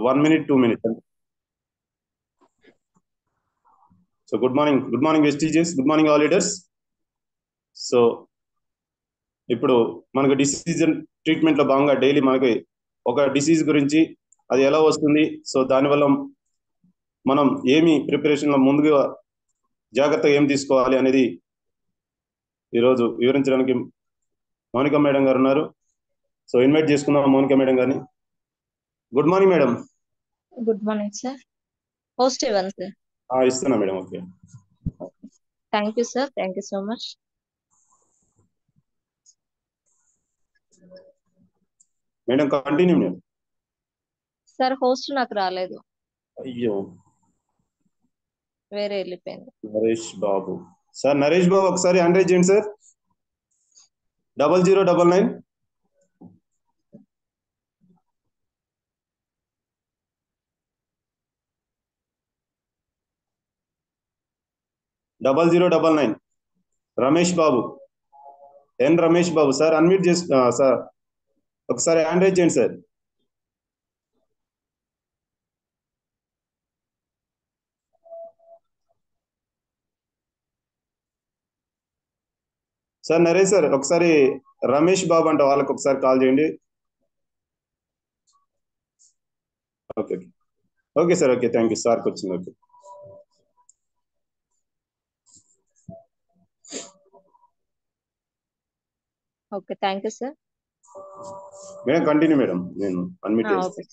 1 minute, 2 minutes. So good morning vestiges, good morning all leaders. So ఇప్పుడు మనకు disease treatment లో భాగంగా daily మనకి ఒక డిసీజ్ గురించి అది ఎలా వస్తుంది, సో దానివల్ల మనం ఏమి ప్రిపరేషన్ లో ముందుగా జాగ్రత్తగా ఏం తీసుకోవాలి అనేది ఈరోజు వివరించడానికి మౌనిక మేడం గారు ఉన్నారు. సో ఇన్వైట్ చేసుకుందాం మౌనిక మేడం గారిని. Good morning madam. Good morning sir. Host ఇవ్వండి సార్. ఇస్తున్నా madam. Okay, thank you sir, thank you so much. Madam continue madam. Sir host నాకు రాలేదు. అయ్యో, వేరే వెళ్ళిపోయింది. నరేష్ బాబు సార్, నరేష్ బాబు ఒకసారి హ్యాండ్ రైజ్ చేయండి sir. 0099 0099. Ramesh Babu, Ramesh Babu sir unmute చేసి సార్ ఒకసారి హ్యాండ్ రైజ్ చేయండి సార్. సార్ నరేష్ సార్ ఒకసారి రమేష్ బాబు అంటే వాళ్ళకి ఒకసారి కాల్ చేయండి. Okay okay sir, okay, thank you. సార్కి వచ్చింది. Okay okay, thank you sir. Madam continue madam, నేను అన్మ్యూట్ ఓకే.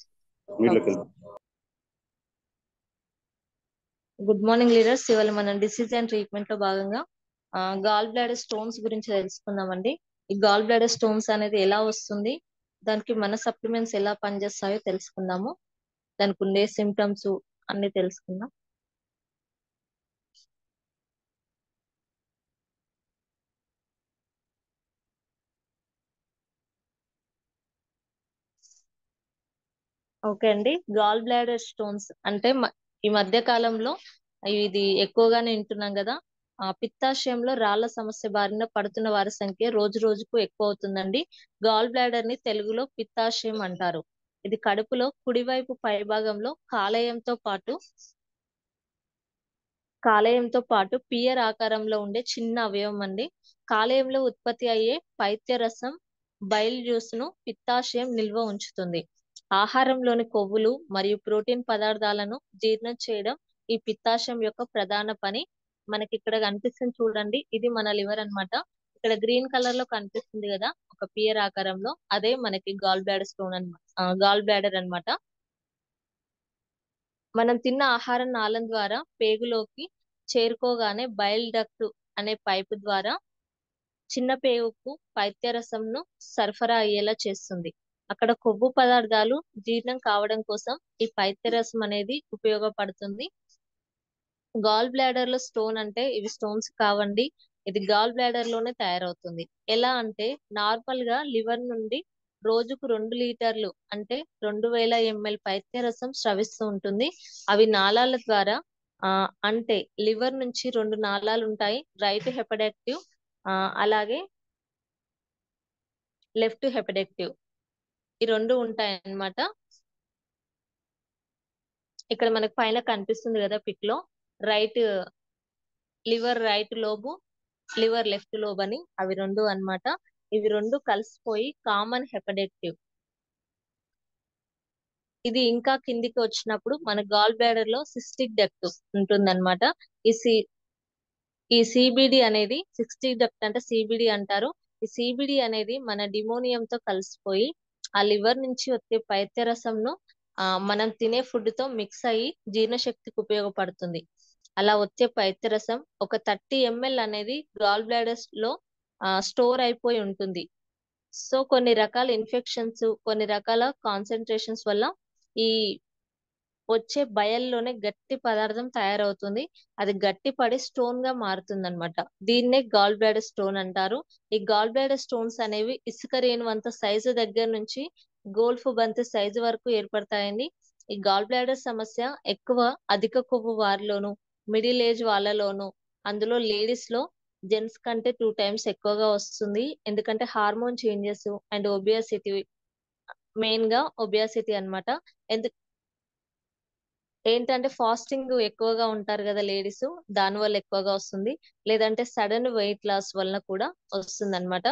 మీట్లోకి వెళ్తాను. Good morning leaders. ఇవాళ మనం డిసీజ్ అండ్ ట్రీట్మెంట్ లో భాగంగా గాల్ బ్లాడర్ స్టోన్స్ గురించి తెలుసుకుందామండి. ఈ గాల్ బ్లాడర్ స్టోన్స్ అనేది ఎలా వస్తుంది, దానికి మన సప్లిమెంట్స్ ఎలా పనిచేస్తాయో తెలుసుకుందాము. దానికి ఉండే సిమ్టమ్స్ అన్ని తెలుసుకుందాం. ఓకే అండి, గాల్ బ్లాడర్ స్టోన్స్ అంటే ఈ మధ్య కాలంలో ఇది ఎక్కువగానే వింటున్నాం కదా. పిత్తాశయంలో రాళ్ల సమస్య బారిన పడుతున్న వారి సంఖ్య రోజు రోజుకు ఎక్కువ అవుతుందండి. గాల్ బ్లాడర్ ని తెలుగులో పిత్తాశయం అంటారు. ఇది కడుపులో కుడివైపు పైభాగంలో కాలేయంతో పాటు పియర్ ఆకారంలో ఉండే చిన్న అవయవం అండి. కాలేయంలో ఉత్పత్తి అయ్యే పైత్యరసం బైల్ జ్యూస్ ను పిత్తాశయం నిల్వ ఉంచుతుంది. ఆహారంలోని కొవ్వులు మరియు ప్రోటీన్ పదార్థాలను జీర్ణం చేయడం ఈ పిత్తాశయం యొక్క ప్రధాన పని. మనకి ఇక్కడ కనిపిస్తుంది చూడండి, ఇది మన లివర్ అన్నమాట. ఇక్కడ గ్రీన్ కలర్ లో కనిపిస్తుంది కదా ఒక పియర్ ఆకారంలో, అదే మనకి gall bladder stone gall bladder అన్నమాట. మనం తిన్న ఆహారం నాళం ద్వారా పేగులోకి చేరుకోగానే బైల్ డక్ట్ అనే పైపు ద్వారా చిన్న పేగుకు పైత్యరసంను సరఫరా అయ్యేలా చేస్తుంది. అక్కడ కొవ్వు పదార్థాలు జీర్ణం కావడం కోసం ఈ పైత్యరసం అనేది ఉపయోగపడుతుంది. గాల్ బ్లాడర్ లో స్టోన్ అంటే ఇవి స్టోన్స్ కావండి, ఇది గాల్ బ్లాడర్ లోనే తయారవుతుంది. ఎలా అంటే నార్మల్ గా లివర్ నుండి రోజుకు 2 లీటర్లు అంటే 2000 ml పైత్యరసం స్రవిస్తూ ఉంటుంది. అవి నాళాల ద్వారా అంటే లివర్ నుంచి 2 నాళాలు ఉంటాయి, రైట్ హెపడక్టివ్ అలాగే లెఫ్ట్ హెపడక్టివ్, ఈ 2 ఉంటాయి అన్నమాట. ఇక్కడ మనకు పైన కనిపిస్తుంది కదా పిక్ లో, liver right lobe, liver left lobe అని, అవి 2 అన్నమాట. ఇవి 2 కలిసిపోయి కామన్ హెపడక్టివ్. ఇది ఇంకా కిందికి వచ్చినప్పుడు మన గాల్ బ్లాడర్ లో సిస్టిక్ డక్ట్ ఉంటుందన్నమాట. ఈ సిబిడి అనేది సిస్టిక్ డక్ట్ అంటే సిబిడి అంటారు. ఈ సిబిడి అనేది మన డిమోనియంతో కలిసిపోయి ఆ లివర్ నుంచి వచ్చే పైత్యరసంను మనం తినే ఫుడ్ తో మిక్స్ అయ్యి జీర్ణశక్తికి ఉపయోగపడుతుంది. అలా వచ్చే పైత్యరసం ఒక 30 ml అనేది గాల్ బ్లాడర్స్ లో స్టోర్ అయిపోయి ఉంటుంది. సో కొన్ని రకాల ఇన్ఫెక్షన్స్, కొన్ని రకాల కాన్సన్ట్రేషన్స్ వల్ల ఈ వచ్చే బయల్లోనే గట్టి పదార్థం తయారవుతుంది. అది గట్టి పడి స్టోన్ గా మారుతుంది అనమాట. దీన్నే గాల్ బ్లాడర్ స్టోన్ అంటారు. ఈ గాల్ బ్లాడర్ స్టోన్స్ అనేవి ఇసుక రేణువంత సైజు దగ్గర నుంచి గోల్ఫ్ బంతి సైజు వరకు ఏర్పడతాయండి. ఈ గాల్ బ్లాడర్ సమస్య ఎక్కువ అధిక కొవ్వు వారిలోను, మిడిల్ ఏజ్ వాళ్ళలోను, అందులో లేడీస్ లో జెంట్స్ కంటే 2 times ఎక్కువగా వస్తుంది. ఎందుకంటే హార్మోన్ చేంజెస్ అండ్ ఒబియాసిటీ, మెయిన్ గా ఒబియాసిటీ అన్నమాట. ఏంటంటే ఫాస్టింగ్ ఎక్కువగా ఉంటారు కదా లేడీస్, దాని వల్ల ఎక్కువగా వస్తుంది. లేదంటే సడన్ వెయిట్ లాస్ వలన కూడా వస్తుంది అనమాట.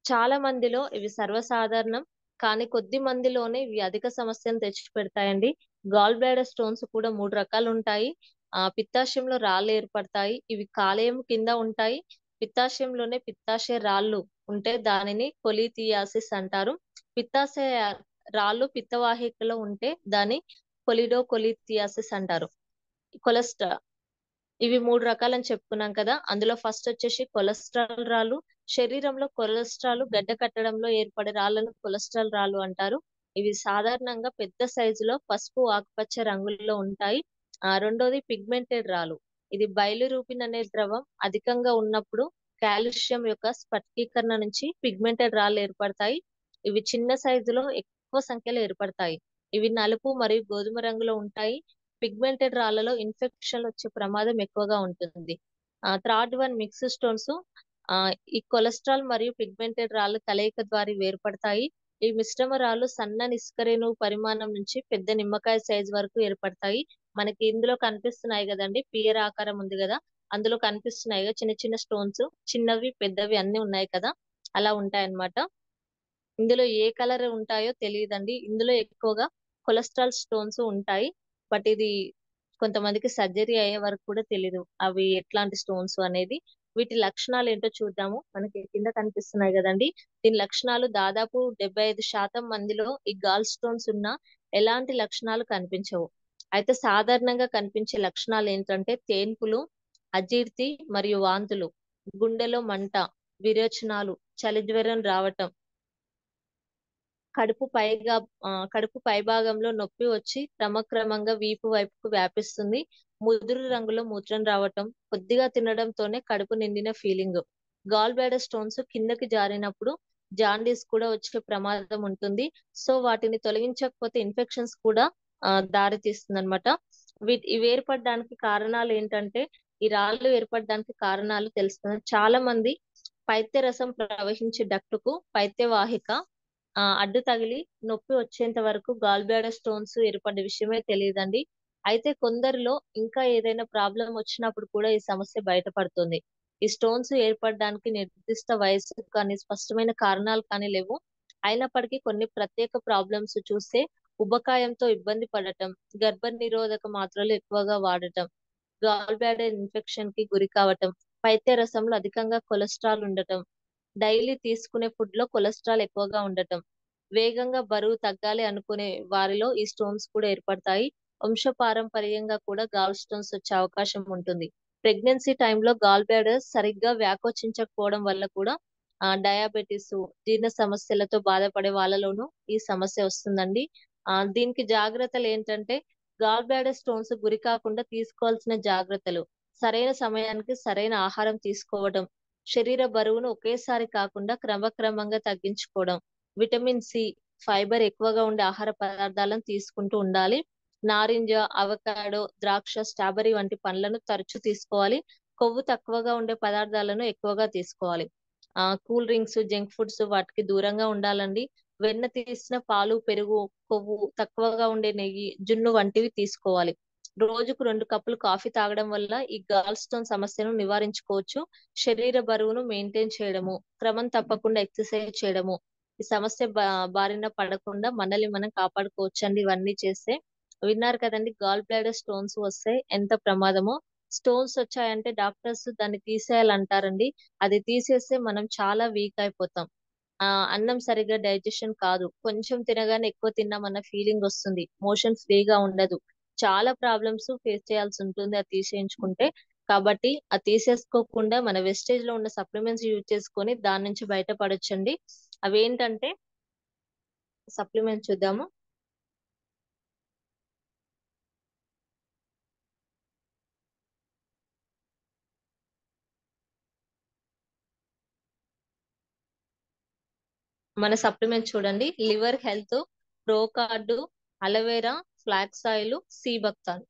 చాలా మందిలో ఇవి సర్వసాధారణం, కానీ కొద్ది మందిలోనే ఇవి అధిక సమస్యను తెచ్చిపెడతాయండి. గాల్ బ్లాడర్ స్టోన్స్ కూడా 3 రకాలు ఉంటాయి. పిత్తాశయంలో రాళ్ళు ఏర్పడతాయి. ఇవి కాలేయం కింద ఉంటాయి. పిత్తాశయంలోనే పిత్తాశయ రాళ్ళు ఉంటే దానిని కొలిథియాసిస్ అంటారు. పిత్తాశయ రాళ్ళు పిత్తవాహికలో ఉంటే దాన్ని కొలిడోకొలిథియాసిస్ అంటారు. కొలెస్ట్రా ఇవి 3 రకాలని చెప్పుకున్నాం కదా. అందులో ఫస్ట్ వచ్చేసి కొలెస్ట్రాల్ రాళ్ళు. శరీరంలో కొలెస్ట్రాల్ గడ్డ కట్టడంలో ఏర్పడే రాళ్ళను కొలెస్ట్రాల్ రాళ్ళు అంటారు. ఇవి సాధారణంగా పెద్ద సైజులో పసుపు ఆకుపచ్చ రంగుల్లో ఉంటాయి. రెండోది పిగ్మెంటెడ్ రాళ్ళు. ఇది బైలిరూపిన్ అనే ద్రవం అధికంగా ఉన్నప్పుడు కాల్షియం యొక్క స్ఫటికీకరణ నుంచి పిగ్మెంటెడ్ రాళ్ళు ఏర్పడతాయి. ఇవి చిన్న సైజులో ఎక్కువ సంఖ్యలో ఏర్పడతాయి. ఇవి నలుపు మరియు గోధుమ రంగులో ఉంటాయి. పిగ్మెంటెడ్ రాళ్లలో ఇన్ఫెక్షన్లు వచ్చే ప్రమాదం ఎక్కువగా ఉంటుంది. Third one mix stones. ఈ కొలెస్ట్రాల్ మరియు పిగ్మెంటెడ్ రాళ్ళు కలయిక ద్వారా వేర్పడతాయి. ఈ మిశ్రమ రాళ్ళు సన్న నిస్కరేణువు పరిమాణం నుంచి పెద్ద నిమ్మకాయ సైజ్ వరకు ఏర్పడతాయి. మనకి ఇందులో కనిపిస్తున్నాయి కదండి, పియర్ ఆకారం ఉంది కదా, అందులో కనిపిస్తున్నాయి కదా చిన్న చిన్న స్టోన్స్, చిన్నవి పెద్దవి అన్ని ఉన్నాయి కదా, అలా ఉంటాయి అన్నమాట. ఇందులో ఏ కలర్ ఉంటాయో తెలియదండి. ఇందులో ఎక్కువగా కొలెస్ట్రాల్ స్టోన్స్ ఉంటాయి. బట్ ఇది కొంతమందికి సర్జరీ అయ్యే వరకు కూడా తెలియదు అవి ఎట్లాంటి స్టోన్స్ అనేది. వీటి లక్షణాలు ఏంటో చూద్దాము. మనకి కింద కనిపిస్తున్నాయి కదండి. దీని లక్షణాలు దాదాపు 75% మందిలో ఈ గాల్ స్టోన్స్ ఉన్న ఎలాంటి లక్షణాలు కనిపించవు. అయితే సాధారణంగా కనిపించే లక్షణాలు ఏంటంటే తేన్పులు, అజీర్తి మరియు వాంతులు, గుండెలో మంట, విరేచనాలు, చలి జ్వరం రావటం, కడుపు పై భాగంలో నొప్పి వచ్చి క్రమక్రమంగా వీపు వైపుకు వ్యాపిస్తుంది. ముదురు రంగులో మూత్రం రావటం, కొద్దిగా తినడంతోనే కడుపు నిండిన ఫీలింగ్. గాల్ బ్లాడర్ స్టోన్స్ కిందకి జారినప్పుడు జాండీస్ కూడా వచ్చే ప్రమాదం ఉంటుంది. సో వాటిని తొలగించకపోతే ఇన్ఫెక్షన్స్ కూడా దారి తీస్తుంది అనమాట. ఇవి ఏర్పడడానికి కారణాలు ఏంటంటే, ఈ రాళ్ళు ఏర్పడడానికి కారణాలు తెలుస్తుంది. చాలా మంది పైత్య రసం ప్రవహించే డక్టుకు పైత్యవాహిక అడ్డు తగిలి నొప్పి వచ్చేంత వరకు గాల్ బ్లాడర్ స్టోన్స్ ఏర్పడే విషయమే తెలియదండి. అయితే కొందరిలో ఇంకా ఏదైనా ప్రాబ్లం వచ్చినప్పుడు కూడా ఈ సమస్య బయటపడుతుంది. ఈ స్టోన్స్ ఏర్పడడానికి నిర్దిష్ట వయసు కానీ స్పష్టమైన కారణాలు కానీ లేవు. అయినప్పటికీ కొన్ని ప్రత్యేక ప్రాబ్లమ్స్ చూస్తే ఉబకాయంతో ఇబ్బంది పడటం, గర్భ నిరోధక మాత్రలు ఎక్కువగా వాడటం, గాల్ బ్లాడర్ ఇన్ఫెక్షన్ కి గురి కావటం, పైత్య రసంలో అధికంగా కొలెస్ట్రాల్ ఉండటం, డైలీ తీసుకునే ఫుడ్ లో కొలెస్ట్రాల్ ఎక్కువగా ఉండటం, వేగంగా బరువు తగ్గాలి అనుకునే వారిలో ఈ స్టోన్స్ కూడా ఏర్పడతాయి. వంశపారంపర్యంగా కూడా గాల్ స్టోన్స్ వచ్చే అవకాశం ఉంటుంది. ప్రెగ్నెన్సీ టైంలో గాల్ బ్లాడర్ సరిగ్గా వ్యాకోచించకపోవడం వల్ల కూడా డయాబెటీస్, జీర్ణ సమస్యలతో బాధపడే వాళ్ళలోనూ ఈ సమస్య వస్తుందండి. దీనికి జాగ్రత్తలు ఏంటంటే, గాల్ బ్లాడర్ స్టోన్స్ గురి కాకుండా తీసుకోవాల్సిన జాగ్రత్తలు: సరైన సమయానికి సరైన ఆహారం తీసుకోవడం, శరీర బరువును ఒకేసారి కాకుండా క్రమక్రమంగా తగ్గించుకోవడం, విటమిన్ సి, ఫైబర్ ఎక్కువగా ఉండే ఆహార పదార్థాలను తీసుకుంటూ ఉండాలి. నారింజ, అవకాడో, ద్రాక్ష, స్ట్రాబెర్రీ వంటి పండ్లను తరచూ తీసుకోవాలి. కొవ్వు తక్కువగా ఉండే పదార్థాలను ఎక్కువగా తీసుకోవాలి. కూల్ డ్రింక్స్, జంక్ ఫుడ్స్ వాటికి దూరంగా ఉండాలండి. వెన్న తీసిన పాలు, పెరుగు, కొవ్వు తక్కువగా ఉండే నెయ్యి, జున్ను వంటివి తీసుకోవాలి. రోజుకు 2 కప్పులు కాఫీ తాగడం వల్ల ఈ గాల్ స్టోన్ సమస్యను నివారించుకోవచ్చు. శరీర బరువును మెయింటైన్ చేయడము, క్రమం తప్పకుండా ఎక్సర్సైజ్ చేయడము, ఈ సమస్య బారిన పడకుండా మనల్ని మనం కాపాడుకోవచ్చు అండి ఇవన్నీ చేస్తే. విన్నారు కదండి, గాల్ బ్లాడర్ స్టోన్స్ వస్తే ఎంత ప్రమాదమో. స్టోన్స్ వచ్చాయంటే డాక్టర్స్ దాన్ని తీసేయాలంటారండి. అది తీసేస్తే మనం చాలా వీక్ అయిపోతాం. అన్నం సరిగ్గా డైజెషన్ కాదు. కొంచెం తినగానే ఎక్కువ తిన్నామన్న ఫీలింగ్ వస్తుంది. మోషన్ ఫ్రీగా ఉండదు. చాలా ప్రాబ్లమ్స్ ఫేస్ చేయాల్సి ఉంటుంది అది తీసేయించుకుంటే. కాబట్టి అది తీసేసుకోకుండా మన వెస్టేజ్ లో ఉన్న సప్లిమెంట్స్ యూజ్ చేసుకొని దాని నుంచి బయటపడొచ్చండి. అవేంటంటే సప్లిమెంట్ చూద్దాము. మన సప్లిమెంట్ చూడండి: liver health, pro card, aloe vera, flax oil, sea బక్తాన్.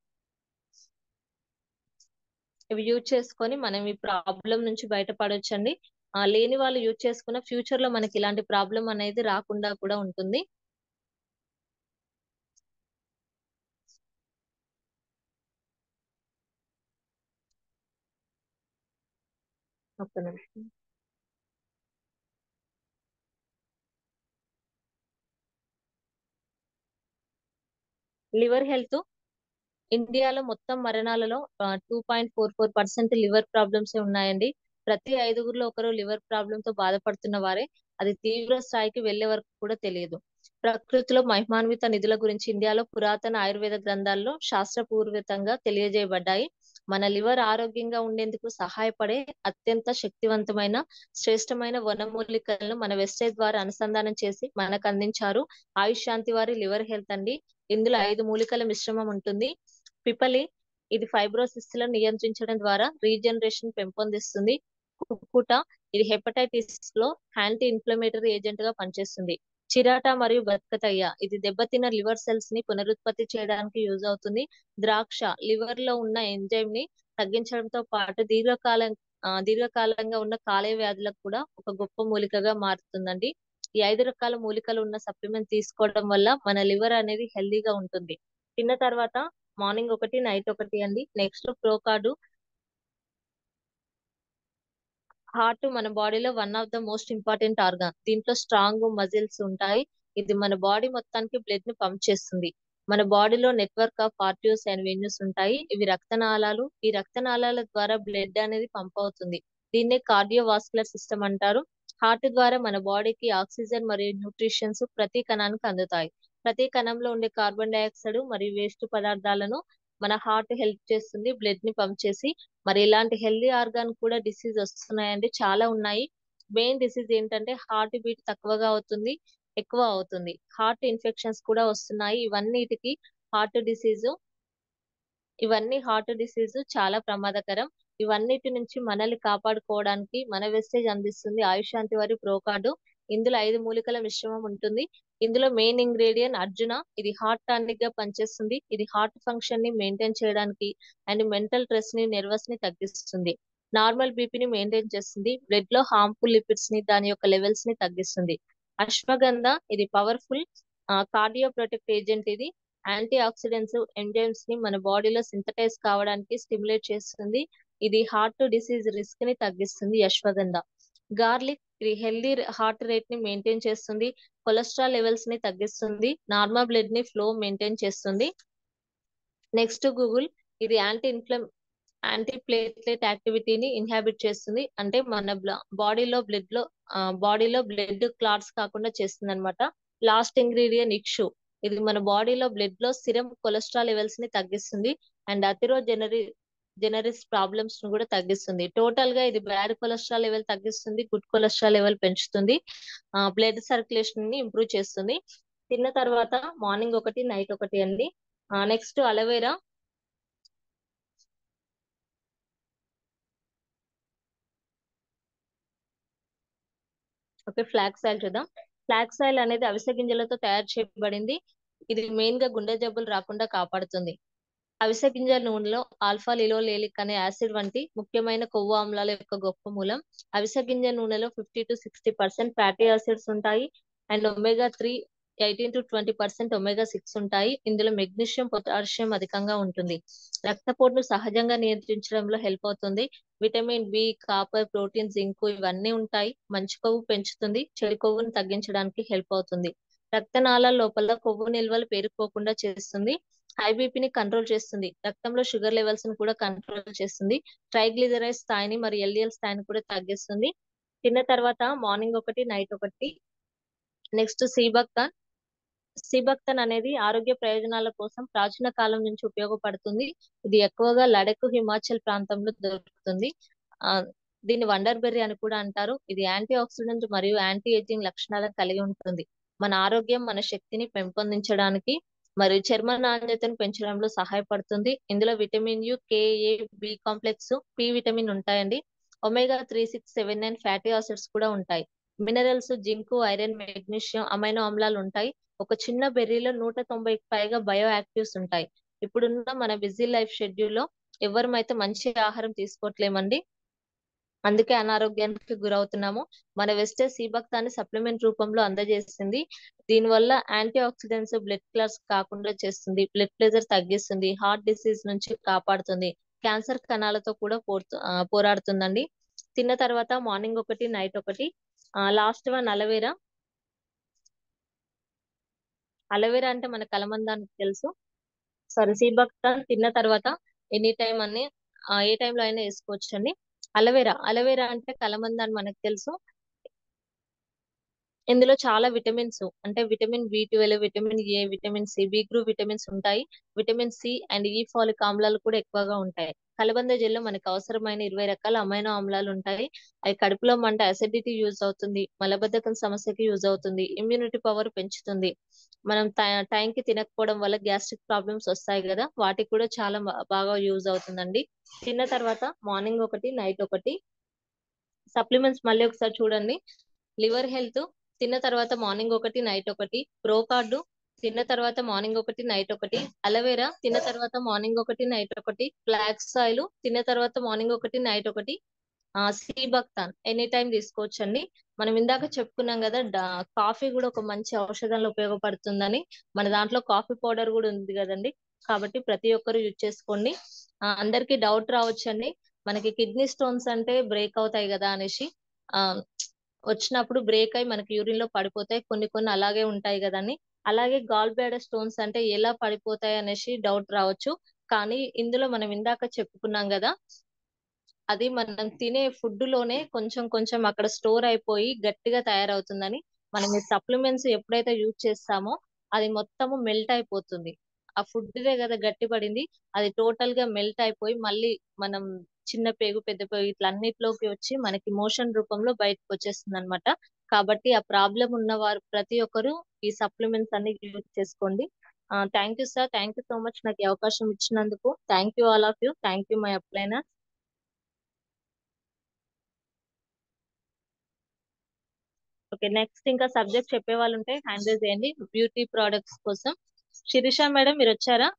ఇవి యూజ్ చేసుకొని మనం ఈ ప్రాబ్లం నుంచి బయటపడొచ్చండి. లేని వాళ్ళు యూజ్ చేసుకున్న ఫ్యూచర్ లో మనకి ఇలాంటి ప్రాబ్లం అనేది రాకుండా కూడా ఉంటుంది. ఒక్క నిమిషం. లివర్ హెల్త్ ఇండియాలో మొత్తం మరణాలలో 2.44% లివర్ ప్రాబ్లమ్స్ ఉన్నాయండి. ప్రతి 5గురిలో ఒకరు లివర్ ప్రాబ్లమ్ తో బాధపడుతున్న వారే. అది తీవ్ర స్థాయికి వెళ్లే వరకు కూడా తెలియదు. ప్రకృతిలో మహిమాన్విత నిధుల గురించి ఇండియాలో పురాతన ఆయుర్వేద గ్రంథాల్లో శాస్త్రపూర్వకంగా తెలియజేయబడ్డాయి. మన లివర్ ఆరోగ్యంగా ఉండేందుకు సహాయపడే అత్యంత శక్తివంతమైన శ్రేష్టమైన వనమూలికలను మన వెబ్సైట్ ద్వారా అనుసంధానం చేసి మనకు అందించారు ఆయుష్ శాంతి వారి లివర్ హెల్త్ అండి. ఇందులో 5 మూలికల మిశ్రమం ఉంటుంది. పిపలి ఇది ఫైబ్రోసిస్ లను నియంత్రించడం ద్వారా రీజనరేషన్ పెంపొందిస్తుంది. కుక్కుట ఇది హెపటైటిస్ లో యాంటీ ఇన్ఫ్లమేటరీ ఏజెంట్ గా పనిచేస్తుంది. చిరాటా మరియు బతకతయ్య ఇది దెబ్బతిన్న లివర్ సెల్స్ ని పునరుత్పత్తి చేయడానికి యూజ్ అవుతుంది. ద్రాక్ష లివర్ లో ఉన్న ఎంజైమ్ ని తగ్గించడంతో పాటు దీర్ఘకాలంగా ఉన్న కాలేయ వ్యాధులకు కూడా ఒక గొప్ప మూలికగా మారుతుందండి. ఈ 5 రకాల మూలికలు ఉన్న సప్లిమెంట్ తీసుకోవడం వల్ల మన లివర్ అనేది హెల్దీగా ఉంటుంది. తిన్న తర్వాత మార్నింగ్ ఒకటి నైట్ ఒకటి అండి. నెక్స్ట్ ప్రోకార్డు హార్ట్ మన బాడీలో one of the most important organ. దీంట్లో స్ట్రాంగ్ మజిల్స్ ఉంటాయి. ఇది మన బాడీ మొత్తానికి బ్లడ్ ని పంప్ చేస్తుంది. మన బాడీలో network of arteries and venues ఉంటాయి. ఇవి రక్తనాళాలు. ఈ రక్తనాళాల ద్వారా బ్లడ్ అనేది పంప్ అవుతుంది. దీన్నే కార్డియోవాస్కులర్ సిస్టమ్ అంటారు. హార్ట్ ద్వారా మన బాడీకి ఆక్సిజన్ మరియు న్యూట్రిషన్స్ ప్రతి కణానికి అందుతాయి. ప్రతి కణంలో ఉండే కార్బన్ డైఆక్సైడ్ మరియు వేస్ట్ పదార్థాలను మన హార్ట్ హెల్ప్ చేస్తుంది బ్లడ్ ని పంప్ చేసి. మరి ఇలాంటి హెల్దీ ఆర్గాన్ కూడా డిసీజ్ వస్తున్నాయండి, చాలా ఉన్నాయి. మెయిన్ డిసీజ్ ఏంటంటే హార్ట్ బీట్ తక్కువగా అవుతుంది, ఎక్కువ అవుతుంది. హార్ట్ ఇన్ఫెక్షన్స్ కూడా వస్తున్నాయి. హార్ట్ డిసీజ్ హార్ట్ డిసీజ్ చాలా ప్రమాదకరం. ఇవన్నిటి నుంచి మనల్ని కాపాడుకోవడానికి మన వెస్టేజ్ అందిస్తుంది ఆయుషాంతి వారి ప్రోకార్డు. ఇందులో 5 మూలికల మిశ్రమం ఉంటుంది. ఇందులో మెయిన్ ఇంగ్రీడియంట్ అర్జున. ఇది హార్ట్ టానిక్ గా పనిచేస్తుంది. ఇది హార్ట్ ఫంక్షన్ ని మెయింటైన్ చేయడానికి అండ్ మెంటల్ స్ట్రెస్ ని నెర్వస్ ని తగ్గిస్తుంది. నార్మల్ బీపీని మెయింటైన్ చేస్తుంది. బ్లడ్ లో హార్మ్ఫుల్ లిపిడ్స్ ని దాని యొక్క లెవెల్స్ ని తగ్గిస్తుంది. అశ్వగంధ ఇది పవర్ఫుల్ కార్డియో ప్రొటెక్ట్ ఏజెంట్. ఇది యాంటీ ఆక్సిడెంట్స్ ఎంజైమ్స్ ని మన బాడీలో సింథటైజ్ కావడానికి స్టిమ్యులేట్ చేస్తుంది. ఇది హార్ట్ డిసీజ్ రిస్క్ ని తగ్గిస్తుంది. అశ్వగంధ. గార్లిక్ ఇది హెల్దీ హార్ట్ రేట్ ని మెయింటైన్ చేస్తుంది. కొలెస్ట్రాల్ లెవెల్స్ ని తగ్గిస్తుంది. నార్మల్ బ్లడ్ ని ఫ్లో మెయింటైన్ చేస్తుంది. నెక్స్ట్ గూగుల్ ఇది యాంటీ ప్లేట్లెట్ యాక్టివిటీని ఇన్హాబిట్ చేస్తుంది. అంటే మన బాడీలో బ్లడ్ క్లాట్స్ కాకుండా చేస్తుంది అనమాట. లాస్ట్ ఇంగ్రీడియంట్ ఇక్షు. ఇది మన బాడీలో బ్లడ్ లో సిరం కొలెస్ట్రాల్ లెవెల్స్ ని తగ్గిస్తుంది అండ్ జెనరిస్ ప్రాబ్లమ్స్ ను కూడా తగ్గిస్తుంది. టోటల్ గా ఇది బ్యాడ్ కొలెస్ట్రాల్ లెవెల్ తగ్గిస్తుంది, గుడ్ కొలెస్ట్రాల్ లెవెల్ పెంచుతుంది, బ్లడ్ సర్క్యులేషన్ ని ఇంప్రూవ్ చేస్తుంది. తిన్న తర్వాత మార్నింగ్ ఒకటి నైట్ ఒకటి అండి. Next aloe vera. Okay, flax oil చూద్దాం. ఫ్లాక్స్ ఆయిల్ అనేది అవిసె గింజలతో తయారు చేయబడింది. ఇది మెయిన్ గా గుండె జబ్బులు రాకుండా కాపాడుతుంది. అవిసె గింజల నూనెలో ఆల్ఫా లినోలేనిక్ అనే యాసిడ్ వంటి ముఖ్యమైన కొవ్వు ఆమ్లాల యొక్క గొప్ప మూలం. అవిసె గింజ నూనెలో 50 to 60% ఫ్యాటీ యాసిడ్స్ ఉంటాయి అండ్ omega-3 18 to 20% omega-6 ఉంటాయి. ఇందులో మెగ్నీషియం, పొటాషియం అధికంగా ఉంటుంది. రక్తపోటును సహజంగా నియంత్రించడంలో హెల్ప్ అవుతుంది. Vitamin B, copper, protein, zinc ఇవన్నీ ఉంటాయి. మంచి కొవ్వు పెంచుతుంది, చెడు కొవ్వును తగ్గించడానికి హెల్ప్ అవుతుంది. రక్తనాళాల లోపల కొవ్వు నిల్వలు పేరుకోకుండా చేస్తుంది. హై బీపీని కంట్రోల్ చేస్తుంది. రక్తంలో షుగర్ లెవెల్స్ ని కూడా కంట్రోల్ చేస్తుంది. ట్రైగ్లిజరైడ్ స్థాయిని మరియు ఎల్డిఎల్ స్థాయిని కూడా తగ్గిస్తుంది. తిన్న తర్వాత మార్నింగ్ ఒకటి నైట్ ఒకటి. నెక్స్ట్ సీబక్తన్ అనేది ఆరోగ్య ప్రయోజనాల కోసం ప్రాచీన కాలం నుంచి ఉపయోగపడుతుంది. ఇది ఎక్కువగా లడఖ్, హిమాచల్ ప్రాంతంలో దొరుకుతుంది. ఆ దీన్ని వండర్ బెర్రీ అని కూడా అంటారు. ఇది యాంటీ ఆక్సిడెంట్ మరియు యాంటీ ఏజింగ్ లక్షణాలను కలిగి ఉంటుంది. మన ఆరోగ్యం, మన శక్తిని పెంపొందించడానికి మరియు చర్మ నాణ్యతను పెంచడంలో సహాయపడుతుంది. ఇందులో vitamin U, K, A, B complex, P vitamin ఉంటాయండి. omega-3, 6, 7, 9 ఫ్యాటీ యాసిడ్స్ కూడా ఉంటాయి. Minerals zinc, iron, magnesium, amino ఆమ్లాలు ఉంటాయి. ఒక చిన్న బెర్రీలో 190కి పైగా బయో యాక్టివ్స్ ఉంటాయి. ఇప్పుడున్న మన బిజీ లైఫ్ షెడ్యూల్లో ఎవరమైతే మంచి ఆహారం తీసుకోవట్లేమండి, అందుకే అనారోగ్యానికి గురవుతున్నాము. మన వెస్టేజ్ సీబక్తాన్ని సప్లిమెంట్ రూపంలో అందజేస్తుంది. దీనివల్ల యాంటీ ఆక్సిడెంట్స్ బ్లడ్ క్లాట్స్ కాకుండా చేస్తుంది, బ్లడ్ ప్రెషర్ తగ్గిస్తుంది, హార్ట్ డిసీజ్ నుంచి కాపాడుతుంది, క్యాన్సర్ కణాలతో కూడా పోరాడుతుందండి. తిన్న తర్వాత మార్నింగ్ ఒకటి నైట్ ఒకటి. Last one aloe vera. అలవేరా అంటే మన కలమందానికి తెలుసు. సారీ, సీబక్తాన్ తిన్న తర్వాత ఎనీ టైం అని ఏ టైంలో అయినా వేసుకోవచ్చు అండి. అలవేరా అంటే కలమంద అని మనకు తెలుసు. ఇందులో చాలా విటమిన్స్ అంటే vitamin B12, vitamin A, vitamin C, B group vitamins ఉంటాయి. విటమిన్ C అండ్ ఈ ఫాలిక్ ఆమ్లాలు కూడా ఎక్కువగా ఉంటాయి. కలబంద జెల్లో మనకు అవసరమైన 20 రకాల అమైనో ఆమ్లాలు ఉంటాయి. అవి కడుపులో మంట, అసిడిటీ యూజ్ అవుతుంది, మలబద్ధకం సమస్యకి యూజ్ అవుతుంది, ఇమ్యూనిటీ పవర్ పెంచుతుంది. మనం టైంకి తినకపోవడం వల్ల గ్యాస్ట్రిక్ ప్రాబ్లమ్స్ వస్తాయి కదా, వాటికి కూడా చాలా బాగా యూజ్ అవుతుందండి. తిన్న తర్వాత మార్నింగ్ ఒకటి నైట్ ఒకటి. సప్లిమెంట్స్ మళ్ళీ ఒకసారి చూడండి. లివర్ హెల్త్ తిన్న తర్వాత మార్నింగ్ ఒకటి నైట్ ఒకటి. ప్రోకార్డు తిన్న తర్వాత మార్నింగ్ ఒకటి నైట్ ఒకటి. అలవేరా తిన్న తర్వాత మార్నింగ్ ఒకటి నైట్ ఒకటి. ఫ్లాక్స్ ఆయిల్ తిన్న తర్వాత మార్నింగ్ ఒకటి నైట్ ఒకటి. సీబక్తాన్ ఎనీ టైం తీసుకోవచ్చు అండి. మనం ఇందాక చెప్పుకున్నాం కదా, కాఫీ కూడా ఒక మంచి ఔషధంలో ఉపయోగపడుతుందని. మన దాంట్లో కాఫీ పౌడర్ కూడా ఉంది కదండి, కాబట్టి ప్రతి ఒక్కరు యూజ్ చేసుకోండి. అందరికి డౌట్ రావచ్చండి, మనకి కిడ్నీ స్టోన్స్ అంటే బ్రేక్ అవుతాయి కదా అనేసి. ఆ వచ్చినప్పుడు బ్రేక్ అయి మనకి యూరిన్ లో పడిపోతాయి, కొన్ని కొన్ని అలాగే ఉంటాయి కదండి. అలాగే గాల్ బ్లాడర్ స్టోన్స్ అంటే ఎలా పడిపోతాయి అనేసి డౌట్ రావచ్చు. కానీ ఇందులో మనం ఇందాక చెప్పుకున్నాం కదా, అది మనం తినే ఫుడ్ లోనే కొంచెం కొంచెం అక్కడ స్టోర్ అయిపోయి గట్టిగా తయారవుతుందని. మనం ఈ సప్లిమెంట్స్ ఎప్పుడైతే యూజ్ చేస్తామో అది మొత్తము మెల్ట్ అయిపోతుంది. ఆ ఫుడ్దే కదా గట్టి పడింది, అది టోటల్ గా మెల్ట్ అయిపోయి మళ్ళీ మనం చిన్న పేగు పెద్ద పేగు ఇట్లా అన్నిట్లోకి వచ్చి మనకి మోషన్ రూపంలో బయటకు వచ్చేస్తుంది అనమాట. కాబట్టి ఆ ప్రాబ్లం ఉన్న వారు ప్రతి ఒక్కరు ఈ సప్లిమెంట్స్ అన్ని యూజ్ చేసుకోండి. Thank you sir, thank you so much నాకు ఈ అవకాశం ఇచ్చినందుకు. Thank you all of you, thank you my upliner. Okay, next ఇంకా సబ్జెక్ట్ చెప్పే వాళ్ళు ఉంటే హ్యాండ్ రైజ్ చేయండి బ్యూటీ ప్రోడక్ట్స్ కోసం. శిరీష మేడం మీరు వచ్చారా?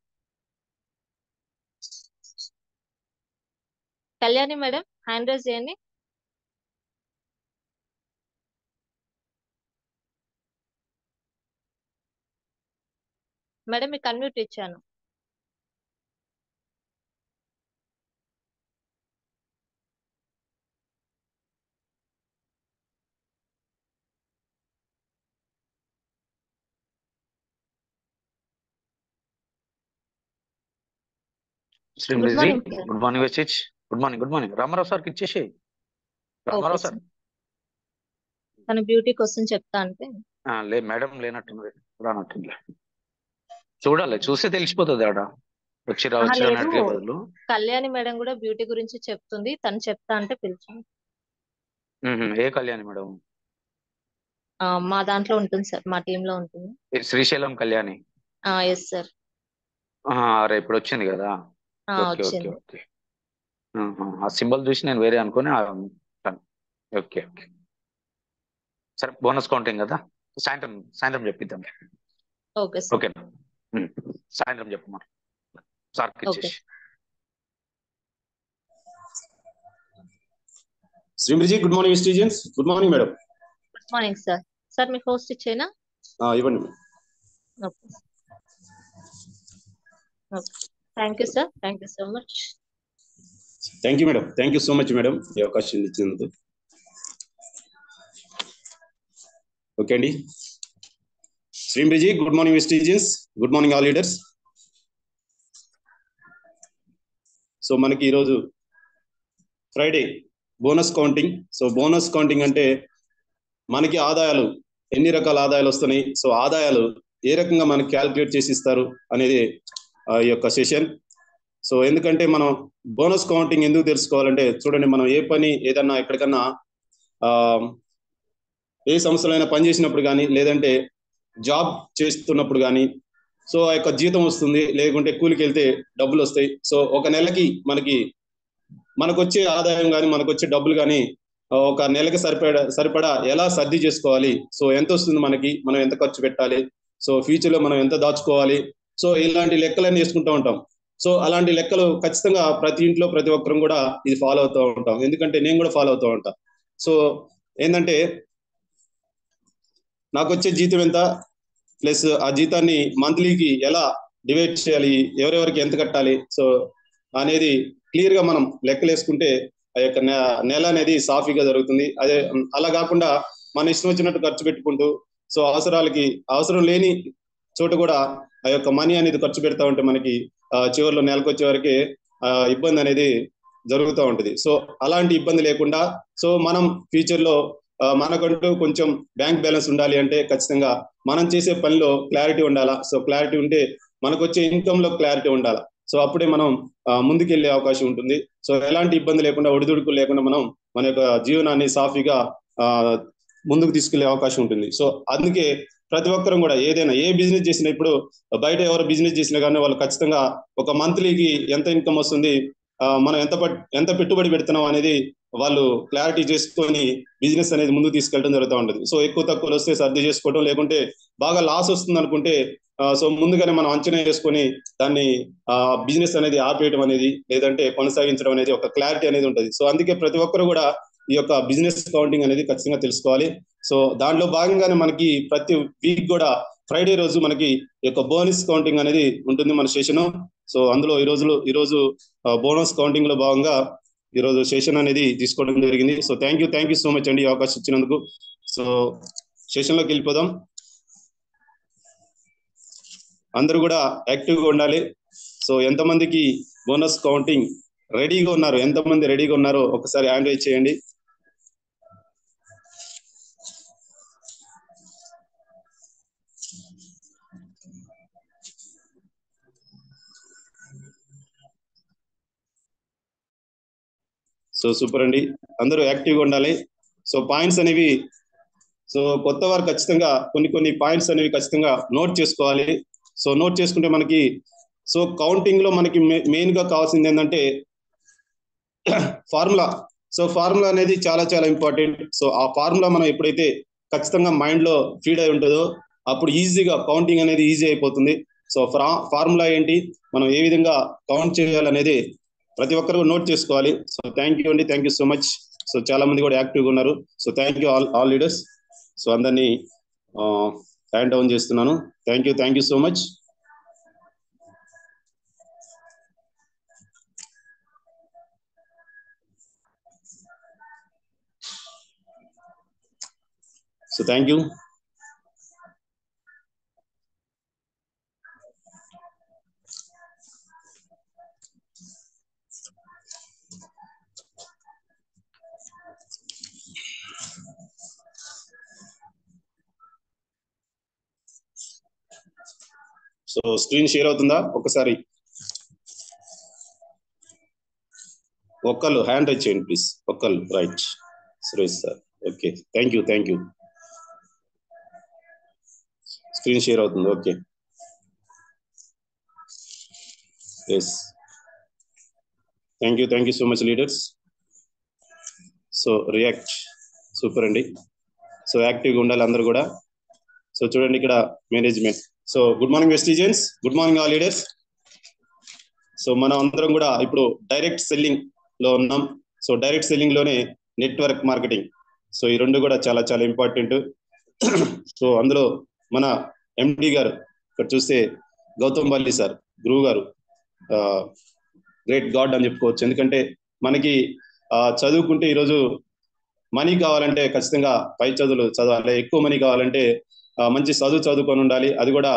కళ్యాణి మేడం హ్యాండ్ రైజ్ చేయండి. మేడం మీకు అన్మ్యూట్ ఇచ్చాను. Good Srimathi morning sir. Good morning Vestige. Good morning Ramarao సార్కి ఇచ్చేసి. ఓకే రామారావు సార్ సార్, తన బ్యూటీ క్వశ్చన్ చెప్తా అంటే మేడం లేనట్టుంది, రానట్టుంది. చూడాలి, చూస్తే తెలిసిపోతుంది ఆడ వచ్చి రావచ్చు లేదు, అన్నట్లే బదులు. కళ్యాణి మేడం కూడా బ్యూటీ గురించి చెప్తుంది, తను చెప్తా అంటే పిలిచాను. ఏ కళ్యాణి మేడం? మా దాంట్లో ఉంటుంది సార్, మా టీమ్ లో ఉంటుంది. శ్రీశైలం కళ్యాణి. Yes sir. రేపు ఇప్పుడు వచ్చింది కదా. ఓకే ఓకే వచ్చింది. ఓకే. ఆ సింబల్ చూసి నేను వేరే అనుకుని ఓకే ఓకే సరే. బోనస్ కౌంటింగ్ కదా, సాయంత్రం చెప్పిద్దాం. Okay sir. ఓకేనా, సాయంత్రం చెప్పమా సార్కి ఇచ్చేసి. Srimathi good morning students. Good morning madam. Good morning sir. Sir మీకు హోస్ట్ ఇచ్చేనా? ఇవ్వండి. Okay, thank you sir, thank you so much. Thank you madam, thank you so much madam ఈ అవకాశం ఇచ్చినందుకు. ఓకే అండి. Srimathi good morning students. Good morning all leaders. So మనకి ఈరోజు Friday bonus counting. So bonus counting అంటే మనకి ఆదాయాలు ఎన్ని రకాల ఆదాయాలు వస్తున్నాయి, సో ఆదాయాలు ఏ రకంగా మనకి క్యాల్కులేట్ చేసి ఇస్తారు అనేది ఈ యొక్క సెషన్. సో ఎందుకంటే మనం బోనస్ కౌంటింగ్ ఎందుకు తెలుసుకోవాలంటే, చూడండి మనం ఏ పని ఏదన్నా ఎక్కడికన్నా ఏ సంస్థలో అయినా పనిచేసినప్పుడు కానీ, లేదంటే జాబ్ చేస్తున్నప్పుడు కానీ, సో ఆ యొక్క జీతం వస్తుంది, లేకుంటే కూలికి వెళ్తే డబ్బులు వస్తాయి. సో ఒక నెలకి మనకు వచ్చే ఆదాయం కానీ, మనకు వచ్చే డబ్బులు కానీ ఒక నెలకి సరిపడా ఎలా సర్ది చేసుకోవాలి, సో ఎంత వస్తుంది మనకి, మనం ఎంత ఖర్చు పెట్టాలి, సో ఫ్యూచర్ లో మనం ఎంత దాచుకోవాలి, సో ఇలాంటి లెక్కలన్నీ వేసుకుంటూ ఉంటాం. సో అలాంటి లెక్కలు ఖచ్చితంగా ప్రతి ఇంట్లో ప్రతి ఒక్కరం కూడా ఇది ఫాలో అవుతూ ఉంటాం, ఎందుకంటే నేను కూడా ఫాలో అవుతూ ఉంటా. సో ఏంటంటే నాకు వచ్చే జీతం ఎంత, ప్లస్ ఆ జీతాన్ని మంత్లీకి ఎలా డివైడ్ చేయాలి, ఎవరెవరికి ఎంత కట్టాలి, సో అనేది క్లియర్ గా మనం లెక్కలు వేసుకుంటే ఆ యొక్క నెల అనేది సాఫీగా జరుగుతుంది. అదే అలా కాకుండా మన ఇష్టం వచ్చినట్టు ఖర్చు పెట్టుకుంటూ సో అవసరం లేని చోట కూడా ఆ యొక్క మనీ అనేది ఖర్చు పెడతా ఉంటే మనకి చివరిలో నెలకు వచ్చే వరకే ఇబ్బంది అనేది జరుగుతూ ఉంటుంది. సో అలాంటి ఇబ్బంది లేకుండా సో మనం ఫ్యూచర్ లో మనకంటూ కొంచెం బ్యాంక్ బ్యాలెన్స్ ఉండాలి అంటే ఖచ్చితంగా మనం చేసే పనిలో క్లారిటీ ఉండాలా. సో క్లారిటీ ఉంటే మనకు వచ్చే ఇన్కమ్ లో క్లారిటీ ఉండాలా. సో అప్పుడే మనం ముందుకెళ్లే అవకాశం ఉంటుంది. సో ఎలాంటి ఇబ్బంది లేకుండా ఒడిదుడుకులు లేకుండా మనం మన యొక్క జీవనాన్ని సాఫీగా ముందుకు తీసుకెళ్లే అవకాశం ఉంటుంది. సో అందుకే ప్రతి ఒక్కరం కూడా ఏదైనా ఏ బిజినెస్ చేసినా ఇప్పుడు బయట ఎవరు బిజినెస్ చేసినా కానీ వాళ్ళు ఖచ్చితంగా ఒక మంత్లీకి ఎంత ఇన్కమ్ వస్తుంది, మనం ఎంత పెట్టుబడి పెడుతున్నాం అనేది వాళ్ళు క్లారిటీ చేసుకొని బిజినెస్ అనేది ముందుకు తీసుకెళ్ళడం జరుగుతూ ఉంటుంది. సో ఎక్కువ తక్కువలు వస్తే సర్ది చేసుకోవడం, లేకుంటే బాగా లాస్ వస్తుంది అనుకుంటే సో ముందుగానే మనం అంచనా వేసుకొని దాన్ని బిజినెస్ అనేది ఆపేయడం అనేది లేదంటే కొనసాగించడం అనేది ఒక క్లారిటీ అనేది ఉంటుంది. సో అందుకే ప్రతి ఒక్కరు కూడా ఈ యొక్క బిజినెస్ కౌంటింగ్ అనేది ఖచ్చితంగా తెలుసుకోవాలి. సో దాంట్లో భాగంగానే మనకి ప్రతి వీక్ కూడా ఫ్రైడే రోజు మనకి ఈ యొక్క బోనస్ కౌంటింగ్ అనేది ఉంటుంది మన సెషన్. సో అందులో ఈరోజు బోనస్ కౌంటింగ్ లో భాగంగా ఈరోజు సెషన్ అనేది తీసుకోవడం జరిగింది. So thank you so much అండి ఈ అవకాశం ఇచ్చినందుకు. సో సెషన్ లోకి వెళ్ళిపోదాం. అందరూ కూడా యాక్టివ్ గా ఉండాలి. సో ఎంతమందికి బోనస్ కౌంటింగ్ రెడీగా ఉన్నారు, ఎంతమంది రెడీగా ఉన్నారో ఒకసారి హ్యాండ్ రైజ్ చేయండి. సో సూపర్ అండి, అందరూ యాక్టివ్గా ఉండాలి. సో పాయింట్స్ అనేవి సో కొత్త వారు ఖచ్చితంగా కొన్ని పాయింట్స్ అనేవి ఖచ్చితంగా నోట్ చేసుకోవాలి. సో నోట్ చేసుకుంటే మనకి సో కౌంటింగ్ లో మనకి మెయిన్ గా కావాల్సింది ఏంటంటే ఫార్ములా. సో ఫార్ములా అనేది చాలా చాలా ఇంపార్టెంట్. సో ఆ ఫార్ములా మనం ఎప్పుడైతే ఖచ్చితంగా మైండ్ లో ఫీడ్ అయి ఉంటుందో అప్పుడు ఈజీగా కౌంటింగ్ అనేది ఈజీ అయిపోతుంది. సో ఫార్ములా ఏంటి, మనం ఏ విధంగా కౌంట్ చేయాలనేది ప్రతి ఒక్కరు నోట్ చేసుకోవాలి. సో థ్యాంక్ యూ అండి, thank you so much. So చాలా మంది కూడా యాక్టివ్గా ఉన్నారు. So thank you all leaders. So అందరినీ హ్యాండ్ డౌన్ చేస్తున్నాను. Thank you so much. So thank you. So screen share అవుతుందా? ఒకసారి ఒక్కళ్ళు హ్యాండ్ రైజ్ చేయండి ప్లీజ్. ఒక్కళ్ళు. Right, Suresh sir. Okay, thank you. Screen share అవుతుంది. Okay, yes, thank you so much leaders. So react, super అండి. So యాక్టివ్గా ఉండాలి అందరూ కూడా. సో చూడండి ఇక్కడ management. So good morning వెస్టీజియన్స్, good morning all leaders. So మనం అందరం కూడా ఇప్పుడు డైరెక్ట్ సెల్లింగ్ లో ఉన్నాం. సో డైరెక్ట్ సెల్లింగ్ లోనే నెట్వర్క్ మార్కెటింగ్. సో ఈ రెండు కూడా చాలా చాలా ఇంపార్టెంట్. సో అందులో మన ఎండి గారు ఇక్కడ చూస్తే గౌతమ్ బాలి సార్, గురువు గారు, గ్రేట్ గాడ్ అని చెప్పుకోవచ్చు. ఎందుకంటే మనకి చదువుకుంటే ఈరోజు మనీ కావాలంటే ఖచ్చితంగా పై చదువులు చదవాలి. ఎక్కువ మనీ కావాలంటే మంచి చదువుకొని ఉండాలి. అది కూడా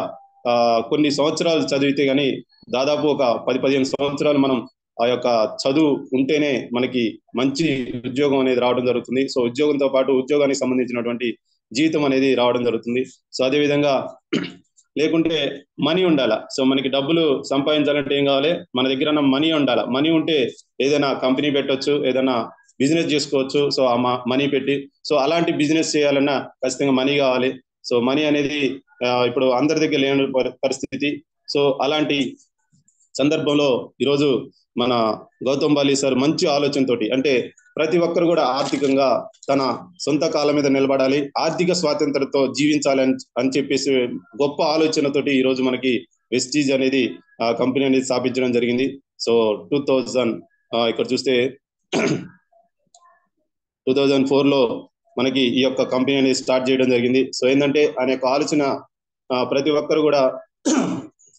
కొన్ని సంవత్సరాలు చదివితే గానీ దాదాపు ఒక 10-15 సంవత్సరాలు మనం ఆ యొక్క చదువు ఉంటేనే మనకి మంచి ఉద్యోగం అనేది రావడం జరుగుతుంది. సో ఉద్యోగంతో పాటు ఉద్యోగానికి సంబంధించినటువంటి జీవితం అనేది రావడం జరుగుతుంది. సో అదే విధంగా లేకుంటే మనీ ఉండాలా. సో మనకి డబ్బులు సంపాదించాలంటే ఏం కావాలి, మన దగ్గర మనీ ఉండాలా. మనీ ఉంటే ఏదైనా కంపెనీ పెట్టవచ్చు, ఏదైనా బిజినెస్ చేసుకోవచ్చు. సో ఆ మనీ పెట్టి సో అలాంటి బిజినెస్ చేయాలన్నా ఖచ్చితంగా మనీ కావాలి. సో మనీ అనేది ఇప్పుడు అందరి దగ్గర లేని పరిస్థితి. సో అలాంటి సందర్భంలో ఈరోజు మన గౌతమ్ బాలి సార్ మంచి ఆలోచనతోటి, అంటే ప్రతి ఒక్కరు కూడా ఆర్థికంగా తన సొంత కాళ్ళ మీద నిలబడాలి, ఆర్థిక స్వాతంత్రంతో జీవించాలి అని చెప్పేసి గొప్ప ఆలోచనతోటి ఈరోజు మనకి వెస్టీజ్ అనేది కంపెనీ అనేది స్థాపించడం జరిగింది. సో 2000 ఇక్కడ చూస్తే 2004లో మనకి ఈ యొక్క కంపెనీ అనేది స్టార్ట్ చేయడం జరిగింది. సో ఏంటంటే ఆయన యొక్క ఆలోచన ప్రతి ఒక్కరు కూడా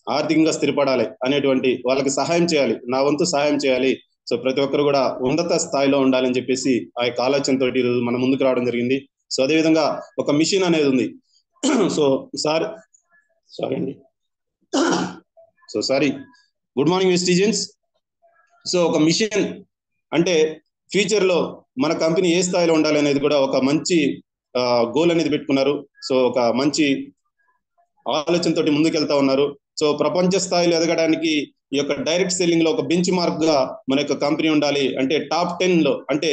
ఆర్థికంగా స్థిరపడాలి అనేటువంటి, వాళ్ళకి సహాయం చేయాలి, నా వంతు సహాయం చేయాలి, సో ప్రతి ఒక్కరు కూడా ఉన్నత స్థాయిలో ఉండాలని చెప్పేసి ఆ యొక్క ఆలోచనతో ఈరోజు మనం ముందుకు రావడం జరిగింది. సో అదేవిధంగా ఒక మిషన్ అనేది ఉంది. సో సారీ అండి, so sorry, good morning Vestigians. So ఒక మిషన్ అంటే ఫ్యూచర్ లో మన కంపెనీ ఏ స్థాయిలో ఉండాలి అనేది కూడా ఒక మంచి గోల్ అనేది పెట్టుకున్నారు. సో ఒక మంచి ఆలోచనతోటి ముందుకెళ్తా ఉన్నారు. సో ప్రపంచ స్థాయిలో ఎదగడానికి ఈ యొక్క డైరెక్ట్ సెల్లింగ్ లో ఒక బెంచ్ మార్క్ గా మన యొక్క కంపెనీ ఉండాలి. అంటే టాప్ 10 లో, అంటే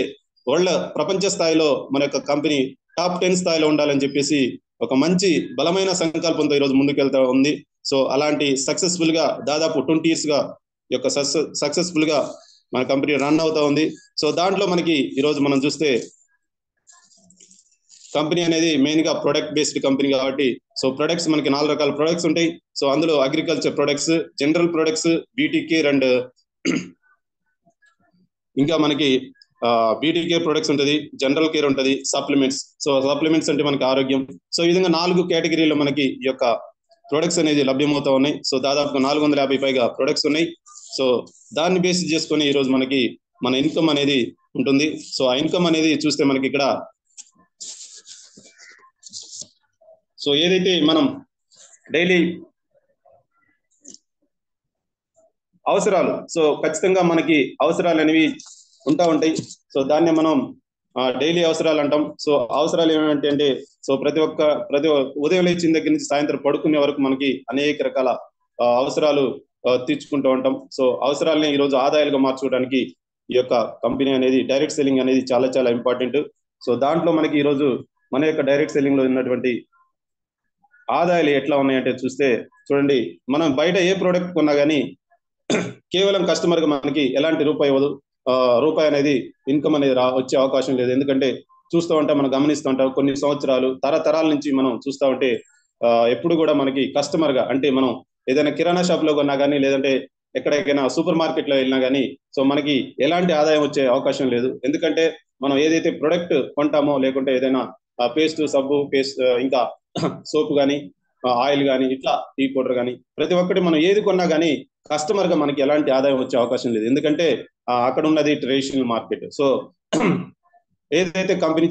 వరల్డ్ ప్రపంచ స్థాయిలో మన యొక్క కంపెనీ టాప్ 10 స్థాయిలో ఉండాలని చెప్పేసి ఒక మంచి బలమైన సంకల్పంతో ఈరోజు ముందుకెళ్తా ఉంది. సో అలాంటి సక్సెస్ఫుల్ గా దాదాపు 20 years గా ఈ యొక్క సక్సెస్ఫుల్ గా మన కంపెనీ రన్ అవుతా ఉంది. సో దాంట్లో మనకి ఈరోజు మనం చూస్తే కంపెనీ అనేది మెయిన్ గా ప్రొడక్ట్ బేస్డ్ కంపెనీ కాబట్టి సో ప్రొడక్ట్స్ మనకి 4 రకాల ప్రొడక్ట్స్ ఉంటాయి. సో అందులో agriculture products, general products, beauty care and ఇంకా మనకి బ్యూటీ కేర్ ప్రొడక్ట్స్ ఉంటుంది, జనరల్ కేర్ ఉంటుంది, సప్లిమెంట్స్. సో సప్లిమెంట్స్ అంటే మనకి ఆరోగ్యం. సో ఈ విధంగా 4 కేటగిరీలో మనకి ఈ యొక్క ప్రొడక్ట్స్ అనేది లభ్యమవుతా ఉన్నాయి. సో దాదాపుగా 450 పైగా ప్రొడక్ట్స్ ఉన్నాయి. సో దాన్ని బేస్ చేసుకొని ఈరోజు మనకి మన ఇన్కమ్ అనేది ఉంటుంది. సో ఆ ఇన్కమ్ అనేది చూస్తే మనకి ఇక్కడ సో ఏదైతే మనం డైలీ అవసరాలు, సో ఖచ్చితంగా మనకి అవసరాలు అనేవి ఉంటాయి. సో దాన్ని మనం డైలీ అవసరాలు అంటాం. సో అవసరాలు ఏమంటే సో ప్రతి ఉదయం లేచిన దగ్గర నుంచి సాయంత్రం పడుకునే వరకు మనకి అనేక రకాల అవసరాలు తీర్చుకుంటూ ఉంటాం. సో అవసరాలని ఈరోజు ఆదాయాలుగా మార్చుకోవడానికి ఈ యొక్క కంపెనీ అనేది డైరెక్ట్ సెల్లింగ్ అనేది చాలా చాలా ఇంపార్టెంట్. సో దాంట్లో మనకి ఈరోజు మన యొక్క డైరెక్ట్ సెల్లింగ్ లో ఉన్నటువంటి ఆదాయాలు ఎట్లా ఉన్నాయంటే చూస్తే చూడండి, మనం బయట ఏ ప్రోడక్ట్ కొన్నా కానీ కేవలం కస్టమర్ గా మనకి ఎలాంటి రూపాయి అనేది ఇన్కమ్ అనేది వచ్చే అవకాశం లేదు. ఎందుకంటే చూస్తూ ఉంటాం, మనం గమనిస్తూ ఉంటాం, కొన్ని సంవత్సరాలు తరతరాల నుంచి మనం చూస్తూ ఉంటే ఎప్పుడు కూడా మనకి కస్టమర్ గా, అంటే మనం ఏదైనా కిరాణా షాప్ లో కొన్నా కానీ లేదంటే ఎక్కడికైనా సూపర్ మార్కెట్ లో వెళ్ళినా కానీ సో మనకి ఎలాంటి ఆదాయం వచ్చే అవకాశం లేదు. ఎందుకంటే మనం ఏదైతే ప్రొడక్ట్ కొంటామో, లేకుంటే ఏదైనా పేస్ట్, సబ్బు, పేస్ట్, ఇంకా సోప్ కానీ, ఆయిల్ కానీ, ఇట్లా టీ పౌడర్ కానీ, ప్రతి ఒక్కటి మనం ఏది కొన్నా కానీ కస్టమర్ గా మనకి ఎలాంటి ఆదాయం వచ్చే అవకాశం లేదు. ఎందుకంటే అక్కడ ఉన్నది ట్రెడిషనల్ మార్కెట్. సో ఏదైతే కంపెనీ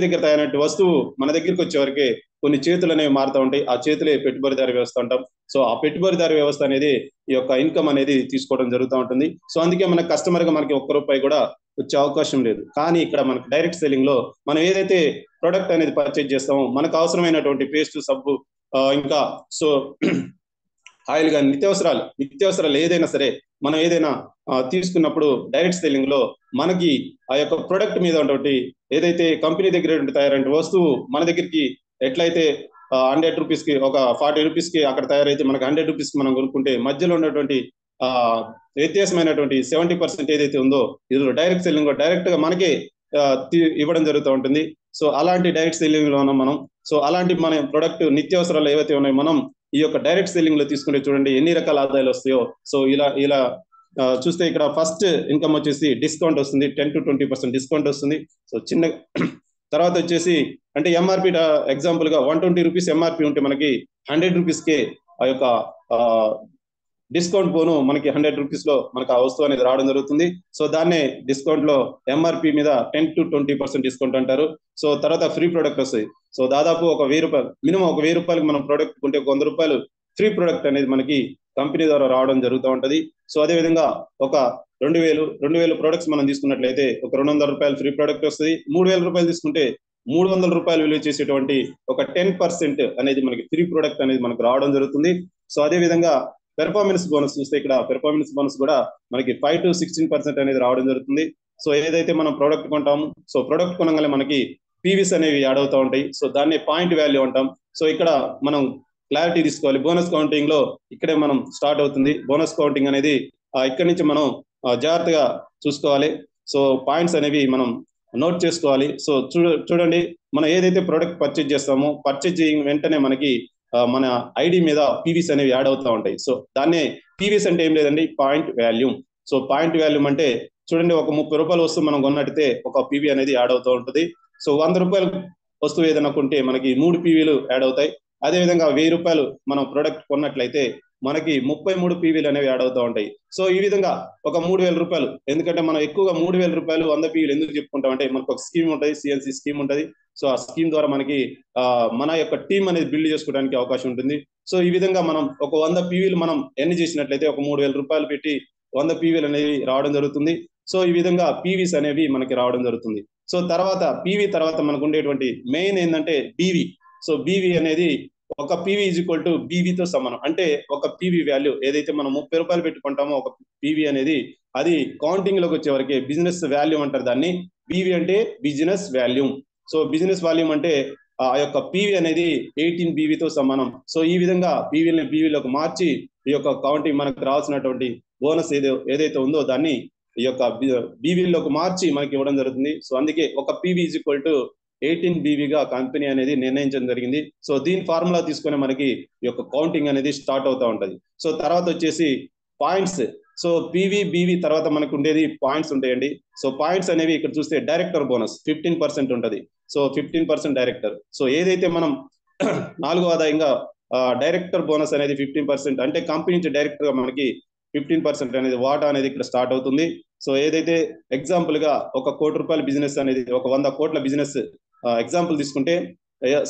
దగ్గర తయారైన వస్తువు మన దగ్గరికి వచ్చే వరకే కొన్ని చేతులు అనేవి మారుతూ ఉంటాయి. ఆ చేతులే పెట్టుబడిదారి వ్యవస్థ అంటాం. సో ఆ పెట్టుబడిదారి వ్యవస్థ అనేది ఈ యొక్క ఇన్కమ్ అనేది తీసుకోవడం జరుగుతూ ఉంటుంది. సో అందుకే మన కస్టమర్ గా మనకి ₹1 కూడా వచ్చే అవకాశం లేదు. కానీ ఇక్కడ మనకి డైరెక్ట్ సెల్లింగ్ లో మనం ఏదైతే ప్రొడక్ట్ అనేది పర్చేజ్ చేస్తామో, మనకు అవసరమైనటువంటి పేస్ట్, సబ్బు, ఇంకా సో ఆయిల్ కానీ, నిత్యావసరాలు ఏదైనా సరే మనం ఏదైనా తీసుకున్నప్పుడు డైరెక్ట్ సెల్లింగ్ లో మనకి ఆ యొక్క ప్రొడక్ట్ మీద ఉన్నటువంటి ఏదైతే కంపెనీ దగ్గర తయారైన వస్తువు మన దగ్గరికి ఎట్లయితే ₹100 కి, ఒక ₹40 కి అక్కడ తయారైతే మనకి ₹100 కి మనం కొనుక్కుంటే మధ్యలో ఉన్నటువంటి వ్యత్యాసమైనటువంటి 70% ఏదైతే ఉందో ఇది డైరెక్ట్ సెల్లింగ్ లో డైరెక్ట్ గా మనకే ఇవ్వడం జరుగుతూ ఉంటుంది. సో అలాంటి డైరెక్ట్ సెల్లింగ్ లో మనం సో అలాంటి మన ప్రొడక్ట్ నిత్యావసరాలు ఏవైతే ఉన్నాయో మనం ఈ యొక్క డైరెక్ట్ సెల్లింగ్ లో తీసుకుంటే చూడండి ఎన్ని రకాల ఆదాయాలు వస్తాయో. సో ఇలా చూస్తే ఇక్కడ ఫస్ట్ ఇన్కమ్ వచ్చేసి డిస్కౌంట్ వస్తుంది, 10 to 20% డిస్కౌంట్ వస్తుంది. సో చిన్న తర్వాత వచ్చేసి అంటే ఎంఆర్పి, ఎగ్జాంపుల్ గా ₹120 ఎంఆర్పి ఉంటే మనకి ₹100 కే ఆ యొక్క డిస్కౌంట్ పోను మనకి ₹100 లో మనకు ఆ వస్తువు అనేది రావడం జరుగుతుంది. సో దాన్నే డిస్కౌంట్ లో ఎంఆర్పి మీద 10 to 20% డిస్కౌంట్ అంటారు. సో తర్వాత ఫ్రీ ప్రొడక్ట్ వస్తాయి. సో దాదాపు ₹1000 మినిమం ₹1000 మనం ప్రొడక్ట్ కొంటే ₹100 ఫ్రీ ప్రొడక్ట్ అనేది మనకి కంపెనీ ద్వారా రావడం జరుగుతూ ఉంటది. సో అదే విధంగా ఒక 2000 ప్రొడక్ట్స్ మనం తీసుకున్నట్లయితే ఒక ₹200 ఫ్రీ ప్రొడక్ట్ వస్తుంది. ₹3000 తీసుకుంటే ₹300 విలువ చేసేటువంటి ఒక 10% అనేది మనకి ఫ్రీ ప్రొడక్ట్ అనేది మనకు రావడం జరుగుతుంది. సో అదే విధంగా పెర్ఫార్మెన్స్ బోనస్ చూస్తే ఇక్కడ పెర్ఫార్మెన్స్ బోనస్ కూడా మనకి 5 to 16% అనేది రావడం జరుగుతుంది. సో ఏదైతే మనం ప్రొడక్ట్ కొంటాము, సో ప్రొడక్ట్ కొనగానే మనకి పీవీస్ అనేవి యాడ్ అవుతూ ఉంటాయి. సో దాన్ని పాయింట్ వాల్యూ అంటాం. సో ఇక్కడ మనం క్లారిటీ తీసుకోవాలి. బోనస్ కౌంటింగ్ లో ఇక్కడే మనం స్టార్ట్ అవుతుంది. బోనస్ కౌంటింగ్ అనేది ఇక్కడి నుంచి మనం జాగ్రత్తగా చూసుకోవాలి. సో పాయింట్స్ అనేవి మనం నోట్ చేసుకోవాలి. సో చూడండి, మనం ఏదైతే ప్రోడక్ట్ పర్చేజ్ చేస్తామో పర్చేజ్ చేసిన వెంటనే మనకి మన ఐడి మీద పీవీస్ అనేవి యాడ్ అవుతూ ఉంటాయి. సో దాన్నే పీవీస్ అంటే ఏం లేదండి, point volume. So point volume అంటే చూడండి, ఒక ₹30 వస్తువు మనం కొన్నట్టయితే ఒక పీవీ అనేది యాడ్ అవుతూ ఉంటుంది. సో ₹100 వస్తువు ఏదైనా కొంటే మనకి 3 పీవీలు యాడ్ అవుతాయి. అదేవిధంగా 1000 రూపాయలు మనం ప్రొడక్ట్ కొన్నట్లయితే మనకి 33 పీవీలు అనేవి యాడ్ అవుతూ ఉంటాయి. సో ఈ విధంగా ఒక 3000 రూపాయలు, ఎందుకంటే మనం ఎక్కువగా 3000 రూపాయలు 100 పీవీలు ఎందుకు చెప్పుకుంటాం అంటే మనకు ఒక స్కీమ్ ఉంటుంది, సిఎల్సి స్కీమ్ ఉంటుంది. సో ఆ స్కీమ్ ద్వారా మనకి మన యొక్క టీం అనేది బిల్డ్ చేసుకోవడానికి అవకాశం ఉంటుంది. సో ఈ విధంగా మనం ఒక 100 పీవీలు మనం ఎన్ని చేసినట్లయితే ఒక 3000 రూపాయలు పెట్టి 100 పీవీలు అనేవి రావడం జరుగుతుంది. సో ఈ విధంగా పీవీస్ అనేవి మనకి రావడం జరుగుతుంది. సో తర్వాత పీవీ తర్వాత మనకు ఉండేటువంటి మెయిన్ ఏంటంటే బీవీ. సో బీవీ అనేది ఒక పీవీ ఈజ్ ఈక్వల్ టు బీవీతో సమానం. అంటే ఒక పీవీ వాల్యూ ఏదైతే మనం 30 రూపాయలు పెట్టుకుంటామో ఒక పీవీ అనేది అది కౌంటింగ్ లోకి వచ్చే వరకే బిజినెస్ వాల్యూమ్ అంటారు దాన్ని. బీవీ అంటే business volume. So business volume అంటే ఆ యొక్క పీవీ అనేది 18 బీవీతో సమానం. సో ఈ విధంగా పీవీని బీవీలోకి మార్చి ఈ యొక్క కౌంటింగ్ మనకు రావాల్సినటువంటి బోనస్ ఏదైతే ఉందో దాన్ని ఈ యొక్క బీవీలోకి మార్చి మనకి ఇవ్వడం జరుగుతుంది. సో అందుకే ఒక పీవీ ఈజ్ ఈక్వల్ టు 18 బీవీగా కంపెనీ అనేది నిర్ణయించడం జరిగింది. సో దీని ఫార్ములా తీసుకొని మనకి ఈ యొక్క కౌంటింగ్ అనేది స్టార్ట్ అవుతూ ఉంటది. సో తర్వాత వచ్చేసి పాయింట్స్. సో పీవీ బీవీ తర్వాత మనకు ఉండేది పాయింట్స్ ఉంటాయండి. సో పాయింట్స్ అనేవి ఇక్కడ చూస్తే డైరెక్టర్ బోనస్ 15% ఉంటది. So 15% director. సో ఏదైతే మనం 4వ ఆదాయంగా డైరెక్టర్ బోనస్ అనేది 15%, అంటే కంపెనీ నుంచి డైరెక్టర్ గా మనకి 15% అనేది వాటా అనేది ఇక్కడ స్టార్ట్ అవుతుంది. సో ఏదైతే ఎగ్జాంపుల్ గా ఒక 1 కోటి రూపాయల బిజినెస్ అనేది ఒక 100 కోట్ల బిజినెస్ ఎగ్జాంపుల్ తీసుకుంటే,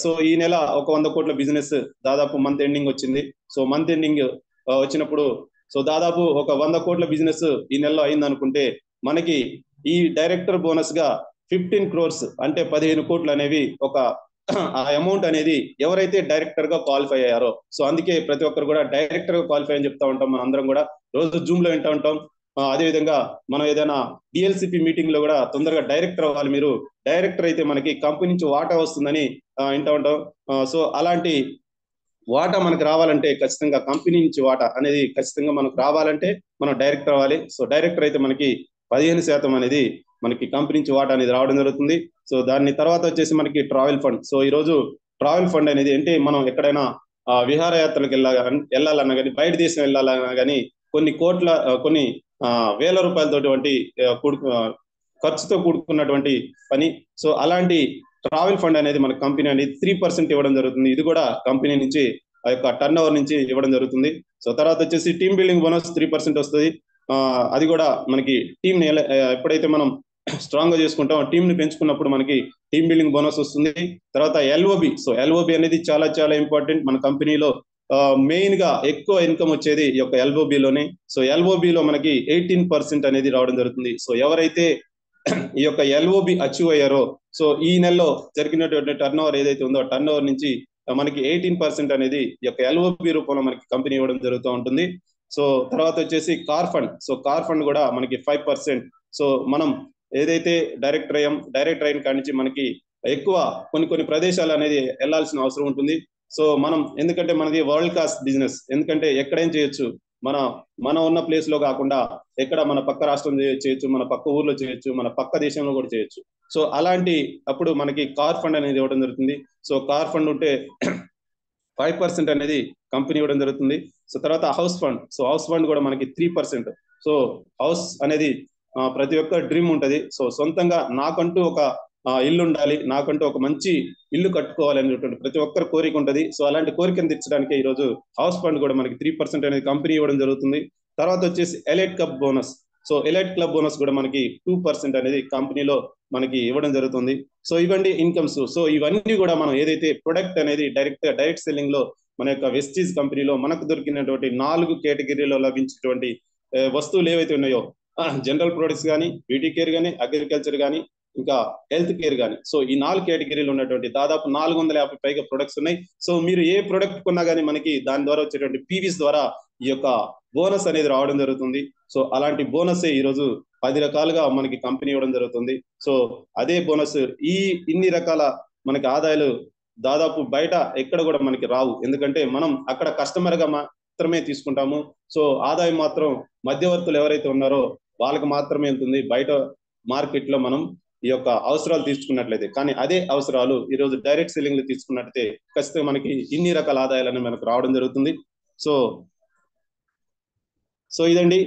సో ఈ నెల ఒక 100 కోట్ల బిజినెస్ దాదాపు మంత్ ఎండింగ్ వచ్చింది. సో మంత్ ఎండింగ్ వచ్చినప్పుడు సో దాదాపు ఒక 100 కోట్ల బిజినెస్ ఈ నెలలో అయింది అనుకుంటే మనకి ఈ డైరెక్టర్ బోనస్ గా 15 crores అంటే 15 కోట్లు అనేవి ఒక ఆ అమౌంట్ అనేది ఎవరైతే డైరెక్టర్ గా క్వాలిఫై అయ్యారో, సో అందుకే ప్రతి ఒక్కరు కూడా డైరెక్టర్ గా క్వాలిఫై అని చెప్తా ఉంటాం. మనం అందరం కూడా రోజు జూమ్ లో వింటూ ఉంటాం. అదేవిధంగా మనం ఏదైనా డిఎల్సిపి మీటింగ్ లో కూడా తొందరగా డైరెక్టర్ అవ్వాలి, మీరు డైరెక్టర్ అయితే మనకి కంపెనీ నుంచి వాటా వస్తుందని వింటూ ఉంటాం. సో అలాంటి వాటా మనకు రావాలంటే ఖచ్చితంగా కంపెనీ నుంచి వాటా అనేది ఖచ్చితంగా మనకు రావాలంటే మనం డైరెక్టర్ అవ్వాలి. సో డైరెక్టర్ అయితే మనకి 15% అనేది మనకి కంపెనీ నుంచి వాటా అనేది రావడం జరుగుతుంది. సో దాని తర్వాత వచ్చేసి మనకి ట్రావెల్ ఫండ్. సో ఈ రోజు ట్రావెల్ ఫండ్ అనేది అంటే మనం ఎక్కడైనా విహారయాత్రలకు వెళ్ళాలన్నా కానీ, బయట దేశం వెళ్ళాలన్నా కానీ కొన్ని వేల రూపాయలతోటి ఖర్చుతో కూడుకున్నటువంటి పని. సో అలాంటి ట్రావెల్ ఫండ్ అనేది మన కంపెనీ అనేది 3% ఇవ్వడం జరుగుతుంది. ఇది కూడా కంపెనీ నుంచి ఆ యొక్క టర్న్ ఓవర్ నుంచి ఇవ్వడం జరుగుతుంది. సో తర్వాత వచ్చేసి టీమ్ బిల్డింగ్ బోనస్ 3% వస్తుంది. అది కూడా మనకి టీమ్ ని ఎప్పుడైతే మనం స్ట్రాంగ్ గా చేసుకుంటాం, టీమ్ ని పెంచుకున్నప్పుడు మనకి టీమ్ బిల్డింగ్ బోనస్ వస్తుంది. తర్వాత ఎల్ఓబి. సో ఎల్ఓబి అనేది చాలా చాలా ఇంపార్టెంట్ మన కంపెనీలో. మెయిన్ గా ఎక్కువ ఇన్కమ్ వచ్చేది ఈ యొక్క ఎల్ఓబిలోనే. సో ఎల్ఓబిలో మనకి 18% అనేది రావడం జరుగుతుంది. సో ఎవరైతే ఈ యొక్క ఎల్ఓబి అచీవ్ అయ్యారో, సో ఈ నెలలో జరిగినటువంటి టర్న్ ఓవర్ ఏదైతే ఉందో టర్న్ ఓవర్ నుంచి మనకి 18% అనేది ఈ యొక్క ఎల్ఓబి రూపంలో మనకి కంపెనీ ఇవ్వడం జరుగుతూ ఉంటుంది. సో తర్వాత వచ్చేసి car fund. So car fund కూడా మనకి 5%. సో మనం ఏదైతే డైరెక్టర్ అయిన కాడి నుంచి మనకి ఎక్కువ కొన్ని ప్రదేశాలు అనేది వెళ్లాల్సిన అవసరం ఉంటుంది. సో మనం ఎందుకంటే మనది వరల్డ్ క్లాస్ బిజినెస్, ఎందుకంటే ఎక్కడేం చేయొచ్చు, మన ఉన్న ప్లేస్ లో కాకుండా ఎక్కడ మన పక్క రాష్ట్రం చేయొచ్చు, మన పక్క ఊర్లో చేయొచ్చు, మన పక్క దేశంలో కూడా చేయొచ్చు. సో అలాంటి అప్పుడు మనకి కార్ ఫండ్ అనేది ఇవ్వడం జరుగుతుంది. సో కార్ ఫండ్ ఉంటే 5% అనేది కంపెనీ ఇవ్వడం జరుగుతుంది. సో తర్వాత house fund. So house fund కూడా మనకి 3%. సో హౌస్ అనేది ప్రతి ఒక్క డ్రీమ్ ఉంటది. సో సొంతంగా నాకంటూ ఒక ఇల్లు ఉండాలి, నాకంటూ ఒక మంచి ఇల్లు కట్టుకోవాలి అనేటువంటి ప్రతి ఒక్కరి కోరిక ఉంటది. సో అలాంటి కోరికను తీర్చడానికి ఈ రోజు హౌస్ ఫండ్ కూడా మనకి 3% అనేది కంపెనీ ఇవ్వడం జరుగుతుంది. తర్వాత వచ్చేసి elite club bonus. So elite club bonus కూడా మనకి 2% అనేది కంపెనీలో మనకి ఇవ్వడం జరుగుతుంది. సో ఇవన్నీ ఇన్కమ్స్. సో ఇవన్నీ కూడా మనం ఏదైతే ప్రొడక్ట్ అనేది డైరెక్ట్ సెల్లింగ్ లో మన యొక్క వెస్టీజ్ కంపెనీలో మనకు దొరికినటువంటి 4 కేటగిరీలో లభించేటువంటి వస్తువులు ఏవైతే ఉన్నాయో, జనరల్ ప్రొడక్ట్స్ కానీ, బ్యూటీ కేర్ కానీ, అగ్రికల్చర్ కానీ, ఇంకా హెల్త్ కేర్ కానీ, సో ఈ 4 కేటగిరీలు ఉన్నటువంటి దాదాపు 450 పైగా ప్రొడక్ట్స్ ఉన్నాయి. సో మీరు ఏ ప్రొడక్ట్ కొన్నా కానీ మనకి దాని ద్వారా వచ్చేటువంటి పీవీస్ ద్వారా ఈ యొక్క బోనస్ అనేది రావడం జరుగుతుంది. సో అలాంటి బోనస్ ఈ రోజు 10 రకాలుగా మనకి కంపెనీ ఇవ్వడం జరుగుతుంది. సో అదే బోనస్ ఇన్ని రకాల మనకి ఆదాయాలు దాదాపు బయట ఎక్కడ కూడా మనకి రావు, ఎందుకంటే మనం అక్కడ కస్టమర్ గా మాత్రమే తీసుకుంటాము. సో ఆదాయం మాత్రం మధ్యవర్తులు ఎవరైతే ఉన్నారో వాళ్ళకి మాత్రమే వెళ్తుంది. బయట మార్కెట్ లో మనం ఈ యొక్క అవసరాలు తీసుకున్నట్లయితే, కానీ అదే అవసరాలు ఈ రోజు డైరెక్ట్ సెల్లింగ్ లో తీసుకున్నట్లయితే ఖచ్చితంగా మనకి ఇన్ని రకాల ఆదాయాలని మనకు రావడం జరుగుతుంది. సో ఇదండి.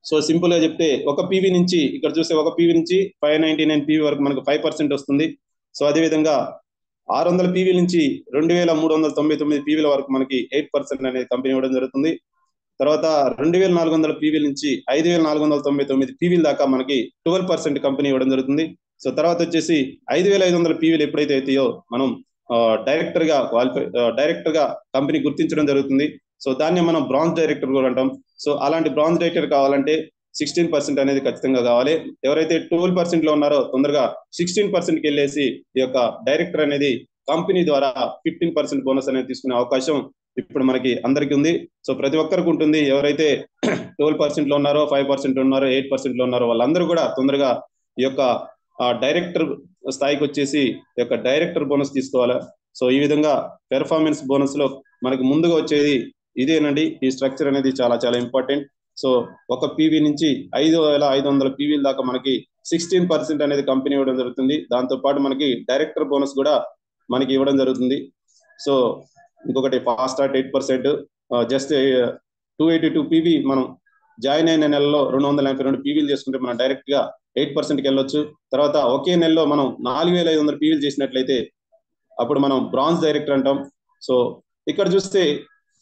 సో సింపుల్ గా చెప్తే ఒక పీవీ నుంచి ఇక్కడ చూస్తే ఒక పీవీ నుంచి 599 పీవీ వరకు మనకు 5% వస్తుంది. సో అదేవిధంగా 600 పీవీ నుంచి 2399 పీవీల వరకు మనకి 8% అనేది కంపెనీ ఇవ్వడం జరుగుతుంది. తర్వాత 2400 పీవీల నుంచి 5499 పీవీల దాకా మనకి 12% కంపెనీ ఇవ్వడం జరుగుతుంది. సో తర్వాత వచ్చేసి 5500 పీవీలు ఎప్పుడైతే అవుతాయో మనం డైరెక్టర్ గా కంపెనీ గుర్తించడం జరుగుతుంది. సో దాన్ని మనం బ్రాంజ్ డైరెక్టర్ కూడా అంటాం. సో అలాంటి బ్రాంజ్ డైరెక్టర్ కావాలంటే 16% అనేది ఖచ్చితంగా కావాలి. ఎవరైతే 12% లో ఉన్నారో తొందరగా 16%కి వెళ్ళేసి ఈ యొక్క డైరెక్టర్ అనేది కంపెనీ ద్వారా 15% బోనస్ అనేది తీసుకునే అవకాశం ఇప్పుడు మనకి అందరికీ ఉంది. సో ప్రతి ఒక్కరికి ఉంటుంది. ఎవరైతే 12% లో ఉన్నారో, 5% ఉన్నారో, 8% లో ఉన్నారో వాళ్ళందరూ కూడా తొందరగా ఈ యొక్క డైరెక్టర్ స్థాయికి వచ్చేసి ఈ యొక్క డైరెక్టర్ బోనస్ తీసుకోవాలి. సో ఈ విధంగా పెర్ఫార్మెన్స్ బోనస్ లో మనకి ముందుగా వచ్చేది ఇదేనండి. ఈ స్ట్రక్చర్ అనేది చాలా చాలా ఇంపార్టెంట్. సో ఒక పీవీ నుంచి 5500 పీవీల దాకా మనకి 16% అనేది కంపెనీ ఇవ్వడం జరుగుతుంది. దాంతో పాటు మనకి డైరెక్టర్ బోనస్ కూడా మనకి ఇవ్వడం జరుగుతుంది. సో ఇంకొకటి ఫాస్ట్ స్టార్ట్ 8%, జస్ట్ 282 పీవీ మనం జాయిన్ అయిన నెలలో 282 పీవీలు చేసుకుంటే మనం డైరెక్ట్ గా 8%కి వెళ్ళొచ్చు. తర్వాత ఒకే నెలలో మనం 4500 పీవీలు చేసినట్లయితే అప్పుడు మనం బ్రాంజ్ డైరెక్టర్ అంటాం. సో ఇక్కడ చూస్తే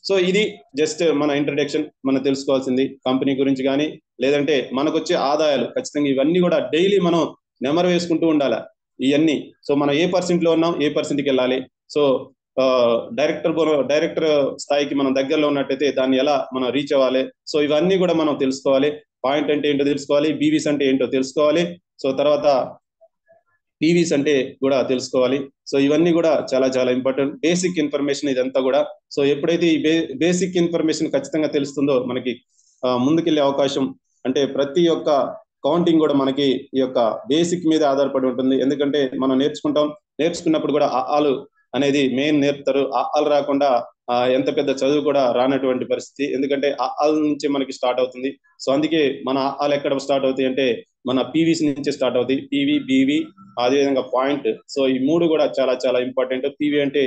సో ఇది జస్ట్ మన ఇంట్రడక్షన్. మనం తెలుసుకోవాల్సింది కంపెనీ గురించి కానీ లేదంటే మనకు వచ్చే ఆదాయాలు ఖచ్చితంగా ఇవన్నీ కూడా డైలీ మనం నెమరు వేసుకుంటూ ఉండాలి ఇవన్నీ. సో మనం ఏ % లో ఉన్నాం, ఏ %కి వెళ్ళాలి. సో డైరెక్టర్ స్థాయికి మనం దగ్గరలో ఉన్నట్టయితే దాన్ని ఎలా మనం రీచ్ అవ్వాలి. సో ఇవన్నీ కూడా మనం తెలుసుకోవాలి. పాయింట్ అంటే ఏంటో తెలుసుకోవాలి, బీవీస్ అంటే ఏంటో తెలుసుకోవాలి. సో తర్వాత పీవీస్ అంటే కూడా తెలుసుకోవాలి. సో ఇవన్నీ కూడా చాలా చాలా ఇంపార్టెంట్ బేసిక్ ఇన్ఫర్మేషన్ ఇదంతా కూడా. సో ఎప్పుడైతే ఈ బేసిక్ ఇన్ఫర్మేషన్ ఖచ్చితంగా తెలుస్తుందో మనకి ముందుకెళ్లే అవకాశం, అంటే ప్రతి ఒక్క కౌంటింగ్ కూడా మనకి ఈ యొక్క బేసిక్ మీద ఆధారపడి ఉంటుంది. ఎందుకంటే మనం నేర్చుకున్నప్పుడు కూడా ఆలు అనేది మెయిన్ నేర్పుతారు. ఆలు రాకుండా ఎంత పెద్ద చదువు కూడా రానటువంటి పరిస్థితి. ఎందుకంటే ఆలు నుంచి మనకి స్టార్ట్ అవుతుంది. సో అందుకే మన ఆలు ఎక్కడ స్టార్ట్ అవుతాయి అంటే మన పీవీస్ నుంచి స్టార్ట్ అవుతాయి. పీవీ, బీవీ, అదేవిధంగా పాయింట్. సో ఈ మూడు కూడా చాలా చాలా ఇంపార్టెంట్. పీవీ అంటే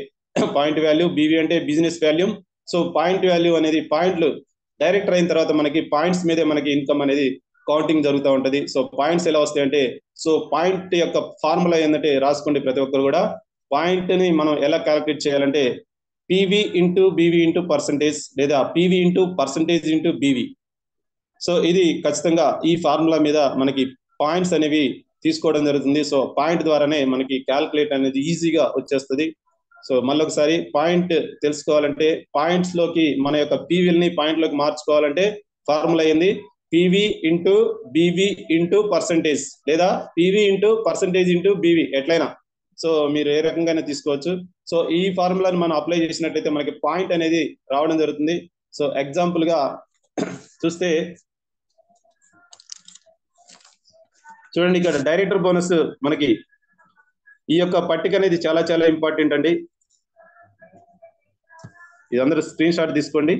పాయింట్ వాల్యూ, బీవీ అంటే business value. So point value అనేది పాయింట్లు డైరెక్టర్ అయిన తర్వాత మనకి పాయింట్స్ మీదే మనకి ఇన్కమ్ అనేది కౌంటింగ్ జరుగుతూ ఉంటది. సో పాయింట్స్ ఎలా వస్తాయి అంటే, సో పాయింట్ యొక్క ఫార్ములా ఏంటంటే రాసుకోండి ప్రతి ఒక్కరు కూడా. పాయింట్ ని మనం ఎలా క్యాలిక్యులేట్ చేయాలంటే PV into BV into percentage, లేదా PV into percentage into BV. So ఇది ఖచ్చితంగా ఈ ఫార్ములా మీద మనకి పాయింట్స్ అనేవి తీసుకోవడం జరుగుతుంది. సో పాయింట్ ద్వారానే మనకి క్యాల్కులేట్ అనేది ఈజీగా వచ్చేస్తుంది. సో మళ్ళొకసారి పాయింట్ తెలుసుకోవాలంటే పాయింట్స్ లోకి మన యొక్క పీవీని పాయింట్ లోకి మార్చుకోవాలంటే ఫార్ములా ఏంది? PV into BV into percentage, లేదా PV into percentage into BV, ఎట్లయినా సో మీరు ఏ రకంగానే తీసుకోవచ్చు. సో ఈ ఫార్ములాని మనం అప్లై చేసినట్లయితే మనకి పాయింట్ అనేది రావడం జరుగుతుంది. సో ఎగ్జాంపుల్ గా చూస్తే చూడండి, ఇక్కడ డైరెక్టర్ బోనస్ మనకి ఈ యొక్క పట్టిక అనేది చాలా చాలా ఇంపార్టెంట్ అండి. ఇది అందరూ స్క్రీన్ షాట్ తీసుకోండి.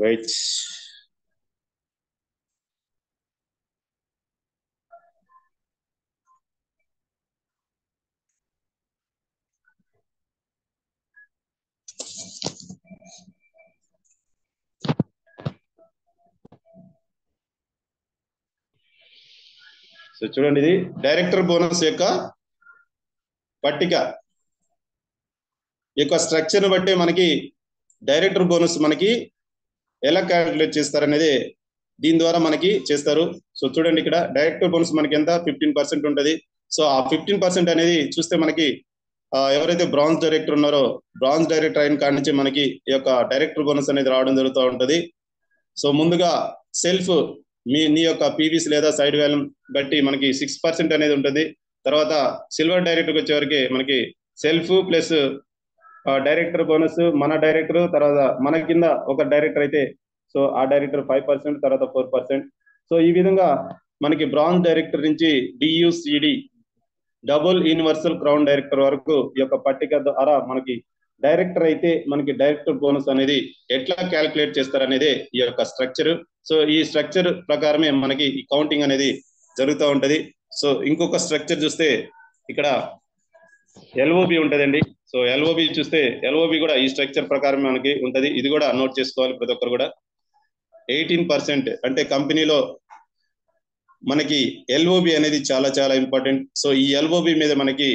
వెయిట్. సో చూడండి, ఇది డైరెక్టర్ బోనస్ యొక్క పట్టిక. ఈ యొక్క స్ట్రక్చర్ బట్టి మనకి డైరెక్టర్ బోనస్ మనకి ఎలా క్యాలిక్యులేట్ చేస్తారనేది దీని ద్వారా మనకి చేస్తారు. సో చూడండి, ఇక్కడ డైరెక్టర్ బోనస్ మనకి ఎంత 15% ఉంటుంది. సో ఆ 15% అనేది చూస్తే మనకి ఎవరైతే బ్రాంజ్ డైరెక్టర్ ఉన్నారో బ్రాంజ్ డైరెక్టర్ అయిన కాడి నుంచి మనకి ఈ యొక్క డైరెక్టర్ బోనస్ అనేది రావడం జరుగుతూ ఉంటుంది. సో ముందుగా సెల్ఫ్ నీ యొక్క పీవీస్ లేదా సైడ్ వాల్యూ బట్టి మనకి 6% అనేది ఉంటుంది. తర్వాత సిల్వర్ డైరెక్టర్కి వచ్చేవరకు మనకి సెల్ఫ్ ప్లస్ డైరెక్టర్ బోనస్, మన డైరెక్టర్, తర్వాత మన కింద ఒక డైరెక్టర్ అయితే సో ఆ డైరెక్టర్ 5%, తర్వాత 4%. సో ఈ విధంగా మనకి బ్రాంజ్ డైరెక్టర్ నుంచి డియుసిడి డబుల్ యూనివర్సల్ క్రౌన్ డైరెక్టర్ వరకు ఈ యొక్క పట్టిక ద్వారా మనకి డైరెక్టర్ అయితే మనకి డైరెక్టర్ బోనస్ అనేది ఎట్లా క్యాలిక్యులేట్ చేస్తారనేది ఈ యొక్క స్ట్రక్చర్. సో ఈ స్ట్రక్చర్ ప్రకారమే మనకి ఈ కౌంటింగ్ అనేది జరుగుతూ ఉంటది. సో ఇంకొక స్ట్రక్చర్ చూస్తే ఇక్కడ ఎల్ఓబి ఉంటదండి. సో ఎల్ఓబి చూస్తే ఎల్ఓబి కూడా ఈ స్ట్రక్చర్ ప్రకారం మనకి ఉంటది. ఇది కూడా నోట్ చేసుకోవాలి ప్రతి ఒక్కరు కూడా. 18% అంటే కంపెనీలో మనకి ఎల్ఓబి అనేది చాలా చాలా ఇంపార్టెంట్. సో ఈ ఎల్ఓబి మీద మనకి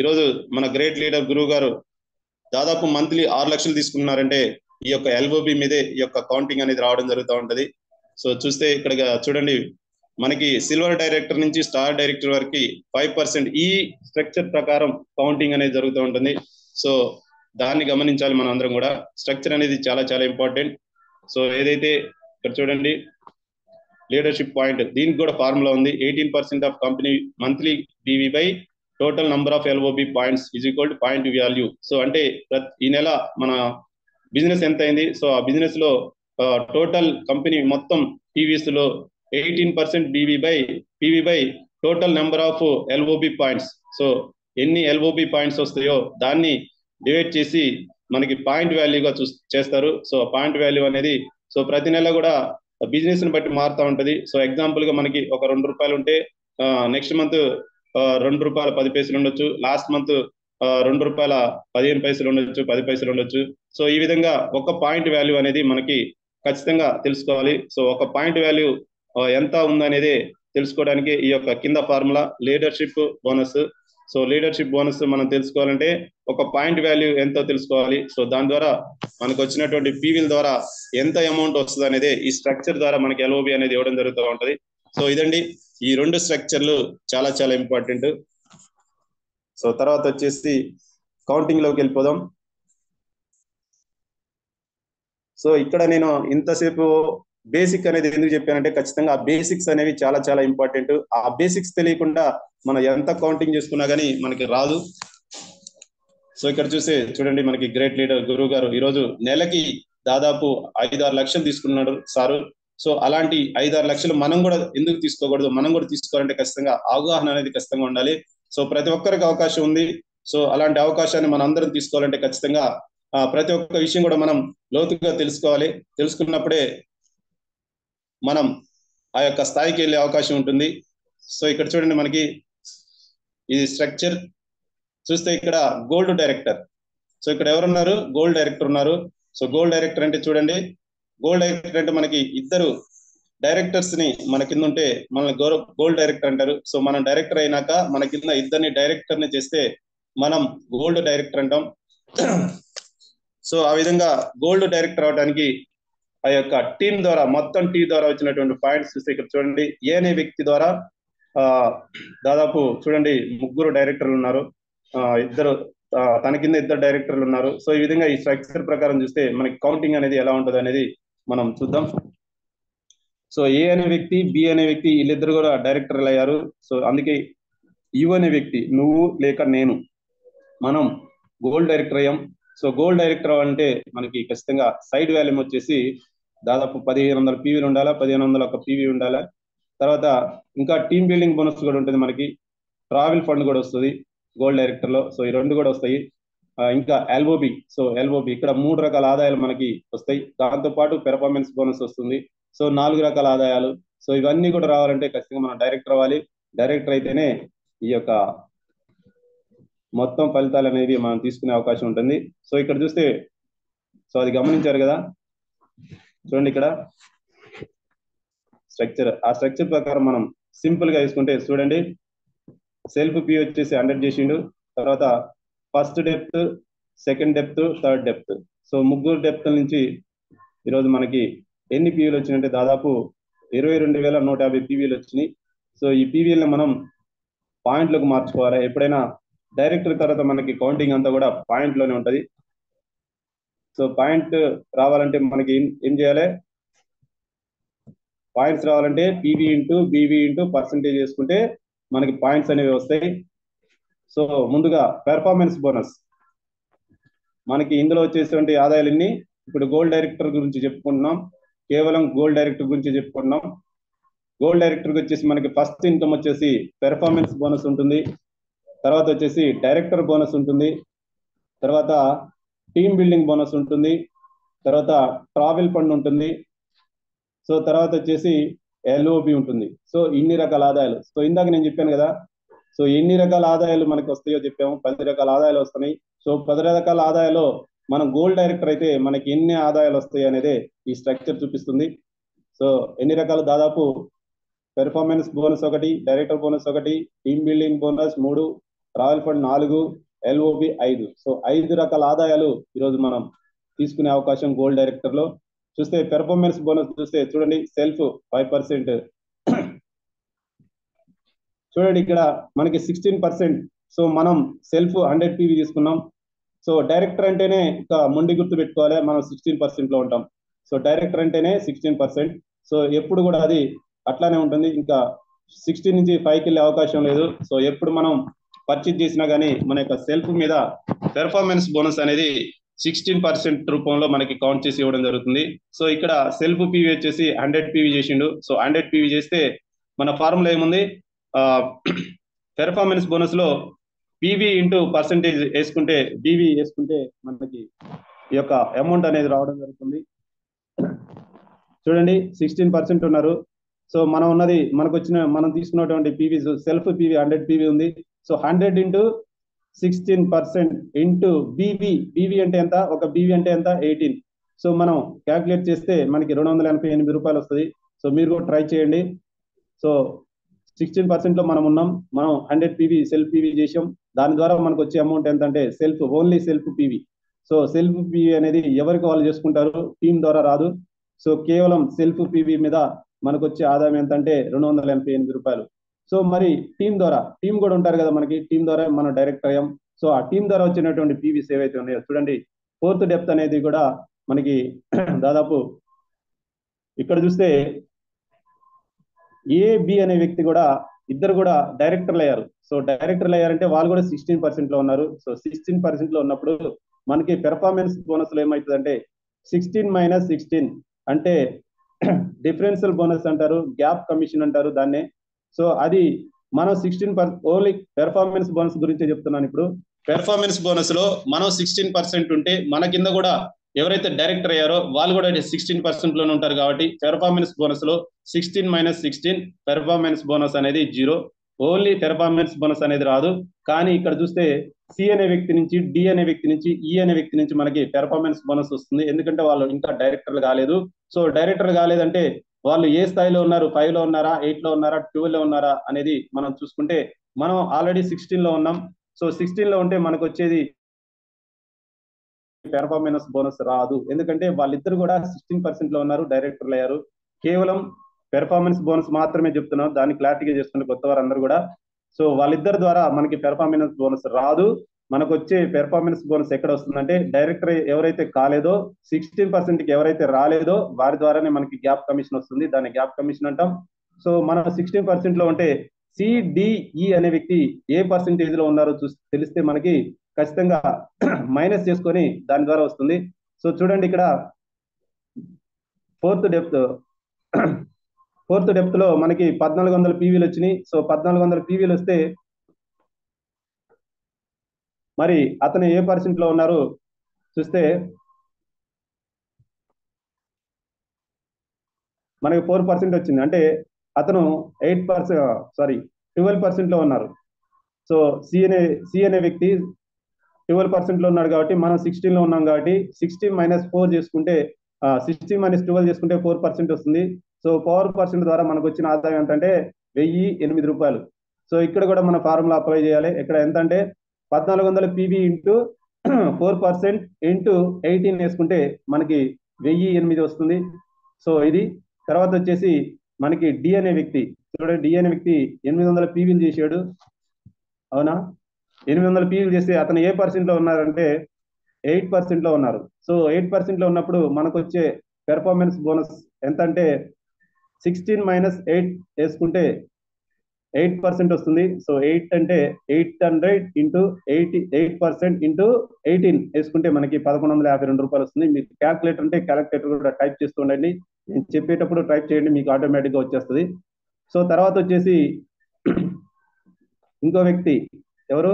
ఈరోజు మన గ్రేట్ లీడర్ గురువు గారు దాదాపు మంత్లీ 6 లక్షలు తీసుకున్నారంటే ఈ యొక్క ఎల్ఓబి మీదే ఈ యొక్క కౌంటింగ్ అనేది రావడం జరుగుతూ ఉంటది. సో చూస్తే ఇక్కడ చూడండి మనకి సిల్వర్ డైరెక్టర్ నుంచి స్టార్ డైరెక్టర్ వరకు 5% ఈ స్ట్రక్చర్ ప్రకారం కౌంటింగ్ అనేది జరుగుతూ ఉంటుంది. సో దాన్ని గమనించాలి మనం అందరం కూడా. స్ట్రక్చర్ అనేది చాలా చాలా ఇంపార్టెంట్. సో ఏదైతే ఇక్కడ చూడండి లీడర్షిప్ పాయింట్, దీనికి కూడా ఫార్ములా ఉంది. 18% of company monthly DV by total number of LOB points is equal to point value. So అంటే ఈ నెల మన బిజినెస్ ఎంత అయింది, సో ఆ బిజినెస్ లో టోటల్ కంపెనీ మొత్తం టీవీస్ లో 18% PV by total number of LOB points. So ఎన్ని ఎల్ఓబి పాయింట్స్ వస్తాయో దాన్ని డివైడ్ చేసి మనకి పాయింట్ వాల్యూగా చేస్తారు. సో పాయింట్ వాల్యూ అనేది సో ప్రతి నెల కూడా బిజినెస్ ని బట్టి మారుతూ ఉంటది. సో ఎగ్జాంపుల్ గా మనకి ఒక ₹2 ఉంటే నెక్స్ట్ మంత్ ₹2.10 ఉండొచ్చు, లాస్ట్ మంత్ ₹2.15 ఉండొచ్చు, 10 పైసలు ఉండొచ్చు. సో ఈ విధంగా ఒక పాయింట్ వాల్యూ అనేది మనకి ఖచ్చితంగా తెలుసుకోవాలి. సో ఒక పాయింట్ వాల్యూ ఎంత ఉందనేది తెలుసుకోవడానికి ఈ యొక్క కింద formula leadership bonus. So leadership bonus మనం తెలుసుకోవాలంటే ఒక పాయింట్ వాల్యూ ఎంతో తెలుసుకోవాలి. సో దాని ద్వారా మనకు వచ్చినటువంటి పీవీల ద్వారా ఎంత అమౌంట్ వస్తుంది అనేది ఈ స్ట్రక్చర్ ద్వారా మనకి ఎల్ఓబి అనేది ఇవ్వడం జరుగుతూ ఉంటది. సో ఇదండి ఈ 2 స్ట్రక్చర్లు చాలా చాలా ఇంపార్టెంట్. సో తర్వాత వచ్చేసి కౌంటింగ్ లోకి వెళ్ళిపోదాం. సో ఇక్కడ నేను ఇంతసేపు బేసిక్ అనేది ఎందుకు చెప్పానంటే ఖచ్చితంగా ఆ బేసిక్స్ అనేవి చాలా చాలా ఇంపార్టెంట్. ఆ బేసిక్స్ తెలియకుండా మనం ఎంత కౌంటింగ్ చేసుకున్నా కానీ మనకి రాదు. సో ఇక్కడ చూడండి మనకి గ్రేట్ లీడర్ గురువు గారు ఈరోజు నెలకి దాదాపు 5-6 లక్షలు తీసుకున్నాడు సారు. సో అలాంటి 5-6 లక్షలు మనం కూడా ఎందుకు తీసుకోకూడదు? మనం కూడా తీసుకోవాలంటే ఖచ్చితంగా అవగాహన అనేది ఖచ్చితంగా ఉండాలి. సో ప్రతి ఒక్కరికి అవకాశం ఉంది. సో అలాంటి అవకాశాన్ని మనం అందరం తీసుకోవాలంటే ఖచ్చితంగా ప్రతి ఒక్క విషయం కూడా మనం లోతుగా తెలుసుకోవాలి. తెలుసుకున్నప్పుడే మనం ఆ యొక్క స్థాయికి వెళ్ళే అవకాశం ఉంటుంది. సో ఇక్కడ చూడండి మనకి ఇది స్ట్రక్చర్ చూస్తే ఇక్కడ గోల్డ్ డైరెక్టర్. సో ఇక్కడ ఎవరున్నారు? గోల్డ్ డైరెక్టర్ ఉన్నారు. సో గోల్డ్ డైరెక్టర్ అంటే చూడండి, గోల్డ్ డైరెక్టర్ అంటే మనకి ఇద్దరు డైరెక్టర్స్ ని మన కింద ఉంటే మనల్ని గోల్డ్ డైరెక్టర్ అంటారు. సో మనం డైరెక్టర్ అయినాక మన కింద ఇద్దరిని డైరెక్టర్ ని చేస్తే మనం గోల్డ్ డైరెక్టర్ అంటాం. సో ఆ విధంగా గోల్డ్ డైరెక్టర్ అవడానికి ఆ యొక్క టీం ద్వారా మొత్తం టీ ద్వారా వచ్చినటువంటి పాయింట్స్ చూస్తే ఇక్కడ చూడండి ఏ అనే వ్యక్తి ద్వారా దాదాపు చూడండి 3 డైరెక్టర్లు ఉన్నారు, ఇద్దరు తన కింద 2 డైరెక్టర్లు ఉన్నారు. సో ఈ విధంగా ఈ స్ట్రక్చర్ ప్రకారం చూస్తే మనకి కౌంటింగ్ అనేది ఎలా ఉంటుంది అనేది మనం చూద్దాం. సో ఏ అనే వ్యక్తి, బి అనే వ్యక్తి వీళ్ళిద్దరు కూడా డైరెక్టర్లు అయ్యారు. సో అందుకే యు అనే వ్యక్తి, నువ్వు లేక నేను, మనం గోల్డ్ డైరెక్టర్ అయ్యాం. సో గోల్డ్ డైరెక్టర్ అంటే మనకి ఖచ్చితంగా సైడ్ వాల్యూమ్ వచ్చేసి దాదాపు 1500 పీవీలు ఉండాలా, 1501 పీవీ ఉండాలా. తర్వాత ఇంకా టీమ్ బిల్డింగ్ బోనస్ కూడా ఉంటుంది, మనకి ట్రావెల్ ఫండ్ కూడా వస్తుంది గోల్డ్ డైరెక్టర్ లో. సో ఈ 2 కూడా వస్తాయి. ఇంకా ఎల్ఓబి. సో ఎల్ఓబి ఇక్కడ 3 రకాల ఆదాయాలు మనకి వస్తాయి. దాంతో పాటు పెర్ఫార్మెన్స్ బోనస్ వస్తుంది. సో 4 రకాల ఆదాయాలు. సో ఇవన్నీ కూడా రావాలంటే ఖచ్చితంగా మనం డైరెక్టర్ అవ్వాలి. డైరెక్టర్ అయితేనే ఈ యొక్క మొత్తం ఫలితాలు అనేవి మనం తీసుకునే అవకాశం ఉంటుంది. సో ఇక్కడ చూస్తే సో అది గమనించారు కదా, చూడండి ఇక్కడ స్ట్రక్చర్. ఆ స్ట్రక్చర్ ప్రకారం మనం సింపుల్ గా తీసుకుంటే చూడండి, సెల్ఫ్ పి వచ్చేసి 100 చేసిండు. తర్వాత first depth, second depth, third depth. So 3 depth నుంచి ఈరోజు మనకి ఎన్ని పీవీలు వచ్చినాయంటే దాదాపు 22,150 పీవీలు వచ్చినాయి. సో ఈ పీవీలను మనం పాయింట్లకు మార్చుకోవాలి. ఎప్పుడైనా డైరెక్టర్ తర్వాత మనకి కౌంటింగ్ అంతా కూడా పాయింట్ లోనే ఉంటది. సో పాయింట్ రావాలంటే మనకి ఏం చేయాలి? పాయింట్స్ రావాలంటే PV into BV into percentage చేసుకుంటే మనకి పాయింట్స్ అనేవి వస్తాయి. సో ముందుగా పెర్ఫార్మెన్స్ బోనస్ మనకి ఇందులో వచ్చేటువంటి ఆదాయాలన్నీ ఇప్పుడు గోల్డ్ డైరెక్టర్ గురించి చెప్పుకుంటున్నాం, కేవలం గోల్డ్ డైరెక్టర్ గురించి చెప్పుకుంటున్నాం. గోల్డ్ డైరెక్టర్ వచ్చేసి మనకి ఫస్ట్ ఇన్కమ్ వచ్చేసి పెర్ఫార్మెన్స్ బోనస్ ఉంటుంది, తర్వాత వచ్చేసి డైరెక్టర్ బోనస్ ఉంటుంది, తర్వాత టీమ్ బిల్డింగ్ బోనస్ ఉంటుంది, తర్వాత ట్రావెల్ ఫండ్ ఉంటుంది, సో తర్వాత వచ్చేసి ఎల్ఓబి ఉంటుంది. సో ఇన్ని రకాల ఆదాయాలు. సో ఇందాక నేను చెప్పాను కదా, సో ఎన్ని రకాల ఆదాయాలు మనకి వస్తాయో చెప్పాము, 10 రకాల ఆదాయాలు వస్తున్నాయి. సో 10 రకాల ఆదాయాల్లో మనం గోల్డ్ డైరెక్టర్ అయితే మనకి ఎన్ని ఆదాయాలు వస్తాయి అనేది ఈ స్ట్రక్చర్ చూపిస్తుంది. సో ఎన్ని రకాలు, దాదాపు performance bonus 1, director bonus 1, team building bonus 3, royal fund 4, LOB 5. So 5 రకాల ఆదాయాలు ఈరోజు మనం తీసుకునే అవకాశం గోల్డ్ డైరెక్టర్ లో. చూస్తే పెర్ఫార్మెన్స్ బోనస్ చూస్తే చూడండి, సెల్ఫ్ 5%. చూడండి ఇక్కడ మనకి 16%. సో మనం సెల్ఫ్ 100 PV తీసుకున్నాం. సో డైరెక్టర్ అంటేనే ఇక మొండి గుర్తు పెట్టుకోవాలి, మనం 16% లో ఉంటాం. సో డైరెక్టర్ అంటేనే 16%. సో ఎప్పుడు కూడా అది అట్లానే ఉంటుంది, ఇంకా 16 నుంచి 5కి వెళ్ళే అవకాశం లేదు. సో ఎప్పుడు మనం పర్చేజ్ చేసినా కానీ మన యొక్క సెల్ఫ్ మీద పెర్ఫార్మెన్స్ బోనస్ అనేది 16% రూపంలో మనకి కౌంట్ చేసి ఇవ్వడం జరుగుతుంది. సో ఇక్కడ సెల్ఫ్ PV వచ్చేసి 100 PV చేసిండు. సో 100 PV చేస్తే మన ఫార్ములా ఏముంది, పెర్ఫార్మెన్స్ బోనస్ లో PV ఇంటూ పర్సంటేజ్ వేసుకుంటే, BV వేసుకుంటే మనకి ఈ యొక్క అమౌంట్ అనేది రావడం జరుగుతుంది. చూడండి 16% ఉన్నారు. సో మనం ఉన్నది మనం తీసుకున్నటువంటి PV సెల్ఫ్ PV 100 PV ఉంది. సో 100 ఇంటూ 16% ఇంటూ BV అంటే ఎంత, ఒక BV అంటే ఎంత, 18. సో మనం క్యాల్కులేట్ చేస్తే మనకి 288 రూపాయలు వస్తుంది. సో మీరు కూడా ట్రై చేయండి. సో 16% లో మనం ఉన్నాం, మనం 100 PV సెల్ఫ్ PV చేసాం. దాని ద్వారా మనకు వచ్చే అమౌంట్ ఎంత అంటే only self PV. So self PV అనేది ఎవరికి వాళ్ళు చేసుకుంటారు, టీం ద్వారా రాదు. సో కేవలం సెల్ఫ్ PV మీద మనకు వచ్చే ఆదాయం ఎంత అంటే 288 రూపాయలు. సో మరి టీం కూడా ఉంటారు కదా, మనకి టీం ద్వారా మనం డైరెక్ట్ అయ్యాం. సో ఆ టీం ద్వారా వచ్చినటువంటి PVs ఏవైతే ఉన్నాయో చూడండి, 4th డెప్త్ అనేది కూడా మనకి దాదాపు ఇక్కడ చూస్తే AB అనే వ్యక్తి కూడా, ఇద్దరు కూడా డైరెక్టర్లు అయ్యారు. సో డైరెక్టర్లు అయ్యారంటే వాళ్ళు కూడా 16% లో ఉన్నారు. సో 16% లో ఉన్నప్పుడు మనకి పెర్ఫార్మెన్స్ బోనస్ లో ఏమవుతుందంటే 16 - 16 అంటే డిఫరెన్షియల్ బోనస్ అంటారు, గ్యాప్ కమిషన్ అంటారు దాన్నే. సో అది మనం 16% ఓన్లీ పెర్ఫార్మెన్స్ బోనస్ గురించి చెప్తున్నాను. ఇప్పుడు పెర్ఫార్మెన్స్ బోనస్ లో మనం 16% ఉంటే మన కింద కూడా ఎవరైతే డైరెక్టర్ అయ్యారో వాళ్ళు కూడా 16% లోనే ఉంటారు. కాబట్టి పెర్ఫార్మెన్స్ బోనస్ లో 16 - 16 పెర్ఫార్మెన్స్ బోనస్ అనేది 0. ఓన్లీ పెర్ఫార్మెన్స్ బోనస్ అనేది రాదు. కానీ ఇక్కడ చూస్తే C అనే వ్యక్తి నుంచి, D అనే వ్యక్తి నుంచి, E అనే వ్యక్తి నుంచి మనకి పెర్ఫార్మెన్స్ బోనస్ వస్తుంది. ఎందుకంటే వాళ్ళు ఇంకా డైరెక్టర్లు కాలేదు. సో డైరెక్టర్లు కాలేదంటే వాళ్ళు ఏ స్థాయిలో ఉన్నారు, 5 లో ఉన్నారా, 8 లో ఉన్నారా, 12 లో ఉన్నారా అనేది మనం చూసుకుంటే మనం ఆల్రెడీ 16 లో ఉన్నాం. సో 16 లో ఉంటే మనకు వచ్చేది పెర్ఫార్మెన్స్ బోనస్ రాదు. ఎందుకంటే వాళ్ళిద్దరు కూడా 16% లో ఉన్నారు, డైరెక్టర్లు అయ్యారు. కేవలం పెర్ఫార్మెన్స్ బోనస్ మాత్రమే చెప్తున్నాం, దాన్ని క్లారిటీగా చేస్తున్న కొత్త వారందరూ కూడా. సో వాళ్ళిద్దరి ద్వారా మనకి పెర్ఫార్మెన్స్ బోనస్ రాదు. మనకు వచ్చే పెర్ఫార్మెన్స్ బోనస్ ఎక్కడ వస్తుందంటే డైరెక్టర్ ఎవరైతే కాలేదో, 16% కి ఎవరైతే రాలేదో వారి ద్వారానే మనకి గ్యాప్ కమిషన్ వస్తుంది. దాన్ని గ్యాప్ కమిషన్ అంటాం. సో మనం 16% లో ఉంటే CDE అనే వ్యక్తి ఏ పర్సెంటేజ్ లో ఉన్నారో తెలిస్తే మనకి ఖచ్చితంగా మైనస్ చేసుకొని దాని ద్వారా వస్తుంది. సో చూడండి ఇక్కడ 4th డెప్త్ లో మనకి 1400 PVలు వచ్చినాయి. సో 1400 PVలు వస్తే మరి అతను ఏ పర్సెంట్ లో ఉన్నారు చూస్తే మనకి 4% వచ్చింది. అంటే అతను 12% లో ఉన్నారు. సో సి అనే వ్యక్తి 12% లో ఉన్నాడు. కాబట్టి మనం 16 లో ఉన్నాం. కాబట్టి 16 - 4 చేసుకుంటే 16 - 12 చేసుకుంటే 4% వస్తుంది. సో 4% ద్వారా మనకు వచ్చిన ఆదాయం ఏంటంటే 1008 రూపాయలు. సో ఇక్కడ కూడా మన ఫార్ములా అప్లై చేయాలి. ఇక్కడ ఎంత అంటే 1400 PV ఇంటూ 4% ఇంటూ 18 వేసుకుంటే మనకి 1008 వస్తుంది. సో ఇది తర్వాత వచ్చేసి మనకి D అనే వ్యక్తి, చూడండి D అనే వ్యక్తి 800 PVలు చేశాడు. అవునా, 800 PVలు చేస్తే అతను ఏ పర్సెంట్ లో ఉన్నారంటే 8% లో ఉన్నారు. సో 8% లో ఉన్నప్పుడు మనకు వచ్చే పెర్ఫార్మెన్స్ బోనస్ ఎంత అంటే 16 - 8 వేసుకుంటే 8% వస్తుంది. సో 8 అంటే 800 ఇంటూ 8% ఇంటూ 18 వేసుకుంటే మనకి 1152 రూపాయలు వస్తుంది. మీకు క్యాల్కులేటర్ అంటే క్యాల్కులేటర్ కూడా టైప్ చేస్తూ ఉండండి. నేను చెప్పేటప్పుడు టైప్ చేయండి, మీకు ఆటోమేటిక్గా వచ్చేస్తుంది. సో తర్వాత వచ్చేసి ఇంకో వ్యక్తి ఎవరు,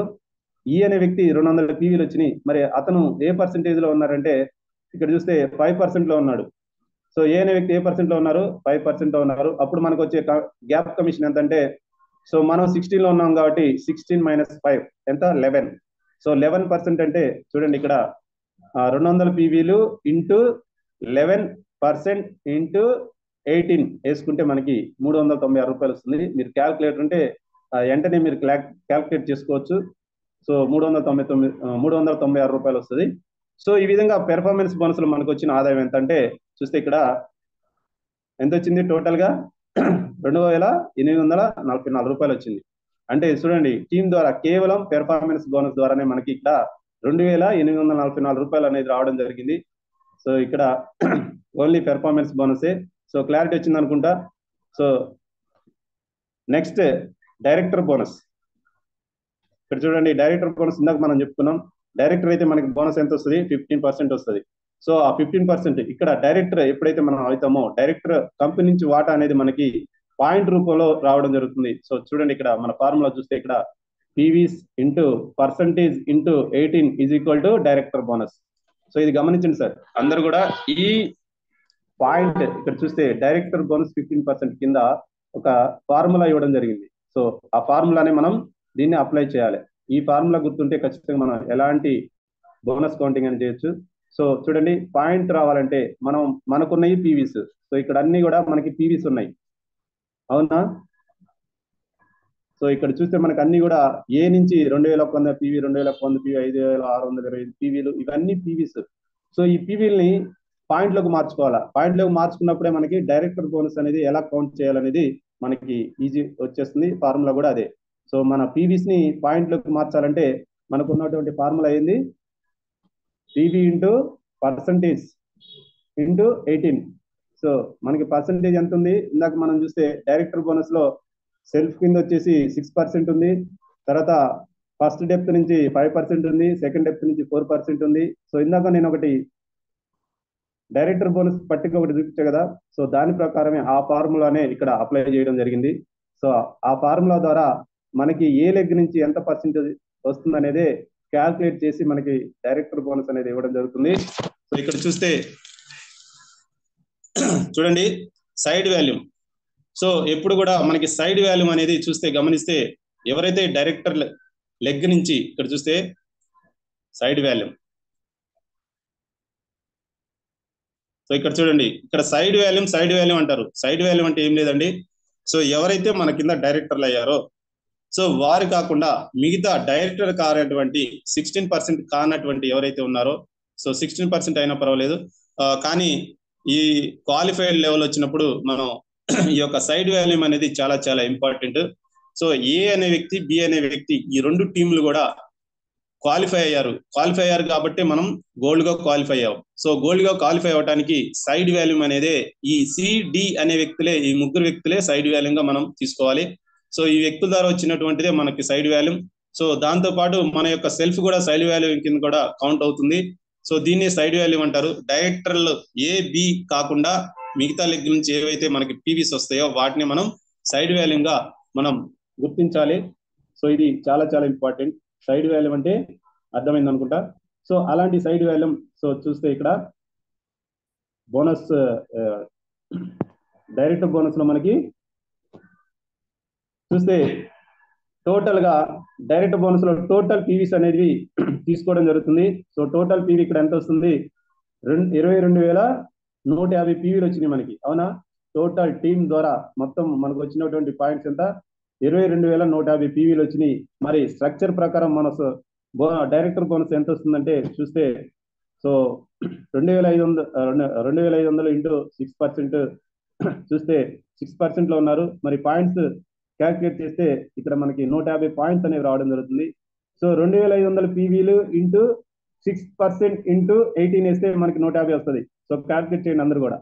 E అనే వ్యక్తి 200 PVలు వచ్చినాయి. మరి అతను ఏ పర్సెంటేజ్ లో ఉన్నారంటే ఇక్కడ చూస్తే 5% లో ఉన్నాడు. సో ఏ అనే వ్యక్తి ఏ పర్సెంట్ లో ఉన్నారు, 5% లో ఉన్నారు. అప్పుడు మనకు వచ్చే గ్యాప్ కమిషన్ ఎంత అంటే సో మనం 16 లో ఉన్నాం కాబట్టి 16 - 5 ఎంత 11. సో 11% అంటే చూడండి ఇక్కడ 200 పీవీలు ఇంటూ 11% ఇంటూ 18 వేసుకుంటే మనకి 396 రూపాయలు వస్తుంది. మీరు క్యాల్కులేటర్ ఉంటే వెంటనే మీరు క్యాల్కులేట్ చేసుకోవచ్చు. సో 396 రూపాయలు వస్తుంది. సో ఈ విధంగా పెర్ఫార్మెన్స్ బోనస్లో మనకు వచ్చిన ఆదాయం ఎంత అంటే చూస్తే ఇక్కడ ఎంత వచ్చింది టోటల్ గా 2844 రూపాయలు వచ్చింది. అంటే చూడండి టీం ద్వారా కేవలం పెర్ఫార్మెన్స్ బోనస్ ద్వారానే మనకి ఇక్కడ 2844 రూపాయలు అనేది రావడం జరిగింది. సో ఇక్కడ ఓన్లీ పెర్ఫార్మెన్స్ బోనసే. సో క్లారిటీ వచ్చింది అనుకుంటా. So next director bonus. ఇక్కడ చూడండి డైరెక్టర్ బోనస్ ఇందాక మనం చెప్పుకున్నాం. డైరెక్టర్ అయితే మనకి బోనస్ ఎంత వస్తుంది 15% వస్తుంది. సో ఆ 15% ఇక్కడ డైరెక్టర్ ఎప్పుడైతే మనం అవుతామో డైరెక్టర్ కంపెనీ నుంచి వాటా అనేది మనకి పాయింట్ రూపంలో రావడం జరుగుతుంది. సో చూడండి ఇక్కడ మన ఫార్ములా చూస్తే ఇక్కడ PVs into percentage into 18 is equal to director bonus. So ఇది గమనించండి సార్ అందరు కూడా. ఈ పాయింట్ ఇక్కడ చూస్తే డైరెక్టర్ బోనస్ 15% కింద ఒక ఫార్ములా ఇవ్వడం జరిగింది. సో ఆ ఫార్ములానే మనం దీన్ని అప్లై చేయాలి. ఈ ఫార్ములా గుర్తుంటే ఖచ్చితంగా మనం ఎలాంటి బోనస్ కౌంటింగ్ అని చేయొచ్చు. సో చూడండి పాయింట్ రావాలంటే మనకున్నవి పీవీస్. సో ఇక్కడ అన్ని కూడా మనకి పీవీస్ ఉన్నాయి, అవునా? సో ఇక్కడ చూస్తే మనకు అన్ని కూడా ఏ నుంచి 2100 పీవీ, 2100 పీవీ, 5625 పీవీలు, ఇవన్నీ పీవీస్. సో ఈ పీవీలని పాయింట్లోకి మార్చుకోవాలా. పాయింట్లోకి మార్చుకున్నప్పుడే మనకి డైరెక్టర్ బోనస్ అనేది ఎలా కౌంట్ చేయాలనేది మనకి ఈజీ వచ్చేస్తుంది. ఫార్ములా కూడా అదే. సో మన పీవీస్ ని పాయింట్లోకి మార్చాలంటే మనకు ఉన్నటువంటి ఫార్ములా ఏంది? PV into percentage into 18. So మనకి పర్సంటేజ్ ఎంత ఉంది? ఇందాక మనం చూస్తే డైరెక్టర్ బోనస్ లో సెల్ఫ్ కింద వచ్చేసి 6% ఉంది. తర్వాత ఫస్ట్ డెప్త్ నుంచి 5% ఉంది, సెకండ్ డెప్త్ నుంచి 4% ఉంది. సో ఇందాక నేను ఒకటి డైరెక్టర్ బోనస్ పట్టిక ఒకటి చూపించా కదా. సో దాని ప్రకారమే ఆ ఫార్ములానే ఇక్కడ అప్లై చేయడం జరిగింది. సో ఆ ఫార్ములా ద్వారా మనకి ఏ లెగ్ నుంచి ఎంత పర్సెంటేజ్ వస్తుంది అనేది క్యాల్కులేట్ చేసి మనకి డైరెక్టర్ బోనస్ అనేది ఇవ్వడం జరుగుతుంది. సో ఇక్కడ చూస్తే చూడండి సైడ్ వాల్యూమ్. సో ఎప్పుడు కూడా మనకి సైడ్ వాల్యూమ్ అనేది చూస్తే గమనిస్తే ఎవరైతే డైరెక్టర్ లెగ్ నుంచి ఇక్కడ చూస్తే సైడ్ వాల్యూమ్. సో ఇక్కడ చూడండి ఇక్కడ సైడ్ వాల్యూమ్ అంటారు. సైడ్ వాల్యూమ్ అంటే ఏం లేదండి. సో ఎవరైతే మన కింద డైరెక్టర్లు అయ్యారో సో వారు కాకుండా మిగతా డైరెక్టర్ కానటువంటి 16% కానటువంటి ఎవరైతే ఉన్నారో, సో 16% అయినా పర్వాలేదు, కానీ ఈ క్వాలిఫైడ్ లెవెల్ వచ్చినప్పుడు మనం ఈ యొక్క సైడ్ వాల్యూమ్ అనేది చాలా చాలా ఇంపార్టెంట్. సో ఏ అనే వ్యక్తి, బి అనే వ్యక్తి, ఈ రెండు టీంలు కూడా క్వాలిఫై అయ్యారు కాబట్టి మనం గోల్డ్ గా క్వాలిఫై అయ్యాం. సో గోల్డ్ గా క్వాలిఫై అవడానికి సైడ్ వాల్యూమ్ అనేది ఈ సిడి అనే వ్యక్తులే, ఈ ముగ్గురు వ్యక్తులే సైడ్ వాల్యూమ్ గా మనం తీసుకోవాలి. సో ఈ వ్యక్తుల ద్వారా వచ్చినటువంటిదే మనకి సైడ్ వాల్యూమ్. సో దాంతో పాటు మన యొక్క సెల్ఫ్ కూడా సైడ్ వాల్యూమ్ కింద కూడా కౌంట్ అవుతుంది. సో దీన్ని సైడ్ వాల్యూమ్ అంటారు. డైరెక్టర్లు ఏ బి కాకుండా మిగతా లెగ్ నుంచి ఏవైతే మనకి పీవీస్ వస్తాయో వాటిని మనం సైడ్ వాల్యూమ్ గా మనం గుర్తించాలి. సో ఇది చాలా చాలా ఇంపార్టెంట్. సైడ్ వాల్యూమ్ అంటే అర్థమైంది అనుకుంటా. సో అలాంటి సైడ్ వాల్యూమ్ సో చూస్తే ఇక్కడ బోనస్ డైరెక్టర్ బోనస్ లో మనకి చూస్తే టోటల్ గా డైరెక్టర్ బోనస్ లో టోటల్ పీవీస్ అనేది తీసుకోవడం జరుగుతుంది. సో టోటల్ పీవీ ఇక్కడ ఎంత వస్తుంది? 22,150 పీవీలు వచ్చినాయి మనకి, అవునా? టోటల్ టీం ద్వారా మొత్తం మనకు వచ్చినటువంటి పాయింట్స్ ఎంత? 22,150 పీవీలు వచ్చినాయి. మరి స్ట్రక్చర్ ప్రకారం మన డైరెక్టర్ బోనస్ ఎంత వస్తుందంటే చూస్తే సో 2,500 ఇంటూ 6% చూస్తే 6% లో ఉన్నారు. మరి పాయింట్స్ క్యాల్కులేట్ చేస్తే ఇక్కడ మనకి 150 పాయింట్స్ అనేవి రావడం జరుగుతుంది. సో 2,500 పీవీలు ఇంటూ 6% ఇంటూ 18 వేస్తే మనకి 150 వస్తుంది. సో క్యాల్కులేట్ చేయండి అందరు కూడా.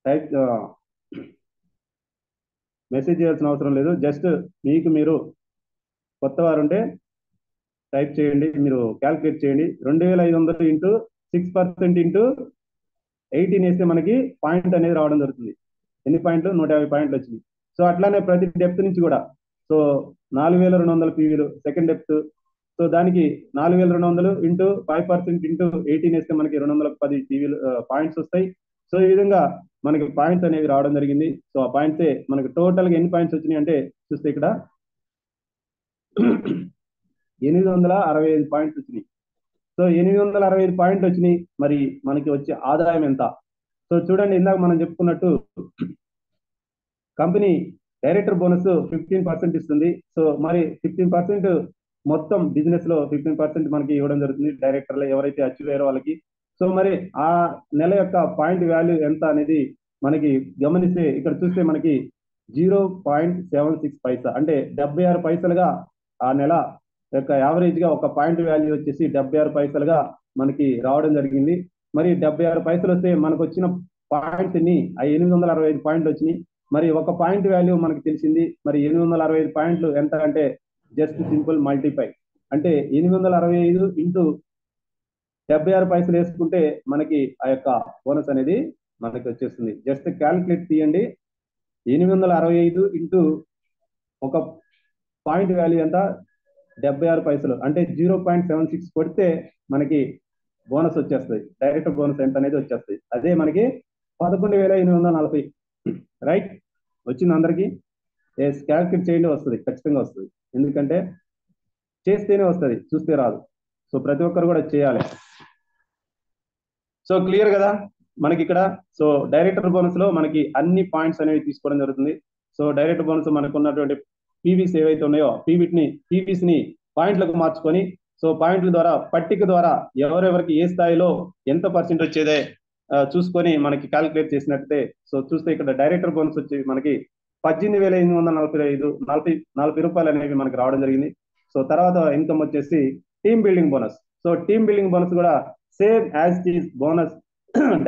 టైప్ మెసేజ్ చేయాల్సిన అవసరం లేదు. జస్ట్ మీకు మీరు కొత్త వారు ఉంటే టైప్ చేయండి, మీరు క్యాల్కులేట్ చేయండి. 2,500 ఇంటూ 6% ఇంటూ 18 వేస్తే మనకి పాయింట్ అనేది రావడం జరుగుతుంది. ఎన్ని పాయింట్లు? 150 పాయింట్లు వచ్చింది. సో అట్లానే ప్రతి డెప్త్ నుంచి కూడా సో 4,200 పీవీలు సెకండ్ డెప్త్. సో దానికి 4,200 ఇంటూ 5% ఇంటూ 18 వేస్తే మనకి 210 పీవీలు పాయింట్స్ వస్తాయి. సో ఈ విధంగా మనకి పాయింట్స్ అనేవి రావడం జరిగింది. సో ఆ పాయింట్సే మనకి టోటల్ గా ఎన్ని పాయింట్స్ వచ్చినాయి అంటే చూస్తే ఇక్కడ 865 పాయింట్స్ వచ్చినాయి. సో 865 పాయింట్లు వచ్చినాయి. మరి మనకి వచ్చే ఆదాయం ఎంత? సో చూడండి, ఇందాక మనం చెప్పుకున్నట్టు కంపెనీ డైరెక్టర్ బోనస్ 15% ఇస్తుంది. సో మరి 15% మొత్తం బిజినెస్ లో 15% మనకి ఇవ్వడం జరుగుతుంది డైరెక్టర్లు ఎవరైతే అచీవ్ అయ్యారో వాళ్ళకి. సో మరి ఆ నెల యొక్క పాయింట్ వాల్యూ ఎంత అనేది మనకి గమనిస్తే ఇక్కడ చూస్తే మనకి 0.76 పైసా అంటే 76 పైసలుగా ఆ నెల యొక్క యావరేజ్ గా ఒక పాయింట్ వాల్యూ వచ్చేసి 76 పైసలుగా మనకి రావడం జరిగింది. మరి 76 పైసలు వస్తే మనకు వచ్చిన పాయింట్స్ ని 865 పాయింట్లు వచ్చినాయి. మరి ఒక పాయింట్ వాల్యూ మనకి తెలిసింది. మరి 865 పాయింట్లు ఎంత అంటే జస్ట్ సింపుల్ మల్టిపై అంటే 865 ఇంటూ 76 పైసలు వేసుకుంటే మనకి ఆ యొక్క బోనస్ అనేది మనకి వచ్చేస్తుంది. జస్ట్ క్యాల్కులేట్ తీయండి. 865 ఇంటూ ఒక పాయింట్ వాల్యూ ఎంత 76 పైసలు అంటే 0.76 కొడితే మనకి బోనస్ వచ్చేస్తుంది. డైరెక్ట్ బోనస్ ఎంత అనేది వచ్చేస్తుంది. అదే మనకి 11,840 రైట్ వచ్చింది అందరికి. క్యాల్కులేట్ చేయండి, వస్తుంది, ఖచ్చితంగా వస్తుంది. ఎందుకంటే చేస్తేనే వస్తుంది, చూస్తే రాదు. సో ప్రతి ఒక్కరు కూడా చేయాలి. సో క్లియర్ కదా మనకి ఇక్కడ. సో డైరెక్టర్ బోనస్ లో మనకి అన్ని పాయింట్స్ అనేవి తీసుకోవడం జరుగుతుంది. సో డైరెక్టర్ బోనస్ మనకు ఉన్నటువంటి పీవీస్ ఏవైతే ఉన్నాయో పీవీస్ ని పాయింట్లకు మార్చుకొని సో పాయింట్ల ద్వారా పట్టిక ద్వారా ఎవరెవరికి ఏ స్థాయిలో ఎంత పర్సెంట్ వచ్చేదే చూసుకొని మనకి క్యాల్కులేట్ చేసినట్టే. సో చూస్తే ఇక్కడ డైరెక్టర్ బోనస్ వచ్చి మనకి 18,845 రూపాయలు అనేవి మనకి రావడం జరిగింది. సో తర్వాత ఇన్కమ్ వచ్చేసి team building bonus. So team building bonus కూడా same as is bonus.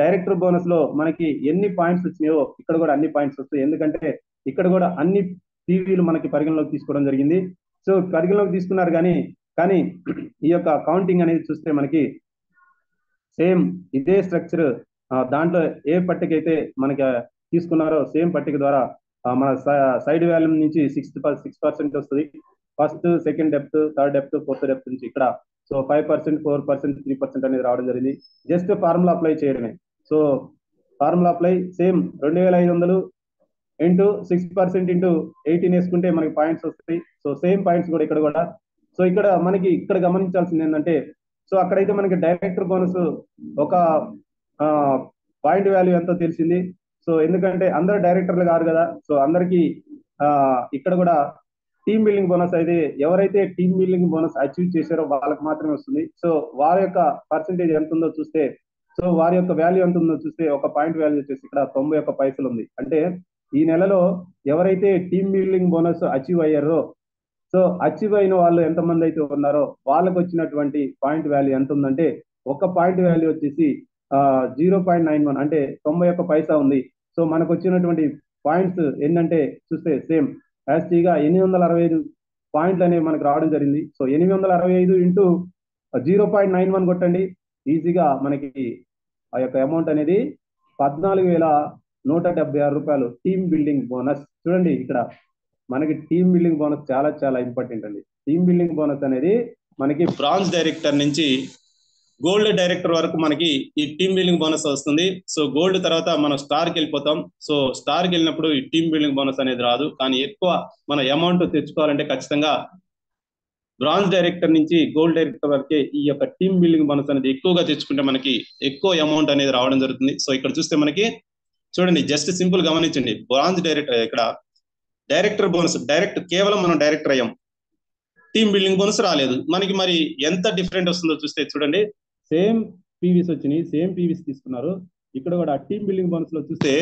Director bonus లో మనకి ఎన్ని పాయింట్స్ వచ్చినాయో ఇక్కడ కూడా అన్ని పాయింట్స్ వస్తాయి. ఎందుకంటే ఇక్కడ కూడా అన్ని టీవీలు మనకి పరిగణలోకి తీసుకోవడం జరిగింది. సో పరిగణలోకి తీసుకున్నారు కానీ ఈ యొక్క కౌంటింగ్ అనేది చూస్తే మనకి సేమ్ ఇదే స్ట్రక్చర్ దాంట్లో ఏ పట్టిక అయితే మనకి తీసుకున్నారో సేమ్ పట్టిక ద్వారా మన సైడ్ వాల్యూమ్ నుంచి 6% వస్తుంది. First, second depth, third depth, fourth depth నుంచి ఇక్కడ సో 5%, 4%, 3% అనేది రావడం జరిగింది. జస్ట్ ఫార్ములా అప్లై చేయడమే. So formula apply same 2,500 into 6% into 18 వేసుకుంటే మనకి పాయింట్స్ వస్తాయి. సో సేమ్ పాయింట్స్ కూడా ఇక్కడ కూడా. సో ఇక్కడ మనకి ఇక్కడ గమనించాల్సింది ఏంటంటే సో అక్కడైతే మనకి డైరెక్టర్ బోనస్ ఒక పాయింట్ వాల్యూ ఎంతో తెలిసింది. సో ఎందుకంటే అందరు డైరెక్టర్లు కాదు కదా. సో అందరికి ఇక్కడ కూడా టీమ్ బిల్డింగ్ బోనస్ అయితే ఎవరైతే టీమ్ బిల్డింగ్ బోనస్ అచీవ్ చేశారో వాళ్ళకి మాత్రమే వస్తుంది. సో వారి యొక్క పర్సెంటేజ్ ఎంత ఉందో చూస్తే సో వారి యొక్క వాల్యూ ఎంత ఉందో చూస్తే ఒక పాయింట్ వాల్యూ వచ్చేసి ఇక్కడ 91 పైసలు ఉంది. అంటే ఈ నెలలో ఎవరైతే టీమ్ బిల్డింగ్ బోనస్ అచీవ్ అయ్యారో సో అచీవ్ అయిన వాళ్ళు ఎంతమంది అయితే ఉన్నారో వాళ్ళకి వచ్చినటువంటి పాయింట్ వాల్యూ ఎంత ఉందంటే ఒక పాయింట్ వాల్యూ వచ్చేసి 0.91 అంటే 91 పైసా ఉంది. సో మనకు వచ్చినటువంటి పాయింట్స్ ఏంటంటే చూస్తే సేమ్ యాస్టీగా 865 పాయింట్లు అనేవి మనకు రావడం జరిగింది. సో 865 ఇంటూ 0.91 కొట్టండి, ఈజీగా మనకి ఆ యొక్క అమౌంట్ అనేది 14,176 రూపాయలు టీమ్ బిల్డింగ్ బోనస్. చూడండి ఇక్కడ మనకి టీమ్ బిల్డింగ్ బోనస్ చాలా చాలా ఇంపార్టెంట్ అండి. టీమ్ బిల్డింగ్ బోనస్ అనేది మనకి బ్రాంజ్ డైరెక్టర్ నుంచి గోల్డ్ డైరెక్టర్ వరకు మనకి ఈ టీమ్ బిల్డింగ్ బోనస్ వస్తుంది. సో గోల్డ్ తర్వాత మనం స్టార్కి వెళ్ళిపోతాం. సో స్టార్కి వెళ్ళినప్పుడు ఈ టీమ్ బిల్డింగ్ బోనస్ అనేది రాదు. కానీ ఎక్కువ మన అమౌంట్ తెచ్చుకోవాలంటే ఖచ్చితంగా బ్రాంజ్ డైరెక్టర్ నుంచి గోల్డ్ డైరెక్టర్ వరకే ఈ యొక్క టీమ్ బిల్డింగ్ బోనస్ అనేది ఎక్కువగా తెచ్చుకుంటే మనకి ఎక్కువ అమౌంట్ అనేది రావడం జరుగుతుంది. సో ఇక్కడ చూస్తే మనకి చూడండి, జస్ట్ సింపుల్ గమనించండి. బ్రాంజ్ డైరెక్టర్ ఇక్కడ డైరెక్టర్ బోనస్ డైరెక్ట్ కేవలం మనం డైరెక్టర్ అయ్యాం, టీమ్ బిల్డింగ్ బోనస్ రాలేదు మనకి. మరి ఎంత డిఫరెంట్ వస్తుందో చూస్తే చూడండి, సేమ్ పీవీస్ వచ్చినాయి, సేమ్ పీవీస్ తీసుకున్నారు. ఇక్కడ కూడా టీమ్ బిల్డింగ్ బోనస్ లో చూస్తే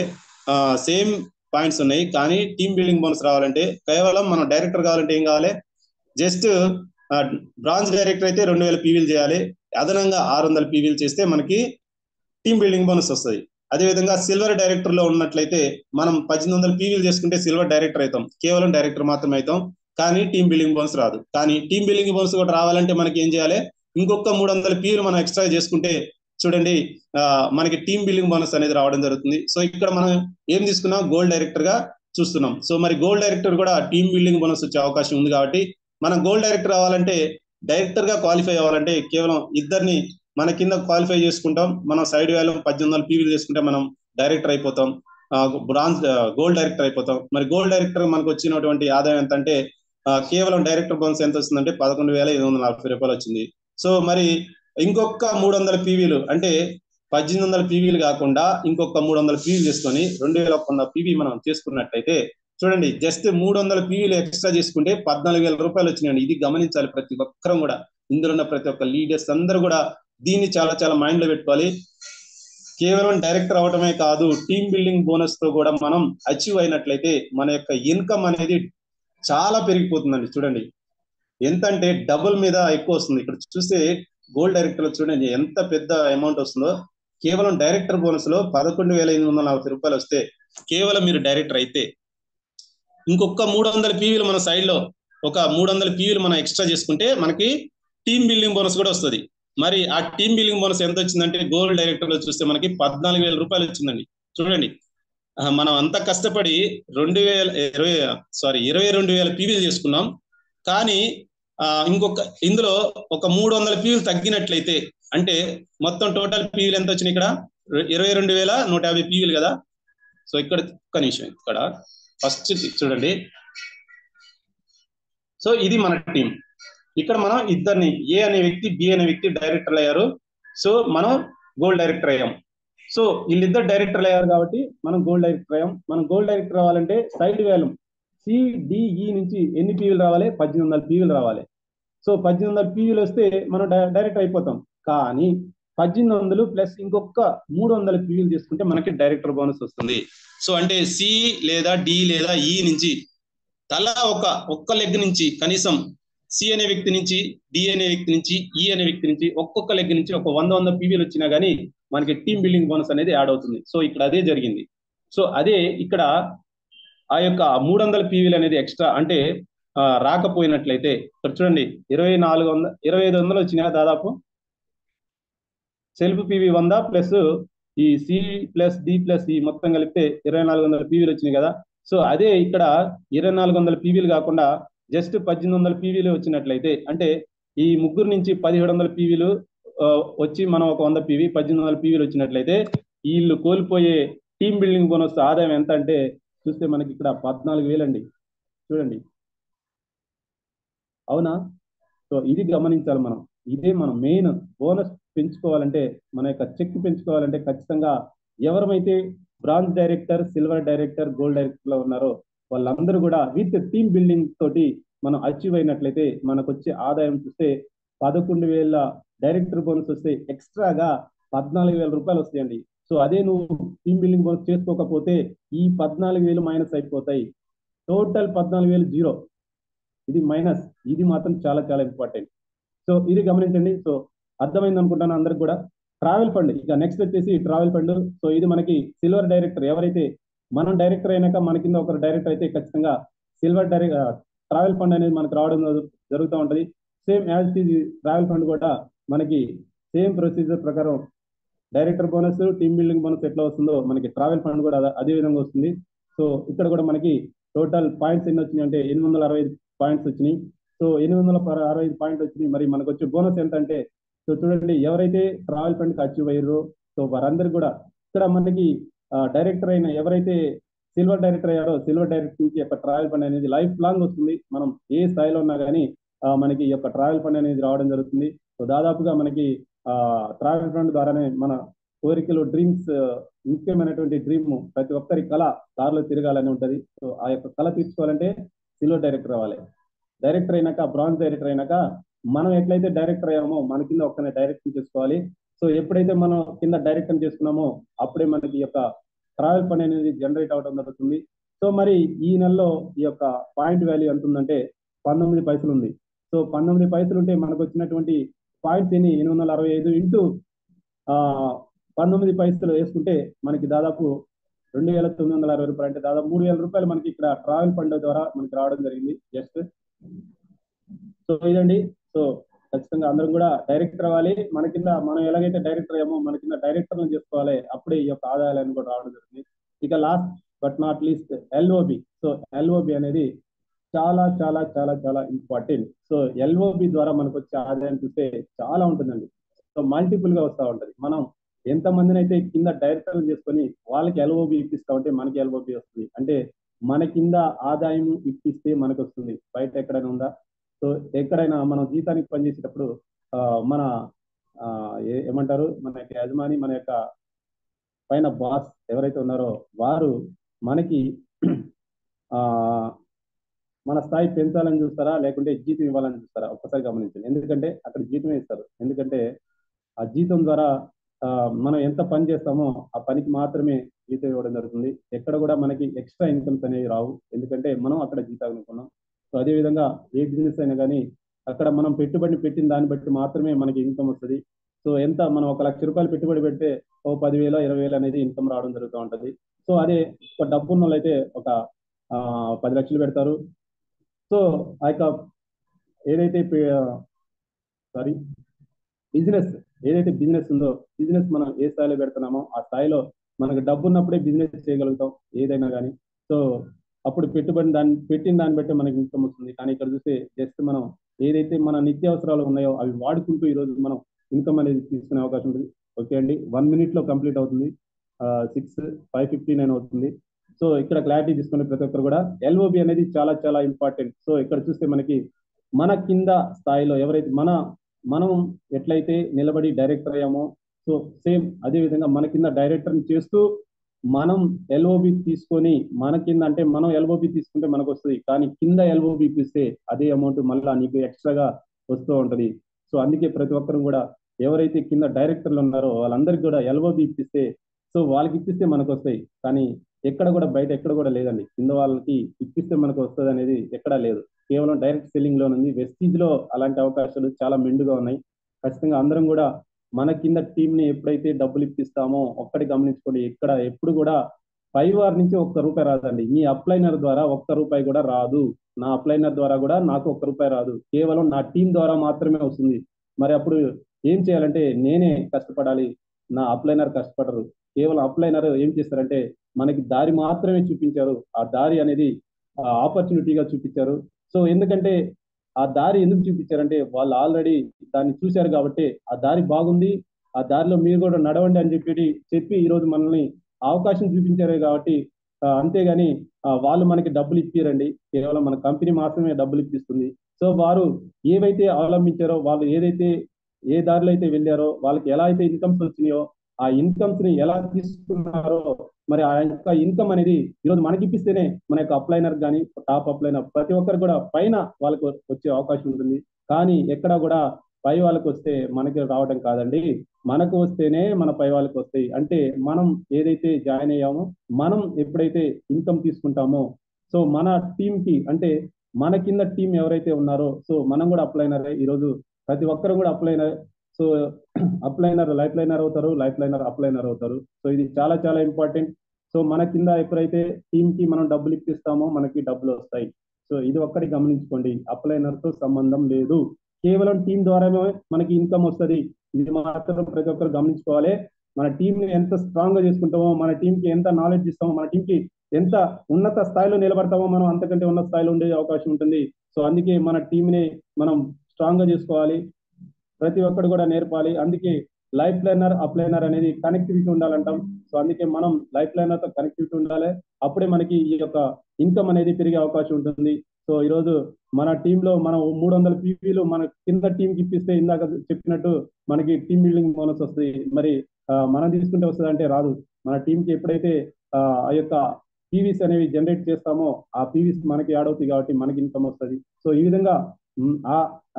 సేమ్ పాయింట్స్ ఉన్నాయి. కానీ టీమ్ బిల్డింగ్ బోనస్ రావాలంటే కేవలం మనం డైరెక్టర్ కావాలంటే ఏం కావాలి, జస్ట్ బ్రాంచ్ డైరెక్టర్ అయితే 2,000 పీవీలు చేయాలి, అదనంగా 600 పీవీలు చేస్తే మనకి టీమ్ బిల్డింగ్ బోనస్ వస్తుంది. అదేవిధంగా సిల్వర్ డైరెక్టర్ లో ఉన్నట్లయితే మనం 1800 పీవీలు చేసుకుంటే సిల్వర్ డైరెక్టర్ అవుతాం, కేవలం డైరెక్టర్ మాత్రమే అవుతాం. కానీ టీమ్ బిల్డింగ్ బోనస్ రాదు. కానీ టీమ్ బిల్డింగ్ బోనస్ కూడా రావాలంటే మనకి ఏం చేయాలి, ఇంకొక 300 పీవీలు మనం ఎక్స్ట్రా చేసుకుంటే చూడండి మనకి టీమ్ బిల్డింగ్ బోనస్ అనేది రావడం జరుగుతుంది. సో ఇక్కడ మనం ఏం తీసుకున్నాం, గోల్డ్ డైరెక్టర్ గా చూస్తున్నాం. సో మరి గోల్డ్ డైరెక్టర్ కూడా టీమ్ బిల్డింగ్ బోనస్ వచ్చే అవకాశం ఉంది. కాబట్టి మనం గోల్డ్ డైరెక్టర్ అవ్వాలంటే, డైరెక్టర్ గా క్వాలిఫై అవ్వాలంటే కేవలం ఇద్దరిని మన కింద క్వాలిఫై చేసుకుంటాం. మనం సైడ్ వాల్యూ 1800 పీవీలు చేసుకుంటే మనం డైరెక్టర్ అయిపోతాం, బ్రాంజ్ గోల్డ్ డైరెక్టర్ అయిపోతాం. మరి గోల్డ్ డైరెక్టర్ మనకు వచ్చినటువంటి ఆదాయం ఎంత అంటే కేవలం డైరెక్టర్ బోనస్ ఎంత వస్తుందంటే 11,840 రూపాయలు వచ్చింది. సో మరి ఇంకొక 300 పీవీలు అంటే 1800 పీవీలు కాకుండా ఇంకొక 300 పీవీలు చేసుకొని 2100 పీవీ మనం చేసుకున్నట్లయితే చూడండి, జస్ట్ 300 పీవీలు ఎక్స్ట్రా చేసుకుంటే 14,000 రూపాయలు వచ్చినాయండి. ఇది గమనించాలి ప్రతి ఒక్కరం కూడా, ఇందులో ఉన్న ప్రతి ఒక్క లీడర్స్ అందరూ కూడా దీన్ని చాలా చాలా మైండ్ లో పెట్టుకోవాలి. కేవలం డైరెక్టర్ అవటమే కాదు, టీమ్ బిల్డింగ్ బోనస్ తో కూడా మనం అచీవ్ అయినట్లయితే మన యొక్క ఇన్కమ్ అనేది చాలా పెరిగిపోతుందండి. చూడండి ఎంత అంటే డబుల్ మీద ఎక్కువ వస్తుంది. ఇక్కడ చూస్తే గోల్డ్ డైరెక్టర్ చూడండి ఎంత పెద్ద అమౌంట్ వస్తుందో. కేవలం డైరెక్టర్ బోనస్ లో 11,840 రూపాయలు వస్తే కేవలం మీరు డైరెక్టర్ అయితే ఇంకొక 300 పీవీలు మన సైడ్ లో ఒక 300 పీవీలు మనం ఎక్స్ట్రా చేసుకుంటే మనకి టీమ్ బిల్డింగ్ బోనస్ కూడా వస్తుంది. మరి ఆ టీమ్ బిల్డింగ్ బోనస్ ఎంత వచ్చిందంటే గోల్డ్ డైరెక్టర్ లో చూస్తే మనకి 14,000 రూపాయలు వచ్చిందండి. చూడండి మనం అంతా కష్టపడి 22,000 పీవీలు చేసుకున్నాం. కానీ ఇంకొక ఇందులో ఒక 300 పీవీలు తగ్గినట్లయితే అంటే మొత్తం టోటల్ పీవీలు ఎంత వచ్చినాయి ఇక్కడ 22,150 పీవీలు కదా. సో ఇక్కడ ఒక్క నిమిషం, ఇక్కడ ఫస్ట్ చూడండి. సో ఇది మన టీం. ఇక్కడ మనం ఇద్దరిని ఏ అనే వ్యక్తి బి అనే వ్యక్తి డైరెక్టర్లు అయ్యారు. సో మనం గోల్డ్ డైరెక్టర్ అయ్యాం. సో వీళ్ళిద్దరు డైరెక్టర్లు అయ్యారు కాబట్టి మనం గోల్డ్ డైరెక్టర్ అయ్యాం. మనం గోల్డ్ డైరెక్టర్ రావాలంటే సైడ్ వాల్యూమ్ సిడిఈ నుంచి ఎన్ని పీవీలు రావాలి? 1800 పీవీలు రావాలి. సో 1800 పీవీలు వస్తే మనం డైరెక్టర్ అయిపోతాం. కానీ 1800 ప్లస్ ఇంకొక 300 పీవీలు చేసుకుంటే మనకి డైరెక్టర్ బోనస్ వస్తుంది. సో అంటే సి లేదా డి లేదా ఈ నుంచి తలా ఒక్క లెగ్ నుంచి కనీసం సి అనే వ్యక్తి నుంచి, డి అనే వ్యక్తి నుంచి, ఈ అనే వ్యక్తి నుంచి ఒక్కొక్క లెగ్ నుంచి ఒక 100 పీవీలు వచ్చినా కానీ మనకి టీమ్ బిల్డింగ్ బోనస్ అనేది యాడ్ అవుతుంది. సో ఇక్కడ అదే జరిగింది. సో అదే ఇక్కడ ఆ యొక్క 300 పీవీలు అనేది ఎక్స్ట్రా అంటే రాకపోయినట్లయితే ఇక్కడ చూడండి 2500 వచ్చినా దాదాపు సెల్ఫ్ పీవీ 100 ప్లస్ ఈ సి ప్లస్ డి ప్లస్ ఈ మొత్తం కలిపితే 2400 పీవీలు వచ్చినాయి కదా. సో అదే ఇక్కడ 2400 పీవీలు కాకుండా జస్ట్ 1800 పీవీలు వచ్చినట్లయితే అంటే ఈ ముగ్గురు నుంచి 1700 పీవీలు వచ్చి మనం ఒక 100 పీవీ 1800 పీవీలు వచ్చినట్లయితే వీళ్ళు కోల్పోయే టీమ్ బిల్డింగ్ బోనస్ ఆదాయం ఎంత అంటే చూస్తే మనకి ఇక్కడ 14,000 అండి. చూడండి అవునా. సో ఇది గమనించాలి మనం. ఇదే మనం మెయిన్ బోనస్ పెంచుకోవాలంటే, మన యొక్క చెక్ పెంచుకోవాలంటే ఖచ్చితంగా ఎవరైతే bronze director, silver director, gold director లో ఉన్నారో వాళ్ళందరూ కూడా విత్ టీమ్ బిల్డింగ్ తోటి మనం అచీవ్ అయినట్లయితే మనకు వచ్చే ఆదాయం చూస్తే 11,000 డైరెక్టర్ బోనస్ వస్తే ఎక్స్ట్రాగా 14,000 రూపాయలు వస్తాయండి. సో అదే నువ్వు టీమ్ బిల్డింగ్ బోనస్ చేసుకోకపోతే ఈ 14,000 మైనస్ అయిపోతాయి. Total 14,000 zero. ఇది మైనస్. ఇది మాత్రం చాలా చాలా ఇంపార్టెంట్. సో ఇది గమనించండి. సో అర్థమైంది అనుకుంటాను అందరికి కూడా. ట్రావెల్ ఫండ్ ఇక నెక్స్ట్ వచ్చేసి ట్రావెల్ ఫండ్. సో ఇది మనకి సిల్వర్ డైరెక్టర్ ఎవరైతే మనం డైరెక్టర్ అయినాక మన కింద ఒకరు డైరెక్టర్ అయితే ఖచ్చితంగా సిల్వర్ ట్రావెల్ ఫండ్ అనేది మనకు రావడం జరుగుతూ ఉంటుంది. సేమ్ యాజ్ ట్రావెల్ ఫండ్ కూడా మనకి సేమ్ ప్రొసీజర్ ప్రకారం director bonus, team building bonus ఎట్లా వస్తుందో మనకి ట్రావెల్ ఫండ్ కూడా అదే విధంగా వస్తుంది. సో ఇక్కడ కూడా మనకి టోటల్ పాయింట్స్ ఎన్ని వచ్చినాయి అంటే 865 పాయింట్స్ వచ్చినాయి. సో 865 పాయింట్ వచ్చినాయి. మరి మనకు వచ్చే బోనస్ ఎంత అంటే సో చూడండి ఎవరైతే ట్రావెల్ ఫండ్కి అచీవ్ అయ్యారో సో వారందరూ కూడా ఇక్కడ మనకి డైరెక్టర్ అయిన ఎవరైతే సిల్వర్ డైరెక్టర్ అయ్యారో సిల్వర్ డైరెక్టర్ నుంచి యొక్క ట్రావెల్ ఫండ్ అనేది లైఫ్ లాంగ్ వస్తుంది. మనం ఏ స్థాయిలో ఉన్నా కానీ మనకి ఈ యొక్క ట్రావెల్ ఫండ్ అనేది రావడం జరుగుతుంది. సో దాదాపుగా మనకి ట్రావెల్ ఫండ్ ద్వారానే మన కోరికలు, డ్రీమ్స్, ముఖ్యమైనటువంటి డ్రీమ్ ప్రతి ఒక్కరి కళ దారిలో తిరగాలని ఉంటుంది. సో ఆ యొక్క కళ తీర్చుకోవాలంటే సిల్వర్ డైరెక్టర్ అవ్వాలి. డైరెక్టర్ అయినాక, బ్రాంజ్ డైరెక్టర్ అయినాక మనం ఎట్లయితే డైరెక్టర్ అయ్యామో మన కింద ఒక్కనే డైరెక్షన్ చేసుకోవాలి. సో ఎప్పుడైతే మనం కింద డైరెక్షన్ చేసుకున్నామో అప్పుడే మనకి ఈ యొక్క ట్రావెల్ ఫండ్ అనేది జనరేట్ అవడం జరుగుతుంది. సో మరి ఈ నెలలో ఈ యొక్క పాయింట్ వాల్యూ ఎంత ఉందంటే 19 పైసలు ఉంది. సో 19 పైసలు ఉంటే మనకు వచ్చినటువంటి పాయింట్స్ ఎన్ని 865 ఇంటూ 19 పైసలు వేసుకుంటే మనకి దాదాపు 2,960 రూపాయలు అంటే దాదాపు 3,000 రూపాయలు మనకి ఇక్కడ ట్రావెల్ ఫండ్ ద్వారా మనకి రావడం జరిగింది జస్ట్. సో ఇదండి. సో ఖచ్చితంగా అందరం కూడా డైరెక్టర్ అవ్వాలి. మన కింద మనం ఎలాగైతే డైరెక్టర్ అయ్యామో మన కింద డైరెక్టర్లను చేసుకోవాలి. అప్పుడే ఈ యొక్క ఆదాయాలను కూడా రావడం జరుగుతుంది. ఇక last but not least LOB. So LOB అనేది చాలా చాలా చాలా చాలా ఇంపార్టెంట్. సో ఎల్ఓబి ద్వారా మనకు వచ్చే ఆదాయం చూస్తే చాలా ఉంటుందండి. సో మల్టిపుల్ గా వస్తూ ఉంటుంది. మనం ఎంత మందిని అయితే కింద డైరెక్టర్లు చేసుకొని వాళ్ళకి ఎల్ఓబి ఇప్పిస్తామంటే మనకి ఎల్ఓబి వస్తుంది. అంటే మన కింద ఆదాయం ఇప్పిస్తే మనకు వస్తుంది. బయట ఎక్కడైనా ఉందా? సో ఎక్కడైనా మనం జీతానికి పనిచేసేటప్పుడు మన ఏమంటారు, మన యొక్క యజమాని, మన యొక్క పైన బాస్ ఎవరైతే ఉన్నారో వారు మనకి మన స్థాయి పెంచాలని చూస్తారా లేకుంటే జీతం ఇవ్వాలని చూస్తారా? ఒక్కసారి గమనించండి. ఎందుకంటే అక్కడ జీతమే ఇస్తారు. ఎందుకంటే ఆ జీతం ద్వారా మనం ఎంత పని చేస్తామో ఆ పనికి మాత్రమే జీతం ఇవ్వడం జరుగుతుంది. ఎక్కడ కూడా మనకి ఎక్స్ట్రా ఇన్కమ్స్ అనేవి రావు. ఎందుకంటే మనం అక్కడ జీతాలు అనుకున్నాం. సో అదేవిధంగా ఏ బిజినెస్ అయినా కానీ అక్కడ మనం పెట్టుబడి పెట్టిన దాన్ని బట్టి మాత్రమే మనకి ఇన్కమ్ వస్తుంది. సో ఎంత మనం 1 లక్ష రూపాయలు పెట్టుబడి పెడితే 10,000 20,000 అనేది ఇన్కమ్ రావడం జరుగుతూ ఉంటుంది. సో అదే ఒక డబ్బు ఉన్న వాళ్ళైతే ఒక 10 లక్షలు పెడతారు. సో ఆ యొక్క ఏదైతే బిజినెస్ ఏదైతే బిజినెస్ ఉందో, బిజినెస్ మనం ఏ స్థాయిలో పెడుతున్నామో ఆ స్థాయిలో మనకు డబ్బు ఉన్నప్పుడే బిజినెస్ చేయగలుగుతాం ఏదైనా కానీ. సో అప్పుడు పెట్టిన దాన్ని బట్టి మనకి ఇన్కమ్ వస్తుంది. కానీ ఇక్కడ చూస్తే జస్ట్ మనం ఏదైతే మన నిత్యావసరాలు ఉన్నాయో అవి వాడుకుంటూ ఈరోజు మనం ఇన్కమ్ అనేది తీసుకునే అవకాశం ఉంటుంది. ఓకే అండి, 1 minute లో కంప్లీట్ అవుతుంది. 6:59 అవుతుంది. సో ఇక్కడ క్లారిటీ తీసుకునే ప్రతి ఒక్కరు కూడా ఎల్ఓబి అనేది చాలా చాలా ఇంపార్టెంట్. సో ఇక్కడ చూస్తే మనకి మన కింద స్థాయిలో ఎవరైతే మనం ఎట్లయితే నిలబడి డైరెక్టర్ అయ్యామో, సో సేమ్ అదే విధంగా మన కింద డైరెక్టర్ని చేస్తూ మనం ఎల్ఓబి తీసుకొని మన కింద, అంటే మనం ఎల్ఓబి తీసుకుంటే మనకు వస్తుంది, కానీ కింద ఎల్ఓబి ఇప్పిస్తే అదే అమౌంట్ మళ్ళీ నీకు ఎక్స్ట్రాగా వస్తూ ఉంటుంది. సో అందుకే ప్రతి ఒక్కరు కూడా ఎవరైతే కింద డైరెక్టర్లు ఉన్నారో వాళ్ళందరికీ కూడా ఎల్ఓబి ఇప్పిస్తే, సో వాళ్ళకి ఇప్పిస్తే మనకు వస్తాయి. కానీ ఎక్కడ కూడా బయట ఎక్కడ కూడా లేదండి, కింద వాళ్ళకి ఇప్పిస్తే మనకు వస్తుంది అనేది ఎక్కడా లేదు. కేవలం డైరెక్ట్ సెల్లింగ్ లో ఉంది. వెస్టీజ్ లో అలాంటి అవకాశాలు చాలా మెండుగా ఉన్నాయి. ఖచ్చితంగా అందరం కూడా మన కింద టీం ని ఎప్పుడైతే డబ్బులు ఇప్పిస్తామో ఒక్కటి గమనించుకోండి, ఇక్కడ ఎప్పుడు కూడా పైవారి నుంచి ₹1 రాదండి. మీ అప్లైనర్ ద్వారా ₹1 కూడా రాదు. నా అప్లైనర్ ద్వారా కూడా నాకు ₹1 రాదు. కేవలం నా టీం ద్వారా మాత్రమే వస్తుంది. మరి అప్పుడు ఏం చేయాలంటే నేనే కష్టపడాలి, నా అప్లైనర్ కష్టపడరు. కేవలం అప్లైనర్ ఏం చేస్తారంటే మనకి దారి మాత్రమే చూపించారు. ఆ దారి అనేది ఆపర్చునిటీగా చూపించారు. సో ఎందుకంటే ఆ దారి ఎందుకు చూపించారంటే వాళ్ళు ఆల్రెడీ దాన్ని చూశారు కాబట్టి ఆ దారి బాగుంది, ఆ దారిలో మీరు కూడా నడవండి అని చెప్పి ఈరోజు మనల్ని అవకాశం చూపించారు కాబట్టి, అంతేగాని వాళ్ళు మనకి డబ్బులు ఇప్పిరండి. కేవలం మన కంపెనీ మాత్రమే డబ్బులు ఇప్పిస్తుంది. సో వారు ఏవైతే అవలంబించారో, వాళ్ళు ఏ దారిలో అయితే వెళ్ళారో, వాళ్ళకి ఎలా అయితే ఇన్కమ్స్ వచ్చినాయో ఆ ఇన్కమ్స్ ని ఎలా తీసుకున్నారో, మరి ఆ యొక్క ఇన్కమ్ అనేది ఈరోజు మనకి ఇప్పిస్తేనే మన యొక్క అప్లైనర్ కానీ టాప్ అప్లైనర్ ప్రతి ఒక్కరు కూడా పైన వాళ్ళకు వచ్చే అవకాశం ఉంటుంది. కానీ ఎక్కడ కూడా పై వాళ్ళకి వస్తే మనకి రావడం కాదండి, మనకు వస్తేనే మన పై వాళ్ళకి వస్తాయి. అంటే మనం ఏదైతే జాయిన్ అయ్యామో, మనం ఎప్పుడైతే ఇన్కమ్ తీసుకుంటామో, సో మన టీం కి, అంటే మన కింద టీం ఎవరైతే ఉన్నారో, సో మనం కూడా అప్లైనర్. ఈరోజు ప్రతి ఒక్కరు కూడా అప్లైనర్. సో అప్లైనర్ లైఫ్ లైనర్ అవుతారు, లైఫ్ లైనర్ అప్లైనర్ అవుతారు. సో ఇది చాలా చాలా ఇంపార్టెంట్. సో మన కింద ఎప్పుడైతే టీం కి మనం డబ్బులు ఇప్పిస్తామో మనకి డబ్బులు వస్తాయి. సో ఇది ఒక్కటి గమనించుకోండి, అప్లైనర్ తో సంబంధం లేదు. కేవలం టీం ద్వారానే మనకి ఇన్కమ్ వస్తుంది. ఇది మాత్రం ప్రతి ఒక్కరు గమనించుకోవాలి. మన టీం ని ఎంత స్ట్రాంగ్ గా చేసుకుంటామో, మన టీం కి ఎంత నాలెడ్జ్ ఇస్తామో, మన టీం కి ఎంత ఉన్నత స్థాయిలో నిలబడతామో మనం అంతకంటే ఉన్నత స్థాయిలో ఉండే అవకాశం ఉంటుంది. సో అందుకే మన టీం ని మనం స్ట్రాంగ్ గా చేసుకోవాలి, ప్రతి ఒక్కరు కూడా నేర్పాలి. అందుకే లైఫ్ లైనర్ అప్లైనర్ అనేది కనెక్టివిటీ ఉండాలంటాం. సో అందుకే మనం లైఫ్ లైనర్ తో కనెక్టివిటీ ఉండాలి. అప్పుడే మనకి ఈ యొక్క ఇన్కమ్ అనేది పెరిగే అవకాశం ఉంటుంది. సో ఈరోజు మన టీంలో మనం 300 పీవీలు మన కింద టీంకి ఇప్పిస్తే ఇందాక చెప్పినట్టు మనకి టీమ్ బిల్డింగ్ బోనస్ వస్తుంది. మరి మనం తీసుకుంటే వస్తుంది అంటే రాదు. మన టీంకి ఎప్పుడైతే ఆ యొక్క పీవీస్ అనేవి జనరేట్ చేస్తామో ఆ పీవీస్ మనకి యాడ్ అవుతాయి కాబట్టి మనకి ఇన్కమ్ వస్తుంది. సో ఈ విధంగా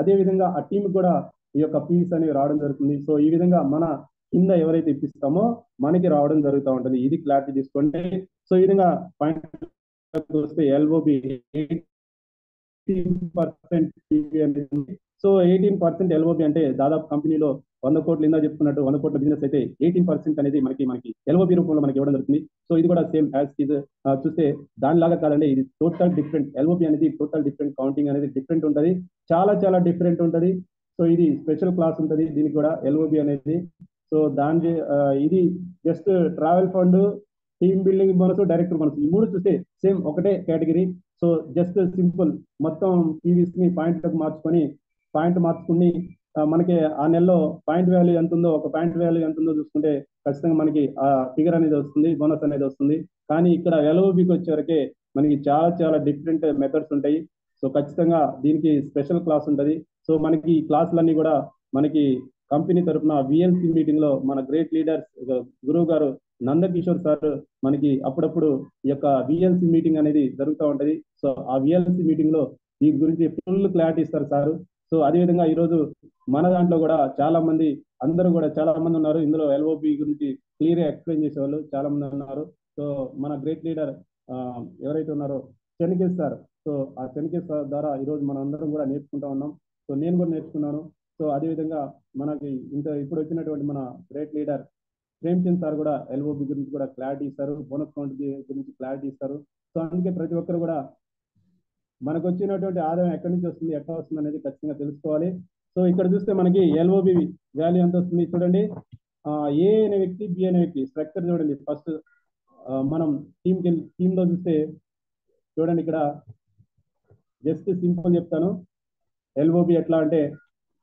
అదే విధంగా ఆ టీం కూడా ఈ యొక్క పీవీస్ అనేవి రావడం జరుగుతుంది. సో ఈ విధంగా మన కింద ఎవరైతే ఇప్పిస్తామో మనకి రావడం జరుగుతూ ఉంటుంది. ఇది క్లారిటీ తీసుకోండి. సో ఈ విధంగా పాయింట్ వస్తే ఎల్ఓబి 18% పీవీ అనేది. సో 18% ఎల్ఓబి అంటే దాదాపు కంపెనీలో 100 కోట్లు ఇందా చెప్పుకున్నట్టు 100 కోట్ల బిజినెస్ అయితే 18% అనేది మనకి ఎల్ఓబి రూపంలో మనకి ఇవ్వడం జరుగుతుంది. సో ఇది కూడా సేమ్ యాజ్ ఇస్ చూస్తే దానిలాగా కాదండి, ఇది టోటల్ డిఫరెంట్. ఎల్ఓబి అనేది టోటల్ డిఫరెంట్, కౌంటింగ్ అనేది డిఫరెంట్ ఉంటుంది, చాలా చాలా డిఫరెంట్ ఉంటుంది. సో ఇది స్పెషల్ క్లాస్ ఉంటుంది దీనికి కూడా ఎల్ఓబి అనేది. సో దాని ఇది just travel fund, team building bonus, director bonus, ఈ మూడు చూస్తే సేమ్ ఒకటే కేటగిరీ. సో జస్ట్ సింపుల్ మొత్తం పీవీస్ ని పాయింట్ మార్చుకొని మనకి ఆ నెలలో పాయింట్ వాల్యూ ఎంత ఉందో, ఒక పాయింట్ వాల్యూ ఎంత ఉందో చూసుకుంటే ఖచ్చితంగా మనకి ఆ ఫిగర్ అనేది వస్తుంది, బోనస్ అనేది వస్తుంది. కానీ ఇక్కడ ఎల్ఓబికి వచ్చేవరకే మనకి చాలా చాలా డిఫరెంట్ మెథడ్స్ ఉంటాయి. సో ఖచ్చితంగా దీనికి స్పెషల్ క్లాస్ ఉంటుంది. సో మనకి ఈ క్లాసులన్నీ కూడా మనకి కంపెనీ తరఫున విఎల్సి మీటింగ్ లో మన గ్రేట్ లీడర్స్ గురువు గారు నందకిషోర్ సార్ మనకి అప్పుడప్పుడు ఈ యొక్క విఎల్సి మీటింగ్ అనేది జరుగుతూ ఉంటది. సో ఆ విఎల్సి మీటింగ్ లో దీని గురించి ఫుల్ క్లారిటీ ఇస్తారు సార్. సో అదేవిధంగా ఈరోజు మన దాంట్లో కూడా చాలా మంది ఉన్నారు ఇందులో ఎల్ఓబి గురించి క్లియర్ గా ఎక్స్ప్లెయిన్ చేసేవాళ్ళు చాలా మంది ఉన్నారు. సో మన గ్రేట్ లీడర్ ఎవరైతే ఉన్నారో చెన్కేశ్ సార్, సో ఆ చెన్కేశ్ సార్ ద్వారా ఈరోజు మనం అందరం కూడా నేర్చుకుంటా ఉన్నాం. సో నేను కూడా నేర్చుకున్నాను. సో అదేవిధంగా మనకి ఇప్పుడు వచ్చినటువంటి మన గ్రేట్ లీడర్ ప్రేమ్చంద్ సార్ కూడా ఎల్ఓబి గురించి కూడా క్లారిటీ ఇస్తారు, బోనస్ కౌంట్ గురించి క్లారిటీ ఇస్తారు. సో అందుకే ప్రతి ఒక్కరు కూడా మనకు వచ్చినటువంటి ఆదాయం ఎక్కడి నుంచి వస్తుంది, ఎట్లా వస్తుంది అనేది ఖచ్చితంగా తెలుసుకోవాలి. సో ఇక్కడ చూస్తే మనకి ఎల్ఓబి వాల్యూ ఎంత వస్తుంది చూడండి. ఏ అనే వ్యక్తి, బి అనే వ్యక్తి స్ట్రక్చర్ చూడండి. ఫస్ట్ మనం టీమ్ లో చూస్తే చూడండి, ఇక్కడ జస్ట్ సింపుల్ చెప్తాను. ఎల్ఓబి ఎట్లా అంటే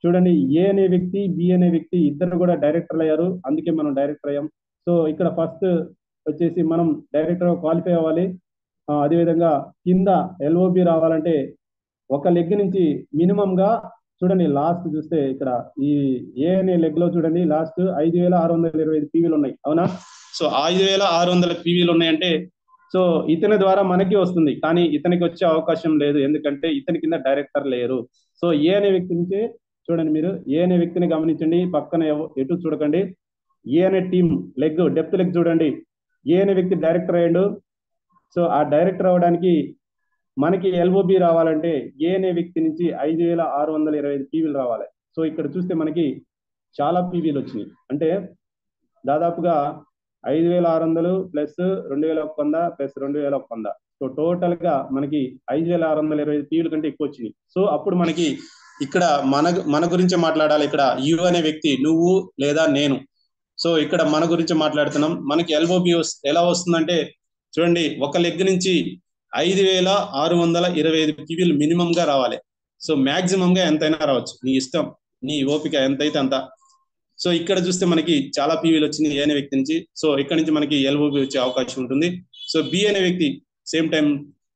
చూడండి, ఏ అనే వ్యక్తి, బి అనే వ్యక్తి ఇద్దరు కూడా డైరెక్టర్లు అయ్యారు, అందుకే మనం డైరెక్టర్ అయ్యాం. సో ఇక్కడ ఫస్ట్ వచ్చేసి మనం డైరెక్టర్ క్వాలిఫై అవ్వాలి. అదేవిధంగా కింద ఎల్ఓబి రావాలంటే ఒక లెగ్ నుంచి మినిమం గా చూడండి, లాస్ట్ చూస్తే ఇక్కడ ఈ ఏ అనే లెగ్ లో చూడండి లాస్ట్ 5,625 పీవీలు ఉన్నాయి, అవునా? సో 5,600 పీవీలు ఉన్నాయంటే సో ఇతని ద్వారా మనకి వస్తుంది, కానీ ఇతనికి వచ్చే అవకాశం లేదు, ఎందుకంటే ఇతని కింద డైరెక్టర్ లేరు. సో ఏ అనే వ్యక్తి నుంచి చూడండి, మీరు ఏ అనే వ్యక్తిని గమనించండి, పక్కన ఎటు చూడకండి. ఏ అనే టీం లెగ్, డెప్త్ లెగ్ చూడండి, ఏ అనే వ్యక్తి డైరెక్టర్ అయ్యాడు. సో ఆ డైరెక్టర్ అవడానికి మనకి ఎల్ఓబి రావాలంటే ఏ అనే వ్యక్తి నుంచి 5,625 పీవీలు రావాలి. సో ఇక్కడ చూస్తే మనకి చాలా పీవీలు వచ్చినాయి, అంటే దాదాపుగా 5,600 ప్లస్ 2,100 ప్లస్ 2,100. సో టోటల్ గా మనకి 5,625 పీవీల కంటే ఎక్కువ వచ్చినాయి. సో అప్పుడు మనకి ఇక్కడ మన గురించి మాట్లాడాలి. ఇక్కడ యు అనే వ్యక్తి నువ్వు లేదా నేను. సో ఇక్కడ మన గురించి మాట్లాడుతున్నాం. మనకి ఎల్ఓబి ఎలా వస్తుందంటే చూడండి, ఒక లెగ్ నుంచి 5,625 పీవీలు మినిమం గా రావాలి. సో మాక్సిమం గా ఎంతైనా రావచ్చు, నీ ఇష్టం, నీ ఓపిక ఎంతైతే అంత. సో ఇక్కడ చూస్తే మనకి చాలా పీవీలు వచ్చినాయి ఏ అనే వ్యక్తి నుంచి. సో ఇక్కడ నుంచి మనకి ఎల్ఓబి వచ్చే అవకాశం ఉంటుంది. సో బి అనే వ్యక్తి సేమ్ టైం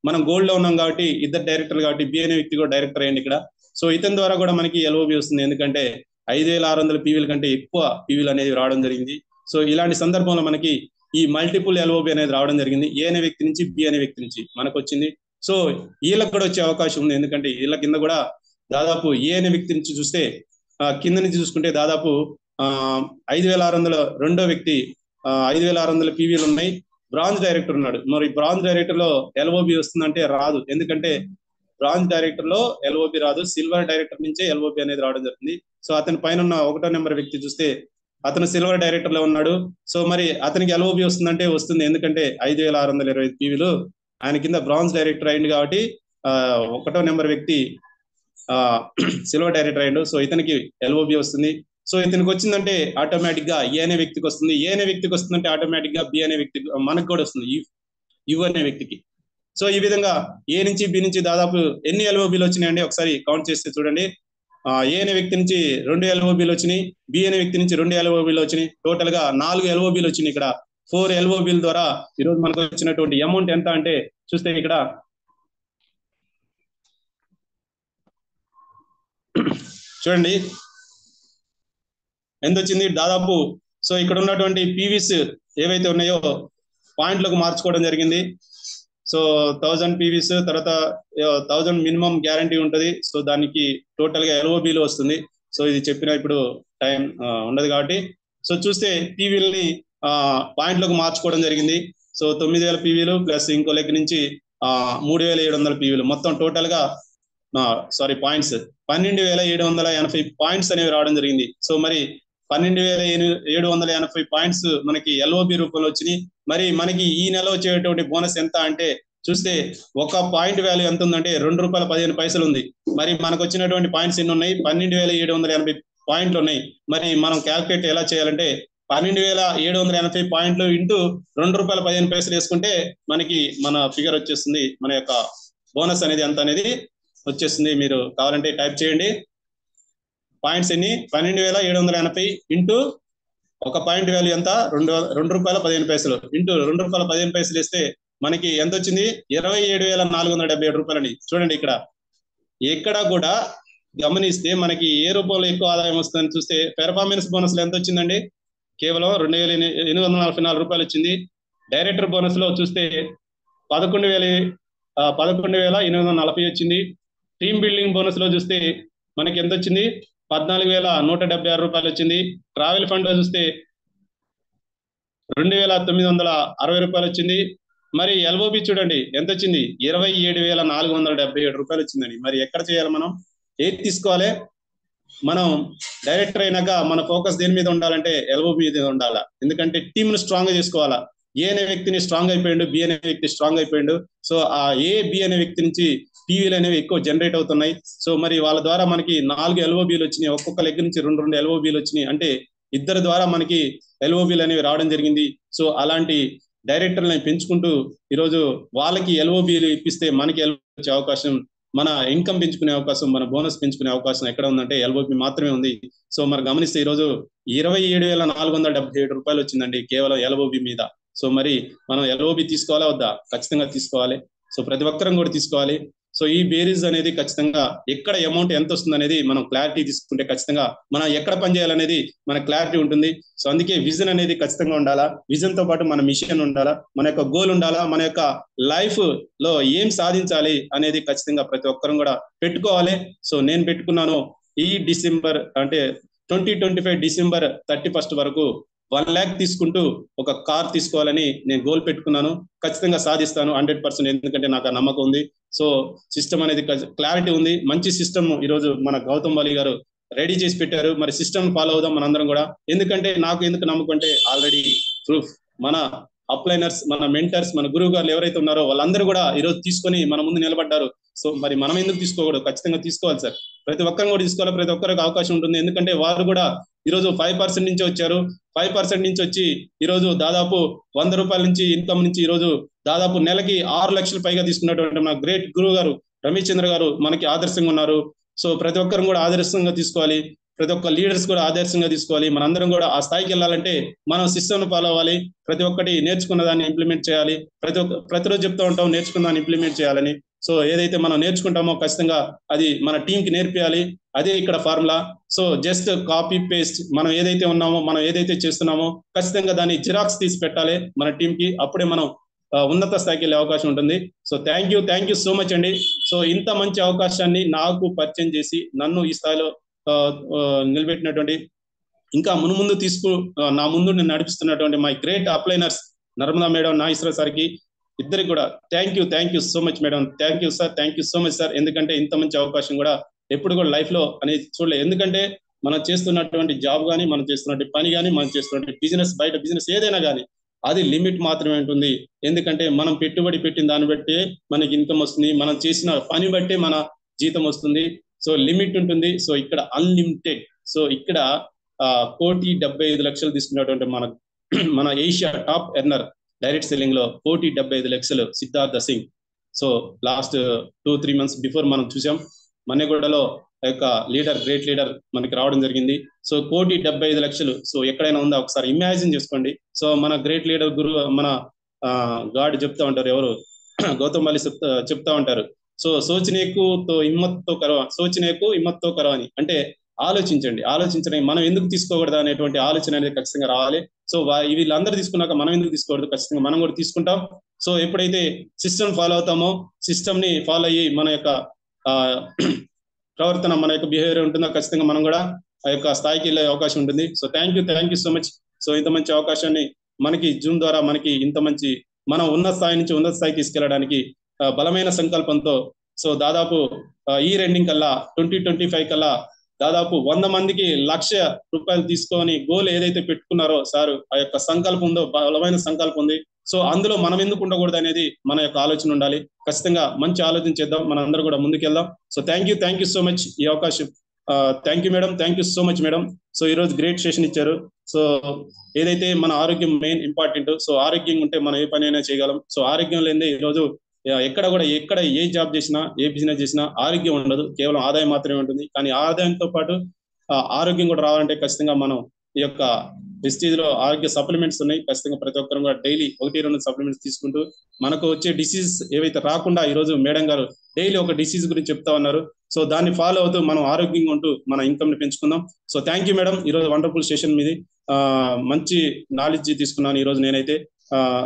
మనం గోల్డ్ లో ఉన్నాం కాబట్టి ఇద్దరు డైరెక్టర్లు కాబట్టి బి అనే వ్యక్తి కూడా డైరెక్టర్ అయ్యండి ఇక్కడ. సో ఇతని ద్వారా కూడా మనకి ఎల్ఓబి వస్తుంది, ఎందుకంటే 5,600 పీవీల కంటే ఎక్కువ పీవీలు అనేది రావడం జరిగింది. సో ఇలాంటి సందర్భంలో మనకి ఈ మల్టిపుల్ ఎల్ఓబి అనేది రావడం జరిగింది. ఏ అనే వ్యక్తి నుంచి బి అనే వ్యక్తి నుంచి మనకు వచ్చింది. సో వీళ్ళకి కూడా వచ్చే అవకాశం ఉంది, ఎందుకంటే వీళ్ళ కింద కూడా దాదాపు ఏ అనే వ్యక్తి నుంచి చూస్తే కింద నుంచి చూసుకుంటే దాదాపు 5,600 రెండో వ్యక్తి 5,600 పీవీలు ఉన్నాయి. బ్రాంజ్ డైరెక్టర్ ఉన్నాడు. మరి బ్రాంజ్ డైరెక్టర్ లో ఎల్ఓబి వస్తుందంటే రాదు, ఎందుకంటే బ్రాంజ్ డైరెక్టర్ లో ఎల్ఓబి రాదు, సిల్వర్ డైరెక్టర్ నుంచే ఎల్ఓబి అనేది రావడం జరుగుతుంది. సో అతని పైన ఉన్న 1వ నెంబర్ వ్యక్తి చూస్తే అతను సిల్వర్ డైరెక్టర్ లో ఉన్నాడు. సో మరి అతనికి ఎల్ఓబి వస్తుందంటే వస్తుంది, ఎందుకంటే 5,625 పీవీలు ఆయన కింద బ్రాంజ్ డైరెక్టర్ అయింది కాబట్టి 1వ నెంబర్ వ్యక్తి సిల్వర్ డైరెక్టర్ అయ్యిండు. సో ఇతనికి ఎల్ఓబి వస్తుంది. సో ఇతనికి వచ్చిందంటే ఆటోమేటిక్ గా ఏ అనే వ్యక్తికి వస్తుంది, ఏ అనే వ్యక్తికి వస్తుందంటే ఆటోమేటిక్ గా బి అనే వ్యక్తికి మనకు కూడా వస్తుంది, యు అనే వ్యక్తికి. సో ఈ విధంగా ఏ నుంచి బి నుంచి దాదాపు ఎన్ని ఎల్ఓబిలు వచ్చినాయండి ఒకసారి కౌంట్ చేస్తే చూడండి. ఏ అనే వ్యక్తి నుంచి 2 ఎల్ఓబిలు వచ్చినాయి, బి అనే వ్యక్తి నుంచి 2 ఎల్ఓబిలు వచ్చినాయి, టోటల్ గా 4 ఎల్ఓబిలు వచ్చినాయి. ఇక్కడ 4 ఎల్ఓబిల ద్వారా ఈరోజు మనకు వచ్చినటువంటి అమౌంట్ ఎంత అంటే చూస్తే ఇక్కడ చూడండి ఎంత వచ్చింది దాదాపు. సో ఇక్కడ ఉన్నటువంటి పీవీస్ ఏవైతే ఉన్నాయో పాయింట్లకు మార్చుకోవడం జరిగింది. సో 1000 పీవీస్, తర్వాత 1000 మినిమం గ్యారంటీ ఉంటుంది. సో దానికి టోటల్ గా ఎల్ఓబిలో వస్తుంది. సో ఇది చెప్పిన ఇప్పుడు టైం ఉండదు కాబట్టి సో చూస్తే పీవీలని పాయింట్లకు మార్చుకోవడం జరిగింది. సో 9,000 పీవీలు ప్లస్ ఇంకో లెగ్ నుంచి 3,700 పీవీలు, మొత్తం టోటల్ గా పాయింట్స్ 12,780 పాయింట్స్ అనేవి రావడం జరిగింది. సో మరి 12,780 పాయింట్స్ మనకి ఎల్ఓబి రూపంలో వచ్చినాయి. మరి మనకి ఈ నెల వచ్చేటువంటి బోనస్ ఎంత అంటే చూస్తే ఒక పాయింట్ వాల్యూ ఎంత ఉందంటే ₹2.15 ఉంది. మరి మనకు వచ్చినటువంటి పాయింట్స్ ఎన్ని ఉన్నాయి? 12,780 పాయింట్లు ఉన్నాయి. మరి మనం క్యాల్కులేట్ ఎలా చేయాలంటే 12,780 పాయింట్లు ఇంటూ ₹2.15 వేసుకుంటే మనకి మన ఫిగర్ వచ్చేస్తుంది, మన యొక్క బోనస్ అనేది ఎంత అనేది వచ్చేస్తుంది. మీరు కావాలంటే టైప్ చేయండి. పాయింట్స్ ఎన్ని 12,780 ఇంటూ ఒక పాయింట్ వాల్యూ ఎంత 2 రూపాయల 15 పైసలు ఇంటూ 2 రూపాయల 15 పైసలు ఇస్తే మనకి ఎంత వచ్చింది 27,477 రూపాయలని. చూడండి ఇక్కడ కూడా గమనిస్తే మనకి ఏ రూపంలో ఎక్కువ ఆదాయం వస్తుందని చూస్తే పెర్ఫార్మెన్స్ బోనస్ లో ఎంత వచ్చిందండి, కేవలం 2,844 రూపాయలు వచ్చింది. డైరెక్టర్ బోనస్ లో చూస్తే 11,840 వచ్చింది. టీమ్ బిల్డింగ్ బోనస్ లో చూస్తే మనకి ఎంత వచ్చింది 14,176 రూపాయలు వచ్చింది. ట్రావెల్ ఫండ్ లో చూస్తే 2,960 రూపాయలు వచ్చింది. మరి ఎల్ఓబి చూడండి ఎంత వచ్చింది 27,477 రూపాయలు వచ్చిందండి. మరి ఎక్కడ చేయాలి, మనం ఏది తీసుకోవాలి? మనం డైరెక్టర్ అయినాక మన ఫోకస్ దేని మీద ఉండాలంటే ఎల్ఓబి మీద ఉండాలా. ఎందుకంటే టీమ్ ను స్ట్రాంగ్ గా చేసుకోవాలా. ఏ అనే వ్యక్తిని స్ట్రాంగ్ అయిపోయిండు, బి అనే వ్యక్తి స్ట్రాంగ్ అయిపోయిండు. సో ఆ ఏ బి అనే వ్యక్తి నుంచి టీవీలు అనేవి ఎక్కువ జనరేట్ అవుతున్నాయి. సో మరి వాళ్ళ ద్వారా మనకి 4 ఎల్ఓబీలు వచ్చినాయి. ఒక్కొక్క లెగ్ నుంచి 2 ఎల్ఓబీలు వచ్చినాయి. అంటే ఇద్దరు ద్వారా మనకి ఎల్ఓబీలు అనేవి రావడం జరిగింది. సో అలాంటి డైరెక్టర్లను పెంచుకుంటూ ఈరోజు వాళ్ళకి ఎల్ఓబీలు ఇప్పిస్తే మనకి వచ్చే అవకాశం, మన ఇన్కమ్ పెంచుకునే అవకాశం, మన బోనస్ పెంచుకునే అవకాశం ఎక్కడ ఉందంటే ఎల్ఓబి మాత్రమే ఉంది. సో మరి గమనిస్తే ఈరోజు 27,477 రూపాయలు వచ్చిందండి కేవలం ఎల్ఓబి మీద. సో మరి మనం ఎల్ఓబి తీసుకోవాలా వద్దా? ఖచ్చితంగా తీసుకోవాలి. సో ప్రతి ఒక్కరం కూడా తీసుకోవాలి. సో ఈ బేరీజ్ అనేది ఖచ్చితంగా ఎక్కడ అమౌంట్ ఎంత వస్తుంది అనేది మనం క్లారిటీ తీసుకుంటే ఖచ్చితంగా మనం ఎక్కడ పనిచేయాలనేది మన క్లారిటీ ఉంటుంది. సో అందుకే విజన్ అనేది ఖచ్చితంగా ఉండాలా. విజన్ తో పాటు మన మిషన్ ఉండాలా, మన యొక్క గోల్ ఉండాలా, మన యొక్క లైఫ్ లో ఏం సాధించాలి అనేది ఖచ్చితంగా ప్రతి ఒక్కరం కూడా పెట్టుకోవాలి. సో నేను పెట్టుకున్నాను ఈ డిసెంబర్ అంటే 2025 డిసెంబర్ 31 వరకు 1 lakh తీసుకుంటూ ఒక కార్ తీసుకోవాలని నేను గోల్ పెట్టుకున్నాను. ఖచ్చితంగా సాధిస్తాను 100%. ఎందుకంటే నాకు ఆ నమ్మకం ఉంది. సో సిస్టమ్ అనేది క్లారిటీ ఉంది. మంచి సిస్టమ్ ఈరోజు మన గౌతమ్ వాలీ గారు రెడీ చేసి పెట్టారు. మరి సిస్టమ్ ఫాలో అవుదాం మనందరం కూడా. ఎందుకంటే నాకు ఎందుకు నమ్మకం అంటే ఆల్రెడీ ప్రూఫ్ మన అప్లైనర్స్, మన మెంటర్స్, మన గురువు గారు ఎవరైతే ఉన్నారో వాళ్ళందరూ కూడా ఈరోజు తీసుకొని మన ముందు నిలబడ్డారు. సో మరి మనం ఎందుకు తీసుకోకూడదు? ఖచ్చితంగా తీసుకోవాలి సార్. ప్రతి ఒక్కరు కూడా తీసుకోవాలి. ప్రతి ఒక్కరికి అవకాశం ఉంటుంది. ఎందుకంటే వారు కూడా ఈరోజు 5% నుంచి వచ్చారు. 5% నుంచి వచ్చి ఈరోజు దాదాపు 100 రూపాయల నుంచి ఇన్కమ్ నుంచి ఈరోజు దాదాపు నెలకి 6 లక్షలు పైగా తీసుకున్నటువంటి మన గ్రేట్ గురువు గారు రమేష్ చంద్ర గారు మనకి ఆదర్శంగా ఉన్నారు. సో ప్రతి ఒక్కరు కూడా ఆదర్శంగా తీసుకోవాలి. ప్రతి ఒక్క లీడర్స్ కూడా ఆదర్శంగా తీసుకోవాలి. మనందరం కూడా ఆ స్థాయికి వెళ్ళాలంటే మనం సిస్టమ్ ఫాలో అవ్వాలి. ప్రతి ఒక్కటి నేర్చుకున్న దాన్ని ఇంప్లిమెంట్ చేయాలి. ప్రతిరోజు చెప్తూ ఉంటాం నేర్చుకున్న దాన్ని ఇంప్లిమెంట్ చేయాలని. సో ఏదైతే మనం నేర్చుకుంటామో ఖచ్చితంగా అది మన టీం కి నేర్పియాలి. అదే ఇక్కడ formula. So just copy paste మనం ఏదైతే ఉన్నామో, మనం ఏదైతే చేస్తున్నామో ఖచ్చితంగా దాన్ని జిరాక్స్ తీసి పెట్టాలి మన టీం కి. అప్పుడే మనం ఉన్నత స్థాయికి వెళ్ళే అవకాశం ఉంటుంది. So thank you so much అండి. సో ఇంత మంచి అవకాశాన్ని నాకు పరిచయం చేసి నన్ను ఈ స్థాయిలో నిలబెట్టినటువంటి, ఇంకా మున్ముందు నా ముందు నేను నడిపిస్తున్నటువంటి my great upliners Narmada madam, Nageswara సార్కి ఇద్దరికి కూడా thank you so much madam. Thank you sir, thank you so much sir. ఎందుకంటే ఇంత మంచి అవకాశం కూడా ఎప్పుడు కూడా లైఫ్ లో అనేది చూడలేదు. ఎందుకంటే మనం చేస్తున్నటువంటి జాబ్ కానీ, మనం చేస్తున్నటువంటి పని కానీ, మనం చేస్తున్నటువంటి బిజినెస్, బయట బిజినెస్ ఏదైనా కానీ అది లిమిట్ మాత్రమే ఉంటుంది. ఎందుకంటే మనం పెట్టుబడి పెట్టిన దాన్ని బట్టి మనకి ఇన్కమ్ వస్తుంది. మనం చేసిన పని బట్టి మన జీతం వస్తుంది. సో లిమిట్ ఉంటుంది. సో ఇక్కడ అన్లిమిటెడ్. సో ఇక్కడ 1,75,00,000 తీసుకున్నటువంటి మన Asia top earner direct selling లో 1,75,00,000 Siddhartha Singh. So last 2-3 months before మనం చూసాం మన్నెగూడలో యొక్క లీడర్, గ్రేట్ లీడర్ మనకి రావడం జరిగింది. సో 1,75,00,000. సో ఎక్కడైనా ఉందా ఒకసారి ఇమాజిన్ చేసుకోండి. సో మన గ్రేట్ లీడర్ గురువు మన గాడ్ చెప్తా ఉంటారు, ఎవరు గౌతమ్ వాలీ చెప్తా ఉంటారు. సో సోచనేకు హిమ్మత్తో కరో అని. అంటే ఆలోచించండి. మనం ఎందుకు తీసుకోకూడదు అనేటువంటి ఆలోచన అనేది ఖచ్చితంగా రావాలి. సో వీళ్ళందరూ తీసుకున్నాక మనం ఎందుకు తీసుకోకూడదు? ఖచ్చితంగా మనం కూడా తీసుకుంటాం. సో ఎప్పుడైతే సిస్టమ్ ఫాలో అవుతామో, సిస్టమ్ ని ఫాలో అయ్యి మన యొక్క ప్రవర్తన, మన యొక్క బిహేవియర్ ఉంటుందో ఖచ్చితంగా మనం కూడా ఆ యొక్క స్థాయికి వెళ్ళే అవకాశం ఉంటుంది. So thank you so much. So ఇంత మంచి అవకాశాన్ని మనకి జూమ్ ద్వారా మనకి ఇంత మంచి మనం ఉన్నత స్థాయి నుంచి ఉన్నత స్థాయికి తీసుకెళ్ళడానికి బలమైన సంకల్పంతో సో దాదాపు ఈ రెండింగ్ కల్లా 2025 కల్లా దాదాపు 100 మందికి 1,00,000 రూపాయలు తీసుకొని గోల్ ఏదైతే పెట్టుకున్నారో సార్, ఆ యొక్క సంకల్పం ఉందో బలమైన సంకల్పం ఉంది. సో అందులో మనం ఎందుకు ఉండకూడదు అనేది మన యొక్క ఆలోచన ఉండాలి. ఖచ్చితంగా మంచి ఆలోచన చేద్దాం, మన అందరూ కూడా ముందుకెళ్దాం. So thank you so much ఈ అవకాశం. Thank you madam, thank you so much madam. So ఈ రోజు గ్రేట్ సెషన్ ఇచ్చారు. సో ఏదైతే మన ఆరోగ్యం మెయిన్ ఇంపార్టెంట్. సో ఆరోగ్యం ఉంటే మనం ఏ పని అయినా చేయగలం. సో ఆరోగ్యం లేదే ఈ రోజు ఎక్కడ ఏ జాబ్ చేసినా, ఏ బిజినెస్ చేసినా ఆరోగ్యం ఉండదు, కేవలం ఆదాయం మాత్రమే ఉంటుంది. కానీ ఆదాయంతో పాటు ఆరోగ్యం కూడా రావాలంటే ఖచ్చితంగా మనం ఈ యొక్క డిస్టీజ్ లో ఆరోగ్య సప్లిమెంట్స్ ఉన్నాయి. ఖచ్చితంగా ప్రతి ఒక్కరు కూడా డైలీ 1-2 సప్లిమెంట్స్ తీసుకుంటూ మనకు వచ్చే డిసీజ్ ఏవైతే రాకుండా ఈ రోజు మేడం గారు డైలీ ఒక డిసీజ్ గురించి చెప్తా ఉన్నారు. సో దాన్ని ఫాలో అవుతూ మనం ఆరోగ్యంగా ఉంటూ మన ఇన్కమ్ ని పెంచుకుందాం. సో థ్యాంక్ యూ మేడం, ఈ రోజు వండర్ఫుల్ సెషన్ మీది. మంచి నాలెడ్జ్ తీసుకున్నాను ఈ రోజు నేనైతే.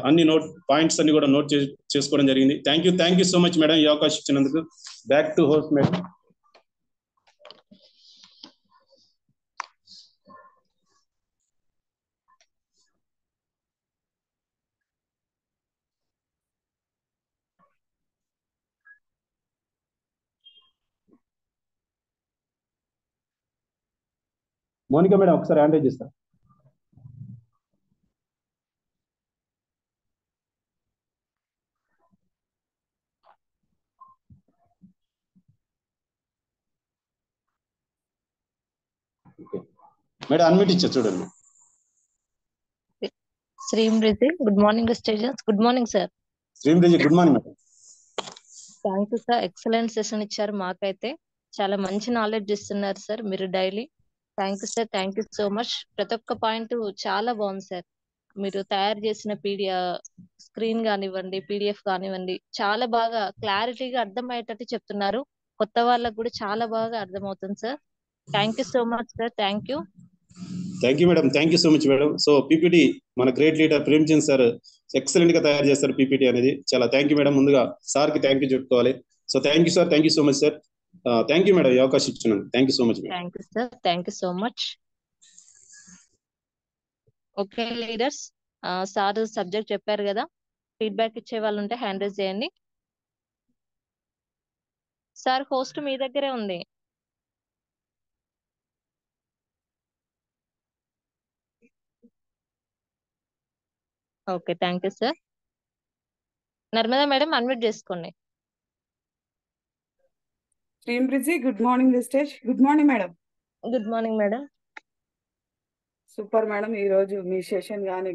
అన్ని పాయింట్స్ అన్ని కూడా నోట్ చేసుకోవడం జరిగింది. Thank you so much madam, ఈ అవకాశం ఇచ్చినందుకు. Back to host madam. Monika madam ఒకసారి హ్యాండ్ రైజ్ చేస్తారు. మేడం అన్మ్యూట్ ఇచ్చా చూడండి. శ్రీమృతి, good morning stages. Good morning sir. శ్రీమృతి good morning madam. Thank you sir, excellent session ఇచ్చారు. మాకైతే చాలా మంచి నాలెడ్జ్ ఇస్తున్నారు సార్ మీరు daily. Thank you sir, thank you so much. ప్రతి ఒక్క పాయింట్ చాలా బాగుంది సార్. మీరు తయారు చేసిన స్క్రీన్ కానివ్వండి, పీడిఎఫ్ కానివ్వండి, చాలా బాగా క్లారిటీగా అర్థమయ్యేటట్టు చెప్తున్నారు. కొత్త వాళ్ళకు కూడా చాలా బాగా అర్థమవుతుంది sir. Thank you so much sir. Thank you madam. Thank you so much madam. So PPT మన great leader Premchand sir excellent గా తయారు చేస్తారు పీపీటీ అనేది. చాలా థ్యాంక్ యూ మేడం. ముందుగా సార్ కి థ్యాంక్ యూ చెప్పుకోవాలి. So thank you sir, thank you so much sir. Thank you madam, ఈ అవకాశం ఇచ్చినందుకు. Thank you so much madam. Thank you sir, thank you so much. Okay leaders, sir subject చెప్పారు కదా, feedback ఇచ్చే వాళ్ళు ఉంటే hand raise చేయండి. Sir host మీ దగ్గరే ఉంది. Okay, thank you sir. Narmada madam unmute చేసుకోండి. శ్రీమృతి, good morning stage. Good morning madam. Good morning madam. Super madam, ఈ రోజు మీ సెషన్ కానీ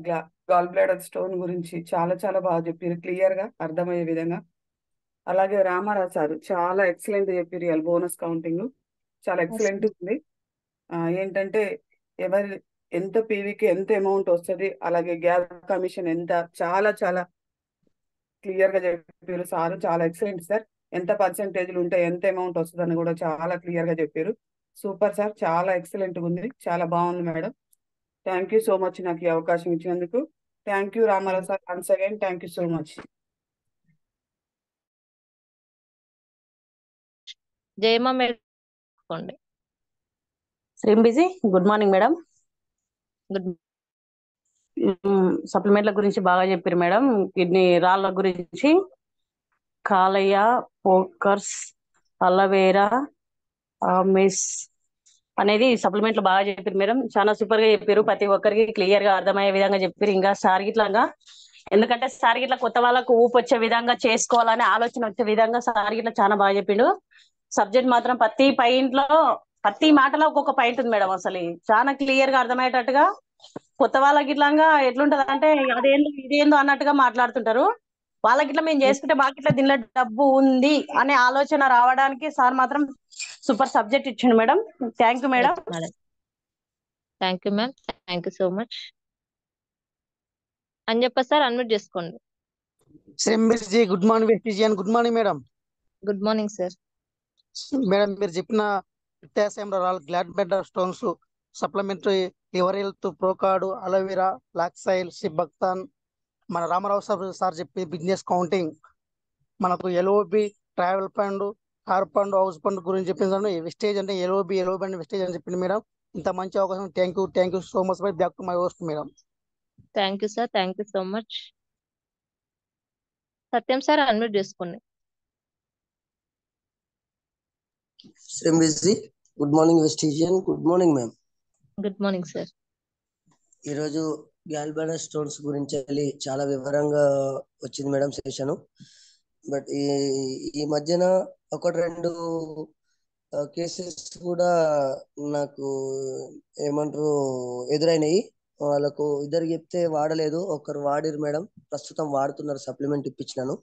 గాల్ బ్లాడర్ స్టోన్ గురించి చాలా చాలా బాగా చెప్పారు, క్లియర్ గా అర్థమయ్యే విధంగా. అలాగే రామారావు సార్ చాలా ఎక్సలెంట్ చెప్పారు. బోనస్ కౌంటింగ్ చాలా ఎక్సలెంట్ ఉంది. ఏంటంటే ఎంత పీవీకి ఎంత అమౌంట్ వస్తుంది, అలాగే గ్యాప్ కమిషన్ ఎంత, చాలా చాలా క్లియర్ గా చెప్పారు సార్. చాలా ఎక్సలెంట్ సార్. ఎంత పర్సెంటేజ్లు ఉంటే ఎంత అమౌంట్ వస్తుంది అని కూడా చాలా క్లియర్ గా చెప్పారు. సూపర్ సార్, చాలా ఎక్సలెంట్ ఉంది, చాలా బాగుంది madam. Thank you so much నాకు ఈ అవకాశం ఇచ్చినందుకు. Thank you Ramarao sir, once again thank you so much. Jayamma madam. శ్రీంబిజీ, గుడ్ మార్నింగ్ మేడం. గుడ్ సప్లిమెంట్ల గురించి బాగా చెప్పారు మేడం. కిడ్నీ రాళ్ళ గురించి, కాలయ, పోకర్స్, అలవేరా, మిస్ అనేది సప్లిమెంట్లు బాగా చెప్పారు మేడం. చాలా సూపర్ గా చెప్పారు. ప్రతి ఒక్కరికి క్లియర్ గా అర్థమయ్యే విధంగా చెప్పారు. ఇంకా సార్ గిట్లాగా, ఎందుకంటే సార్ గిట్లా కొత్త వాళ్ళకు ఊపు వచ్చే విధంగా చేసుకోవాలని ఆలోచన వచ్చే విధంగా సార్ గిట్లా చాలా బాగా చెప్పిండు. సబ్జెక్ట్ మాత్రం ప్రతి పాయింట్ లో, ప్రతి మాటలో ఒక్కొక్క పాయింట్ ఉంది మేడం. అసలు చాలా క్లియర్ గా అర్థమయ్యేటట్టుగా, కొత్త వాళ్ళకి ఇట్లాగా ఎట్లుంటది అంటే అదేందో ఇదేందో అన్నట్టుగా మాట్లాడుతుంటారు. వాళ్ళకి ఇట్లా మేము చేసుకుంటే మాకు ఇట్లా దీనిలో డబ్బు ఉంది అనే ఆలోచన రావడానికి సార్ మాత్రం సూపర్ సబ్జెక్ట్ ఇచ్చిండు madam. Thank you madam. Thank you ma'am, thank you so much. అని చెప్ప సార్ అన్మ్యూట్ చేసుకోండి. శ్రీమృతి, good morning Vestigian. Good morning madam. Good morning sir. Madam, మీరు చెప్పిన పొటాషియం రాల్, gall bladder stones, supplementary, liver health, procard, aloe vera, లాక్సైల్, seabuckthorn, మన Ramarao sir చెప్పి బిజినెస్ కౌంటింగ్, మనకు LOB, travel fund, car fund, house fund గురించి చెప్పింది. వెస్టేజ్ అంటే ఎల్ఓబి అండ్ వెస్టేజ్ అని చెప్పింది మేడం. ఇంత మంచి అవకాశం thank you so much. Back to my host madam. Thank you sir, thank you so much. Satyam sir unmute చేసుకోండి. శ్రీమృతి, good morning Vestigian. Good morning ma'am. Good morning sir. ఈరోజు gallbladder stones గురించి చాలా వివరంగా వచ్చింది మేడం సెషన్. బట్ ఈ మధ్యన ఒకటి రెండు కేసెస్ కూడా నాకు ఏమంటారు ఎదురైనాయి. వాళ్ళకు ఇద్దరు చెప్తే వాడలేదు, ఒకరు వాడిరు మేడం. ప్రస్తుతం వాడుతున్నారు, సప్లిమెంట్ ఇప్పించినాను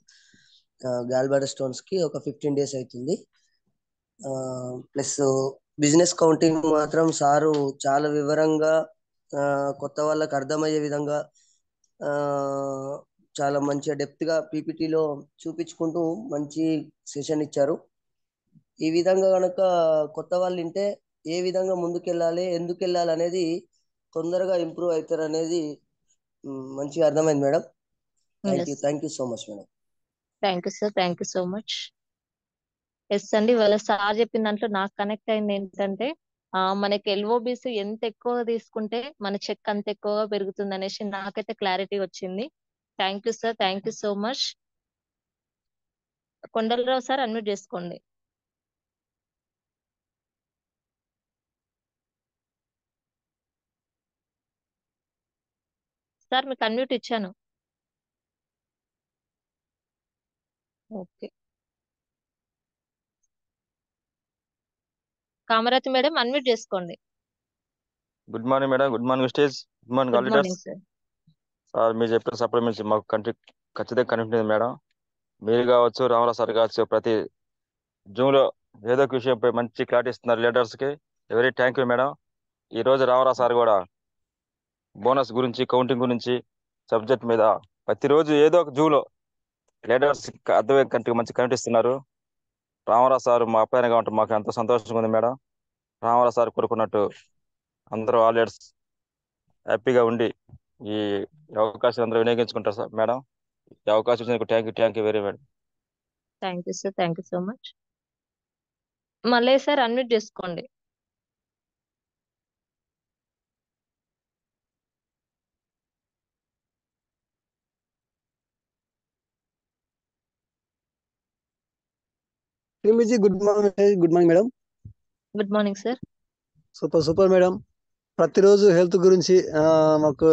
గ్యాల్బాడర్ స్టోన్స్ కి. ఒక 15 days అవుతుంది. ప్లస్ బిజినెస్ కౌంటింగ్ మాత్రం సారు చాలా వివరంగా కొత్త వాళ్ళకి అర్థమయ్యే విధంగా చాలా మంచిగా డెప్త్గా పీపీటీలో చూపించుకుంటూ మంచి సెషన్ ఇచ్చారు. ఈ విధంగా కనుక కొత్త వాళ్ళు వింటే ఏ విధంగా ముందుకెళ్ళాలి, ఎందుకు వెళ్ళాలి అనేది తొందరగా ఇంప్రూవ్ అవుతారు అనేది మంచిగా అర్థమైంది madam. Thank you so much madam. Thank you sir, thank you so much. Yes అండి, వాళ్ళ సార్ చెప్పిన దాంట్లో నాకు కనెక్ట్ అయింది ఏంటంటే మనకి ఎల్ఓబిస్ ఎంత ఎక్కువగా తీసుకుంటే మన చెక్ అంత ఎక్కువగా పెరుగుతుంది అనేసి నాకైతే క్లారిటీ వచ్చింది. Thank you sir, thank you so much. Kondalarao sir unmute చేసుకోండి. సార్ మీకు అన్మ్యూట్ ఇచ్చాను. ఓకే. కామరాతి మేడం అన్మ్యూట్ చేసుకోండి. Good morning madam. Good morning stage. Good morning all good leaders. Morning sir. Sir మీరు చెప్పిన సప్లిమెంట్స్ మాకు ఖచ్చితంగా కనెక్ట్ ఉంది మేడం. మీరు కావచ్చు, రామరావు సార్ కావచ్చు, ప్రతి జూమ్లో ఏదో ఒక విషయంపై మంచి క్లారిటీ ఇస్తున్నారు లీడర్స్కి. Very thank you madam. ఈరోజు రామరావు సార్ కూడా బోనస్ గురించి, కౌంటింగ్ గురించి సబ్జెక్ట్ మీద ప్రతిరోజు ఏదో ఒక జూలో లీడర్స్ అర్థమయ్యే కంటికి మంచి కనెక్ట్ ఇస్తున్నారు. రామరావు సార్ మా అబ్బాయిగా ఉంటే మాకు ఎంతో సంతోషంగా ఉంది మేడం. రామరావు సార్ కోరుకున్నట్టు అందరూ ఆల్ లీడర్స్ హ్యాపీగా ఉండి ఈ అవకాశం అందరూ వినియోగించుకుంటారు సార్ మేడం. ఈ అవకాశం ఇచ్చినందుకు thank you very madam. Thank you sir, thank you so much. మళ్ళీ సార్ అన్మ్యూట్ చేసుకోండి. Good morning madam. Good morning sir. Super madam. ప్రతిరోజు హెల్త్ గురించి మాకు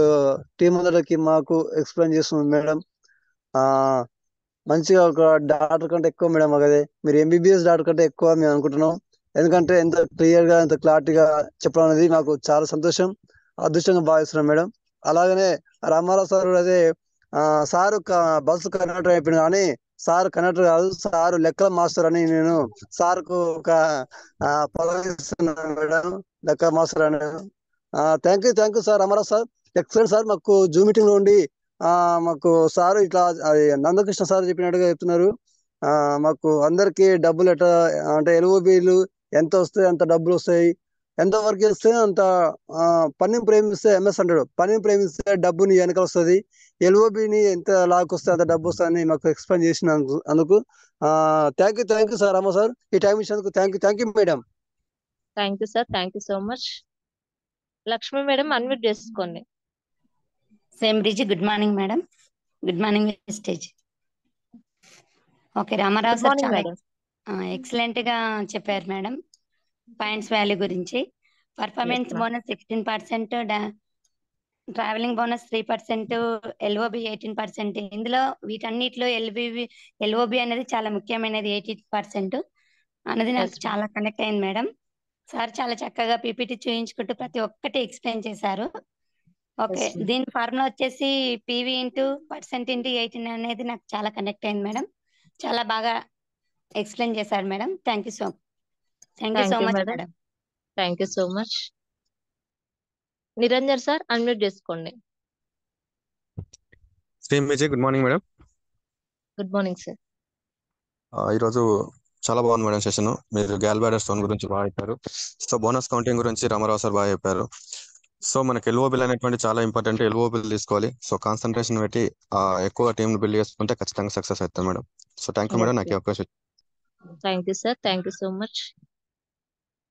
టీం అందరికి మాకు ఎక్స్ప్లెయిన్ చేస్తుంది మేడం. మంచిగా ఒక డాక్టర్ కంటే ఎక్కువ మేడం మాకు అదే. మీరు ఎంబీబీఎస్ డాక్టర్ కంటే ఎక్కువ మేము అనుకుంటున్నాం. ఎందుకంటే ఎంత క్లియర్ గా ఎంత క్లారిటీగా చెప్పడం అనేది మాకు చాలా సంతోషం, అదృష్టంగా భావిస్తున్నాం మేడం. అలాగనే రామారావు సార్ అదే సారు బస్సు కండక్టర్ అయిపోయింది, కానీ సార్ కండక్టర్ కాదు, సారు లెక్కల మాస్టర్ అని నేను సార్కు ఒక పదవి ఇస్తున్నాను మేడం, లెక్కల మాస్టర్ అని. Thank you sir Ramarao sir. Excellent sir. మాకు జూమ్ మీటింగ్ లో ఉండి మాకు సార్ ఇట్లా నందకృష్ణ సార్ చెప్పినట్టుగా చెప్తున్నారు. మాకు అందరికి డబ్బులు ఎట్లా అంటే ఎల్ఓబీలు ఎంత వస్తాయి, అంత డబ్బులు వస్తాయి, ఎంత వరకు ఇస్తే అంత పనిని ప్రేమిస్తే ఎంఎస్ అంటాడు, పనిని ప్రేమిస్తే డబ్బుని వెనకాల వస్తుంది, ఎల్ఓబిని ఎంత లాక్కొస్తే అంత డబ్బు వస్తుందని మాకు ఎక్స్ప్లెయిన్ చేసినందుకు thank you sir Rama sir. ఈ టైం ఇచ్చినందుకు thank you madam. Thank you sir, thank you so much. Lakshmi madam unmute చేసుకోండి. సేమ్ బ్రిడ్జ్. Good morning madam. Good morning stage. Okay, Ramarao sir చాలా ఎక్సలెంట్ గా చెప్పారు మేడం. పాయింట్స్ వాల్యూ గురించి. Performance bonus 16%, travelling bonus 3%, LOB 18%. ఇందులో వీటన్నిటిలో ఎల్ఓబి అనేది చాలా ముఖ్యమైనది, 18% అనేది నాకు చాలా కనెక్ట్ అయింది మేడం. సార్ చాలా చక్కగా పీపీటీ చూయించుకుంటూ ప్రతి ఒక్కటి ఎక్స్ప్లెయిన్ చేశారు. ఓకే, దీని ఫార్ములా వచ్చేసి పీవీ ఇంటూ పర్సెంట్ ఇంటూ 18 అనేది నాకు చాలా కనెక్ట్ అయింది మేడం. చాలా బాగా ఎక్స్ప్లెయిన్ చేశారు madam. Thank you so much madam. Thank you so much. Niranjan sir unmute చేసుకోండి. Good morning madam. Good morning sir. ఈరోజు చాలా బాగుంది మేడం సెషన్. మీరు గ్యాల్బ్లాడర్ స్టోన్ గురించి బాగా చెప్పారు. సో బోనస్ కౌంటింగ్ గురించి రామారావు సార్ బాగా చెప్పారు. సో మనకి ఎల్ఓబిల్ అనేటువంటి చాలా ఇంపార్టెంట్. ఎల్ఓబిల్ తీసుకోవాలి. సో కాన్సన్ట్రేషన్ పెట్టి ఎక్కువ టీమ్ బిల్డ్ చేసుకుంటే ఖచ్చితంగా సక్సెస్ అవుతాం madam. So thank you madam, నాకు అవకాశం. Thank you sir, thank you so much.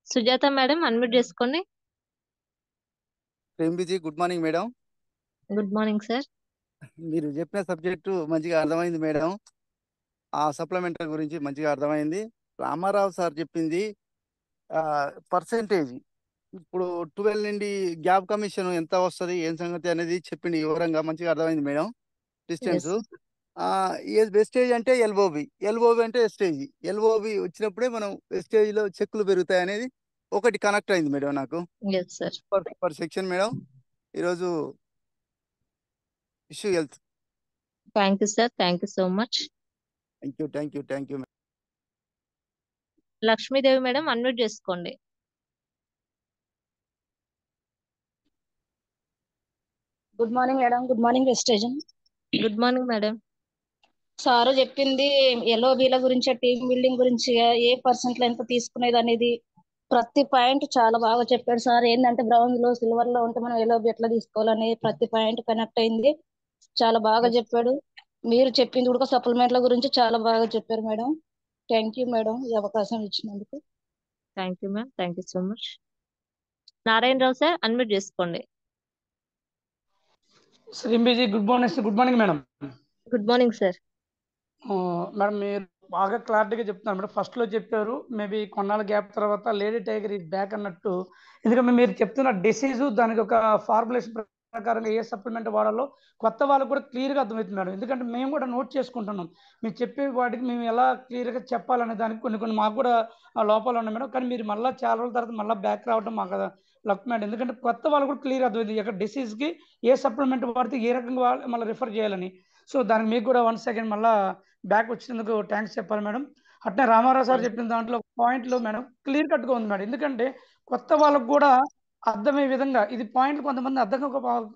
Sujatha madam unmute చేసుకోండి. Good morning madam. Good morning sir. మీరు చెప్పిన సబ్జెక్టు మంచిగా అర్థమైంది మేడం. ఆ సప్లిమెంటరీ గురించి మంచిగా అర్థమైంది. రామారావు సార్ చెప్పింది పర్సెంటేజ్, ఇప్పుడు 12 నుండి గ్యాప్ కమిషన్ ఎంత వస్తుంది, ఏం సంగతి అనేది చెప్పింది వివరంగా, మంచిగా అర్థమైంది మేడం. డిస్టెన్స్ వెస్టేజ్ అంటే ఎల్ఓబి అంటే వెస్టేజ్. ఎల్ఓబి వచ్చినప్పుడే మనం వెస్టేజ్ లో చెక్కులు పెరుగుతాయి అనేది ఒకటి కనెక్ట్ అయింది మేడం నాకు. Per section madam. ఈరోజు issue health. Thank you sir, thank you so much. Thank you. Lakshmidevi madam unmute చేసుకోండి. Good morning madam. Good morning Vestige. Good morning madam. Sir చెప్పింది ఎల్ఓబీల గురించి, టీమ్ బిల్డింగ్ గురించి, ఏ పర్సెంట్లో ఎంత తీసుకునేది అనేది ప్రతి పాయింట్ చాలా బాగా చెప్పాడు సార్. ఏంటంటే బ్రౌన్ లో సిల్వర్ లో ఉంటే మనం ఎల్ఓబీ ఎట్లా తీసుకోవాలని ప్రతి పాయింట్ కనెక్ట్ అయింది. చాలా బాగా చెప్పాడు. మీరు చెప్పింది కూడా సప్లిమెంట్ల గురించి చాలా బాగా చెప్పారు మేడం. థ్యాంక్ యూ మేడం ఈ అవకాశం ఇచ్చినందుకు. Thank you ma'am. Thank you so much. Narayanarao sir unmute చేసుకోండి. శ్రీంబీజీ good morning madam. Good morning sir. Madam మీరు బాగా క్లారిటీగా చెప్తున్నారు మేడం. ఫస్ట్ లో చెప్పారు మేబీ కొన్నాళ్ళ గ్యాప్ తర్వాత లేడీ టైగర్ ఈజ్ బ్యాక్ అన్నట్టు. ఎందుకంటే మీరు చెప్తున్న డిసీజు దానికి ఒక ఫార్ములేషన్ ప్రకారంగా ఏ సప్లిమెంట్ వాడాలో కొత్త వాళ్ళకు కూడా క్లియర్గా అర్థమవుతుంది మేడం. ఎందుకంటే మేము కూడా నోట్ చేసుకుంటున్నాం. మీరు చెప్పే వాటికి మేము ఎలా క్లియర్గా చెప్పాలనే దానికి కొన్ని మాకు కూడా లోపాలు ఉన్నాయి మేడం. కానీ మీరు మళ్ళీ చాలా రోజుల తర్వాత మళ్ళీ బ్యాక్ రావడం మాకు లక్ మేడం. ఎందుకంటే కొత్త వాళ్ళు కూడా క్లియర్ అర్థమైంది ఇక్కడ డిసీజ్కి ఏ సప్లిమెంట్ వాడితే ఏ రకంగా మళ్ళీ రిఫర్ చేయాలని. సో దానికి మీకు కూడా 1 సెకండ్ మళ్ళీ బ్యాక్ వచ్చినందుకు థ్యాంక్స్ చెప్పాలి మేడం. అట్నే రామారావు సార్ చెప్పిన దాంట్లో పాయింట్లు మేడం క్లియర్ కట్గా ఉంది మేడం. ఎందుకంటే కొత్త వాళ్ళకు కూడా అర్థమయ్యే విధంగా ఇది పాయింట్లు కొంతమంది అర్థం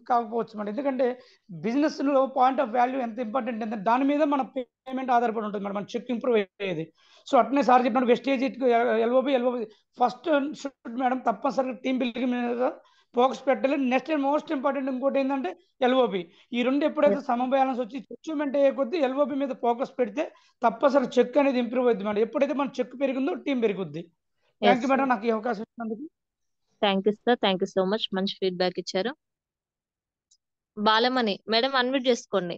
కాకపోవచ్చు మేడం. ఎందుకంటే బిజినెస్ లో పాయింట్ ఆఫ్ వాల్యూ ఎంత ఇంపార్టెంట్ అంటే దాని మీద మన పేమెంట్ ఆధారపడి ఉంటుంది మేడం. మన చెక్ ఇంప్రూవ్ అయ్యేది. సో అట్నే సార్ చెప్పినట్టు వెస్టేజ్ ఎల్ఓబి ఫస్ట్ మేడం తప్పనిసరిగా టీమ్ బిల్డింగ్ మీద ఫోకస్ పెట్టాలి. నెక్స్ట్ మోస్ట్ ఇంపార్టెంట్ ఇంకోటి ఏంటంటే ఎల్ఓబి. ఈ రెండు ఎప్పుడైతే సమబ్యాలెన్స్ వచ్చి అచీవ్మెంట్ అయ్యే కొద్దీ ఎల్ఓబి మీద ఫోకస్ పెడితే తప్పనిసరి చెక్ అనేది ఇంప్రూవ్ అవుతుంది మేడం. ఎప్పుడైతే మన చెక్ పెరిగిందో టీం పెరుగుద్ది. థ్యాంక్ యూ మేడం నాకు ఈ అవకాశం ఇచ్చినందుకు. Thank you sir. Thank you so much. మంచి ఫీడ్బ్యాక్ ఇచ్చారు. బాలమణి మేడం అన్మ్యూట్ చేసుకోండి.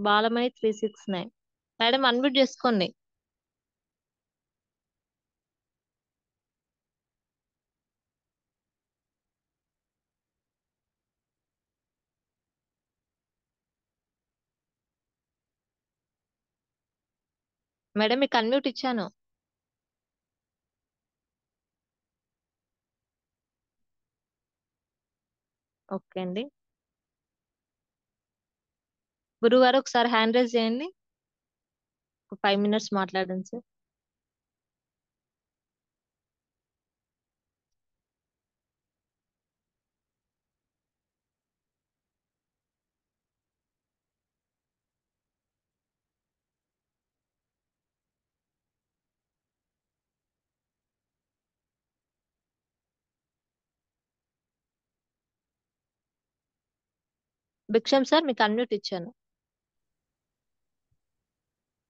బాలమణి 369 మేడం అన్మ్యూట్ చేసుకోండి. మేడం మీకు అన్మ్యూట్ ఇచ్చాను. ఓకే అండి. గురుగారు ఒకసారి హ్యాండ్ రైజ్ చేయండి. ఒక 5 minutes మాట్లాడండి సార్. భిక్షం సార్ మీకు అన్మ్యూట్ ఇచ్చాను.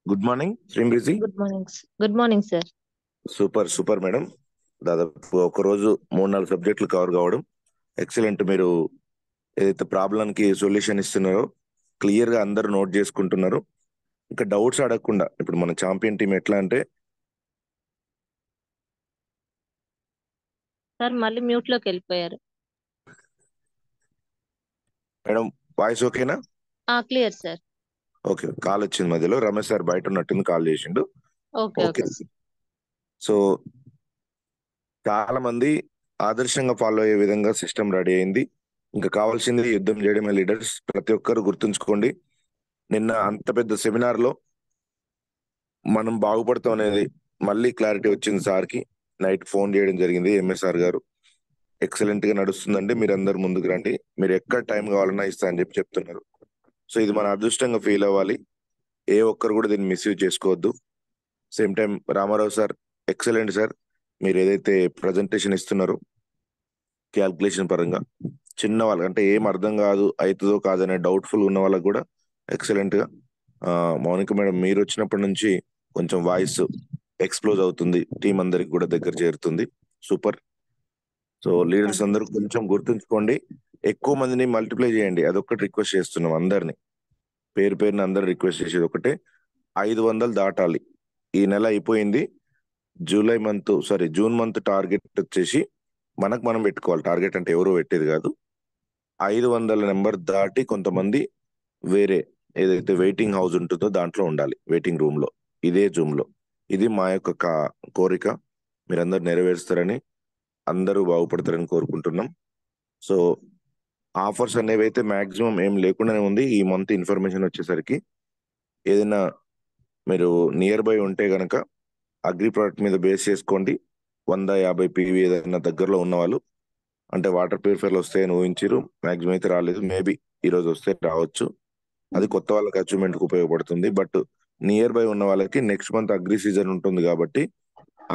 గుడ్ మార్నింగ్ శ్రీంబీజీ. Good morning. Good morning sir. Super madam. దాదాపు ఒక రోజు 3-4 సబ్జెక్టులు కవర్ కావడం ఎక్సలెంట్. మీరు ఏదైతే ప్రాబ్లంకి సొల్యూషన్ ఇస్తున్నారో క్లియర్ గా అందరూ నోట్ చేసుకుంటున్నారు. ఇంకా డౌట్స్ అడగకుండా ఇప్పుడు మన ఛాంపియన్ టీం ఎట్లా అంటే సార్ మళ్ళీ మ్యూట్ లోకి వెళ్ళిపోయారు. మేడం వాయిస్ ఓకేనా? Clear sir. ఓకే కాల్ వచ్చింది మధ్యలో. రమేష్ సార్ బయట ఉన్నట్టుంది కాల్ చేసిండు. ఓకే సో చాలా మంది ఆదర్శంగా ఫాలో అయ్యే విధంగా సిస్టమ్ రెడీ అయింది. ఇంకా కావాల్సింది యుద్ధం చేయడమే లీడర్స్. ప్రతి ఒక్కరు గుర్తుంచుకోండి. నిన్న అంత పెద్ద సెమినార్ లో మనం బాగుపడతాం అనేది మళ్ళీ క్లారిటీ వచ్చింది సార్కి. నైట్ ఫోన్ చేయడం జరిగింది. ఎంఎస్ఆర్ గారు ఎక్సలెంట్ గా నడుస్తుందండి, మీరు అందరు ముందుకు రండి, మీరు ఎక్కడ టైం కావాలన్నా ఇస్తా అని చెప్తున్నారు. సో ఇది మన అదృష్టంగా ఫీల్ అవ్వాలి. ఏ ఒక్కరు కూడా దీన్ని మిస్యూజ్ చేసుకోవద్దు. Same time Ramarao sir excellent sir. మీరు ఏదైతే ప్రజెంటేషన్ ఇస్తున్నారో క్యాల్కులేషన్ పరంగా చిన్న వాళ్ళకి అంటే ఏం అర్థం కాదు అవుతుందో కాదనే డౌట్ఫుల్ ఉన్న వాళ్ళకి కూడా ఎక్సలెంట్ గా. మౌనిక మేడం మీరు వచ్చినప్పటి నుంచి కొంచెం వాయిస్ ఎక్స్ప్లోజ్ అవుతుంది, టీం అందరికి కూడా దగ్గర చేరుతుంది. సూపర్. సో లీడర్స్ అందరూ కొంచెం గుర్తుంచుకోండి, ఎక్కువ మందిని మల్టిప్లై చేయండి. అదొక్కటి రిక్వెస్ట్ చేస్తున్నాం అందరిని, పేరున అందరు రిక్వెస్ట్ చేసేది ఒకటే, 500 దాటాలి. ఈ నెల అయిపోయింది. జూన్ మంత్ టార్గెట్ వచ్చేసి మనం పెట్టుకోవాలి. టార్గెట్ అంటే ఎవరో పెట్టేది కాదు. 500 నెంబర్ దాటి కొంతమంది వేరే ఏదైతే వెయిటింగ్ హౌస్ ఉంటుందో దాంట్లో ఉండాలి, వెయిటింగ్ రూమ్ లో, ఇదే జూమ్ లో. ఇది మా యొక్క కోరిక. మీరందరూ నెరవేరుస్తారని, అందరూ బాగుపడతారని కోరుకుంటున్నాం. సో ఆఫర్స్ అనేవి అయితే మాక్సిమం ఏం లేకుండానే ఉంది. ఈ మంత్ ఇన్ఫర్మేషన్ వచ్చేసరికి ఏదైనా మీరు నియర్ బై ఉంటే గనక అగ్రి ప్రోడక్ట్ మీద బేస్ చేసుకోండి. 150 పీవీ ఏదైనా దగ్గరలో ఉన్న వాళ్ళు అంటే వాటర్ ప్యూరిఫైర్లు వస్తాయని ఊహించారు. మాక్సిమం అయితే రాలేదు. మేబీ ఈ రోజు వస్తే రావచ్చు. అది కొత్త వాళ్ళకి అచీవ్మెంట్కి ఉపయోగపడుతుంది. బట్ నియర్ బై ఉన్న వాళ్ళకి నెక్స్ట్ మంత్ అగ్రి సీజన్ ఉంటుంది కాబట్టి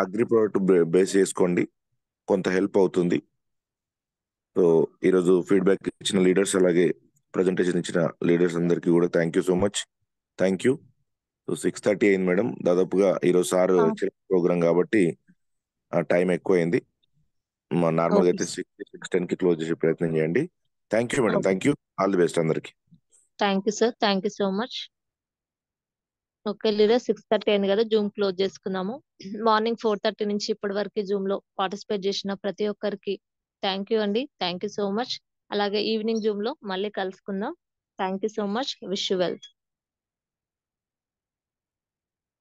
అగ్రి ప్రోడక్ట్ బేస్ చేసుకోండి, కొంత హెల్ప్ అవుతుంది. సో ఈరోజు ఫీడ్బ్యాక్ ఇచ్చిన లీడర్స్ అలాగే ప్రజెంటేషన్ ఇచ్చిన లీడర్స్ అందరికీ కూడా thank you so much. Thank you. So 6:30 అయింది మేడం. దాదాపుగా ఈరోజు సార్ ప్రోగ్రామ్ కాబట్టి టైం ఎక్కువైంది. నార్మల్గా అయితే 6:10 కి క్లోజ్ చేసే ప్రయత్నం చేయండి. Thank you madam. Thank you. All the best అందరికి. Thank you sir. Thank you so much. Okay leader, 6:30 అయింది కదా, జూమ్ క్లోజ్ చేసుకున్నాము. మార్నింగ్ 4:30 నుంచి ఇప్పటి వరకు జూమ్ లో పార్టిసిపేట్ చేసిన ప్రతి ఒక్కరికి థ్యాంక్ యూ అండి. Thank you so much. అలాగే ఈవినింగ్ జూమ్ లో మళ్ళీ కలుసుకుందాం. Thank you so much. Wish you wealth.